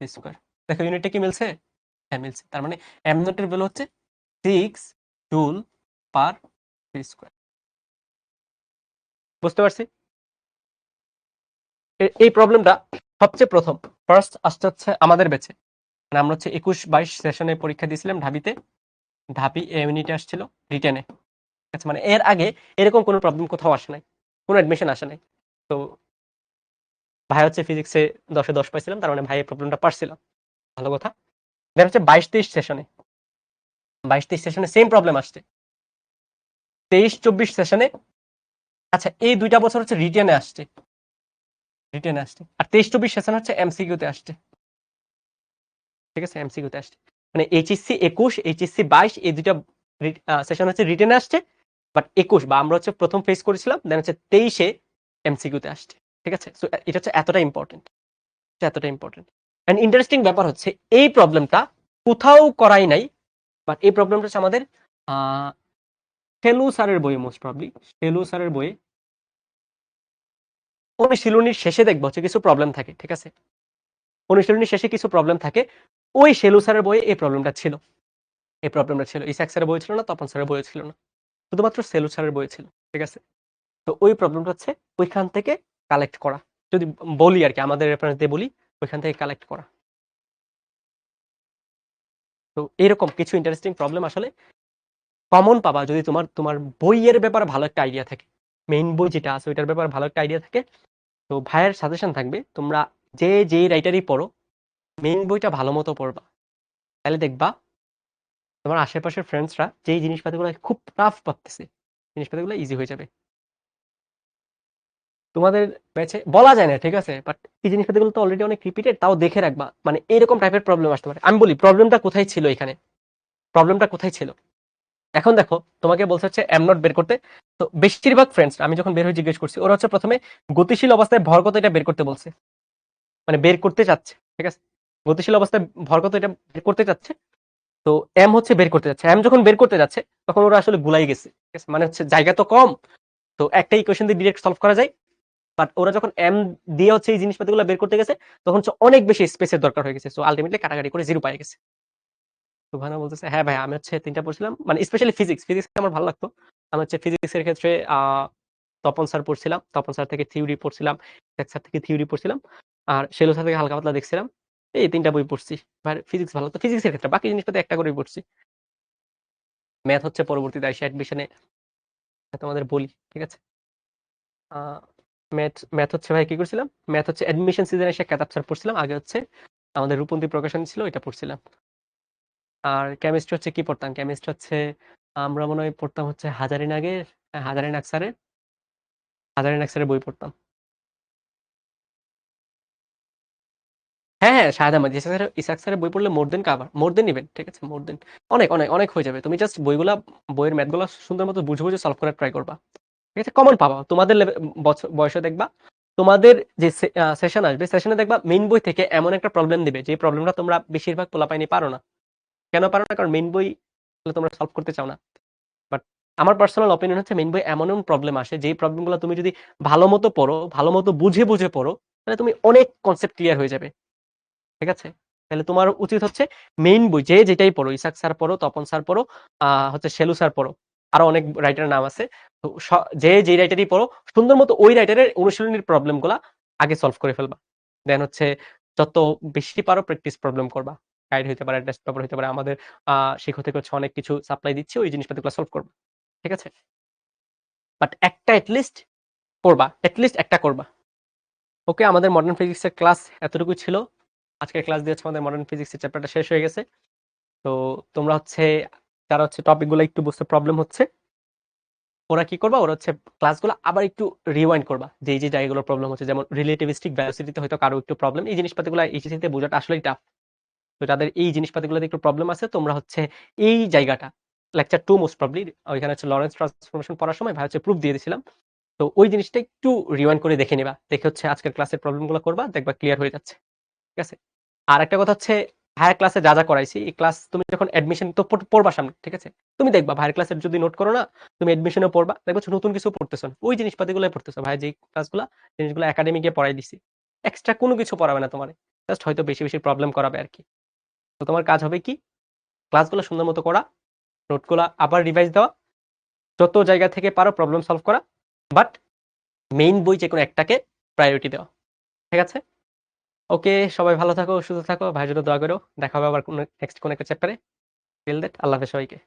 স্কোয়ার। দেখো ইউনিটটা কি মিলছে, হ্যাঁ মিলছে। তার মানে এম নটের ভ্যালু হচ্ছে 6 জুল পার স্কোয়ার। বুঝতে পারছি? এই প্রবলেমটা সবচেয়ে প্রথম ফার্স্ট আসতে হচ্ছে আমাদের ব্যাচে, মানে আমরা হচ্ছে 21-22 সেশনে পরীক্ষা দিয়েছিলাম ঢাবিতে, ঢাবি এ ইউনিটে আসছিল রিটেনে। আচ্ছা, মানে এর আগে এরকম কোনো প্রবলেম কোথাও আসে নাই, কোনো অ্যাডমিশন আসে নাই। তো ভাই হচ্ছে ফিজিক্সে 10-এ 10 পাইছিলাম, তার মানে ভাই এই প্রবলেমটা পারছিলাম। ভালো কথা। দেন হচ্ছে 22-23 সেশনে, 22-23 সেশনে সেম প্রবলেম আসছে। 23-24 সেশনে, আচ্ছা এই 2টা বছর হচ্ছে রিটেনে আসছে, রিটেনে আসছে, আর 23-24 সেশন হচ্ছে এমসিকিউতে আসছে। ঠিক আছে, এমসিকিউতে আসছে। মানে এইচএসসি 21, এইচএসসি 22 এই 2টা সেশন হচ্ছে রিটেনে আসছে, বাট 21 বা আমরা হচ্ছে প্রথম ফেস করেছিলাম, দেন হচ্ছে 23-এ এমসিকিউতে আসছে। ঠিক আছে, সো এটা হচ্ছে এতটা ইম্পর্টেন্ট, এতটা ইম্পর্টেন্ট। এন্ড ইন্টারেস্টিং ব্যাপার হচ্ছে এই প্রবলেমটা কোথাও করাই নাই, বাট এই প্রবলেমটা হচ্ছে আমাদের শেলু স্যারের বইয়ে, মোস্ট প্রবলি শেলু স্যারের বইয়ে অনুশীলনীর শেষে দেখবো হচ্ছে কিছু প্রবলেম থাকে। ঠিক আছে, অনুশীলনীর শেষে কিছু প্রবলেম থাকে, ওই শেলু স্যারের বইয়ে এই প্রবলেমটা ছিল, এই প্রবলেমটা ছিল। ইসাক স্যারের বই ছিল না, তপন স্যারের বই ছিল না, শুধুমাত্র সেলু স্যারের বই ছিল। ঠিক আছে, তো ওই প্রবলেমটা হচ্ছে ওইখান থেকে কালেক্ট করা, যদি বলি আর কি, আমাদের রেফারেন্স দিয়ে বলি, ওইখান থেকে কালেক্ট করা। তো এরকম কিছু ইন্টারেস্টিং প্রবলেম আসলে কমন পাবা যদি তোমার তোমার বইয়ের ব্যাপারে ভালো একটা আইডিয়া থাকে, মেইন বই যেটা আছে ওইটার ব্যাপারে ভালো একটা আইডিয়া থাকে। তো ভাইয়ের সাজেশন থাকবে, তোমরা যে রাইটারই পড়ো মেইন বইটা ভালো মতো পড়বা, তাহলে দেখবা তোমার আশেপাশের ফ্রেন্ডসরা যেই জিনিসপাতিগুলো খুব টাফ পাচ্ছে, জিনিসপাতিগুলো ইজি হয়ে যাবে। তোমাদের ব্যাচে বলা যায় না, ঠিক আছে, বাট এই জিনিসপাতিগুলো তো অলরেডি অনেক রিপিটেড, তাও দেখে রাখবা, মানে এরকম টাইপের প্রবলেম আসতে পারে। আমি বলি প্রবলেমটা কোথায় ছিল, এখানে প্রবলেমটা কোথায় ছিল। এখন দেখো তোমাকে বলছে হচ্ছে এম নট বের করতে, তো বেশিরভাগ ফ্রেন্ডস আমি যখন বের হয়ে জিজ্ঞেস করছি, ওরা হচ্ছে প্রথমে গতিশীল অবস্থায় ভর কত এটা বের করতে বলছে, মানে বের করতে চাচ্ছে। ঠিক আছে, গতিশীল অবস্থায় ভর কত এটা বের করতে চাচ্ছে। তো এম হচ্ছে বের করতে যাচ্ছে, এম যখন বের করতে যাচ্ছে তখন ওরা আসলে গুলাই গেছে। ঠিক আছে, মানে হচ্ছে জায়গা তো কম, তো একটা ইকুয়েশন দিয়ে ডিরেক্ট সলভ করা যায়, বাট ওরা যখন এম দিয়ে হচ্ছে এই জিনিসপাতিগুলো বের করতে গেছে তখন হচ্ছে অনেক বেশি স্পেসের দরকার হয়ে গেছে, সো আলটিমেটলি কাটাকাটি করে 0 পাই গেছে। সুবহানা বলতেছে হ্যাঁ ভাই আমি হচ্ছে 3টা পড়ছিলাম, মানে স্পেশালি ফিজিক্স, ফিজিক্স আমার ভালো লাগতো। আমি হচ্ছে ফিজিক্সের ক্ষেত্রে তপন স্যার পড়ছিলাম, তপন স্যার থেকে থিওরি পড়ছিলাম, এক স্যার থেকে থিওরি পড়ছিলাম, আর শেলু স্যার থেকে হালকা পাতলা দেখছিলাম। এই 3টা বই পড়ছি ভাই, ফিজিক্স ভালো লাগতো ফিজিক্সের ক্ষেত্রে, বাকি জিনিসপাতি একটা করেই পড়ছি। ম্যাথ হচ্ছে পরবর্তীতে আইসা অ্যাডমিশনে তোমাদের বলি। ঠিক আছে, ম্যাথ ম্যাথ হচ্ছে ভাই কি করছিলাম, ম্যাথ হচ্ছে অ্যাডমিশন সিজনে এসে কেতাব স্যার পড়ছিলাম, আগে হচ্ছে আমাদের রূপন্তী প্রকাশনী ছিল এটা পড়ছিলাম। আর কেমিস্ট্রি হচ্ছে কি পড়তাম, কেমিস্ট্রি হচ্ছে আমরা মনে হয় পড়তাম হচ্ছে হাজারিনাগের, হাজারিনাগ স্যারের, হাজারিনাগ স্যারের বই পড়তাম। হ্যাঁ, শাহেদ আহমেদ, ইসাক স্যারের বই পড়লে মোর দেন কাভার, মোর দেন ইভেন, ঠিক আছে? মোর দেন অনেক, অনেক, অনেক হয়ে যাবে। তুমি জাস্ট বইয়ের ম্যাথগুলা সুন্দর মতো বুঝে, বুঝে সলভ করার ট্রাই করবা। ঠিক আছে? কমন পাবা। তোমাদের বয়সে দেখবা, তোমাদের যে সেশন আসবে, সেশনে দেখবা মেইন বই থেকে এমন একটা প্রবলেম দিবে, যে প্রবলেমটা তোমরা বেশিরভাগ পোলাপাইনি পারো না। কেন পারো না? কারণ মেইন বই তোমরা সলভ করতে চাও না। বাট আমার পার্সোনাল অপিনিয়ন হচ্ছে মেইন বই এমন এমন প্রবলেম আসে, যেই প্রবলেমগুলো তুমি যদি ভালো মতো পড়ো, ভালো মতো বুঝে, বুঝে পড়ো, তাহলে তুমি অনেক কনসেপ্ট ক্লিয়ার হয়ে যাবে। ঠিক আছে? তাহলে তোমার উচিত হচ্ছে মেইন বই যে যেটাই পড়ো, ইসাক স্যার পড়ো, তপন স্যার পড়ো, হচ্ছে শেলু স্যার পড়ো। আরো অনেক রাইটারের নাম আছে। তো যে যেই রাইটারই পড়ো, সুন্দর মতো ওই রাইটারের অনুশীলনীর প্রবলেম গুলা আগে সলভ করে ফেলবা। দেন হচ্ছে যত বেশি পারো প্র্যাকটিস প্রবলেম করবা। গাইড হইতে পারে, টেস্ট পেপার হইতে পারে। আমাদের শিক্ষক থেকে হচ্ছে অনেক কিছু সাপ্লাই দিচ্ছে, ওই জিনিসপাতিগুলো সলভ করবা। ঠিক আছে? বাট একটা এটলিস্ট করবা, এটলিস্ট একটা করবা। ওকে, আমাদের মডার্ন ফিজিক্সের ক্লাস এতটুকুই ছিল। আজকের ক্লাস দিয়ে হচ্ছে আমাদের মডার্ন ফিজিক্সের চ্যাপ্টারটা শেষ হয়ে গেছে। তো তোমরা হচ্ছে যারা হচ্ছে টপিকগুলো একটু বুঝতে প্রবলেম হচ্ছে, ওরা কি করবা, ওরা হচ্ছে ক্লাসগুলো আবার একটু রিওয়াইন্ড করবা, যে এই যে জায়গাগুলো প্রবলেম হচ্ছে, যেমন রিলেটিভিস্টিক ভেলোসিটিতে হয়তো কারো একটু প্রবলেম, এই জিনিসপাতিগুলো এইচএসসিতে বোঝাটা আসলেই টাফ। তো যাদের এই জিনিসপাতিগুলোতে একটু প্রবলেম আছে, তোমরা হচ্ছে এই জায়গাটা লেকচার 2 মোস্ট প্রবলি, ওইখানে হচ্ছে লরেন্স ট্রান্সফরমেশন পড়ার সময় ভাই হচ্ছে প্রুফ দিয়ে দিয়েছিলাম। তো ওই জিনিসটা একটু রিওয়াইন্ড করে দেখে নিবা, দেখে হচ্ছে আজকের ক্লাসের প্রবলেমগুলো করবা, দেখবা ক্লিয়ার হয়ে যাচ্ছে। ঠিক আছে? আর একটা কথা হচ্ছে, ভাইয়ের ক্লাসে যা যা করাইছি, এই ক্লাস তুমি যখন অ্যাডমিশন তো পড়বা সামনে, ঠিক আছে? তুমি দেখবা ভাইয়ের ক্লাসের যদি নোট করো না, তুমি অ্যাডমিশনে পড়বা, দেখবা নতুন কিছু পড়তেছো না, ওই জিনিসপাতিগুলোই পড়তেছো। ভাই যে ক্লাসগুলা, জিনিসগুলো একাডেমিকে পড়াই দিছি, এক্সট্রা কোনো কিছু পড়াবে না তোমার, জাস্ট হয়তো বেশি বেশি প্রবলেম করাবে আর কি। তো তোমার কাজ হবে কি, ক্লাসগুলো সুন্দর মতো করা, নোটগুলো আবার রিভাইজ দেওয়া, যত জায়গা থেকে পারো প্রবলেম সলভ করা, বাট মেইন বই যে কোনো একটাকে প্রায়োরিটি দেওয়া। ঠিক আছে? ওকে, সবাই ভালো থাকো, সুস্থ থাকো, ভাইয়ের জন্য দোয়া করো। দেখা হবে আবার নেক্সট কোনো একটা চ্যাপ্টারে। টিল দ্যাট, আল্লাহ হাফেজ সবাইকে।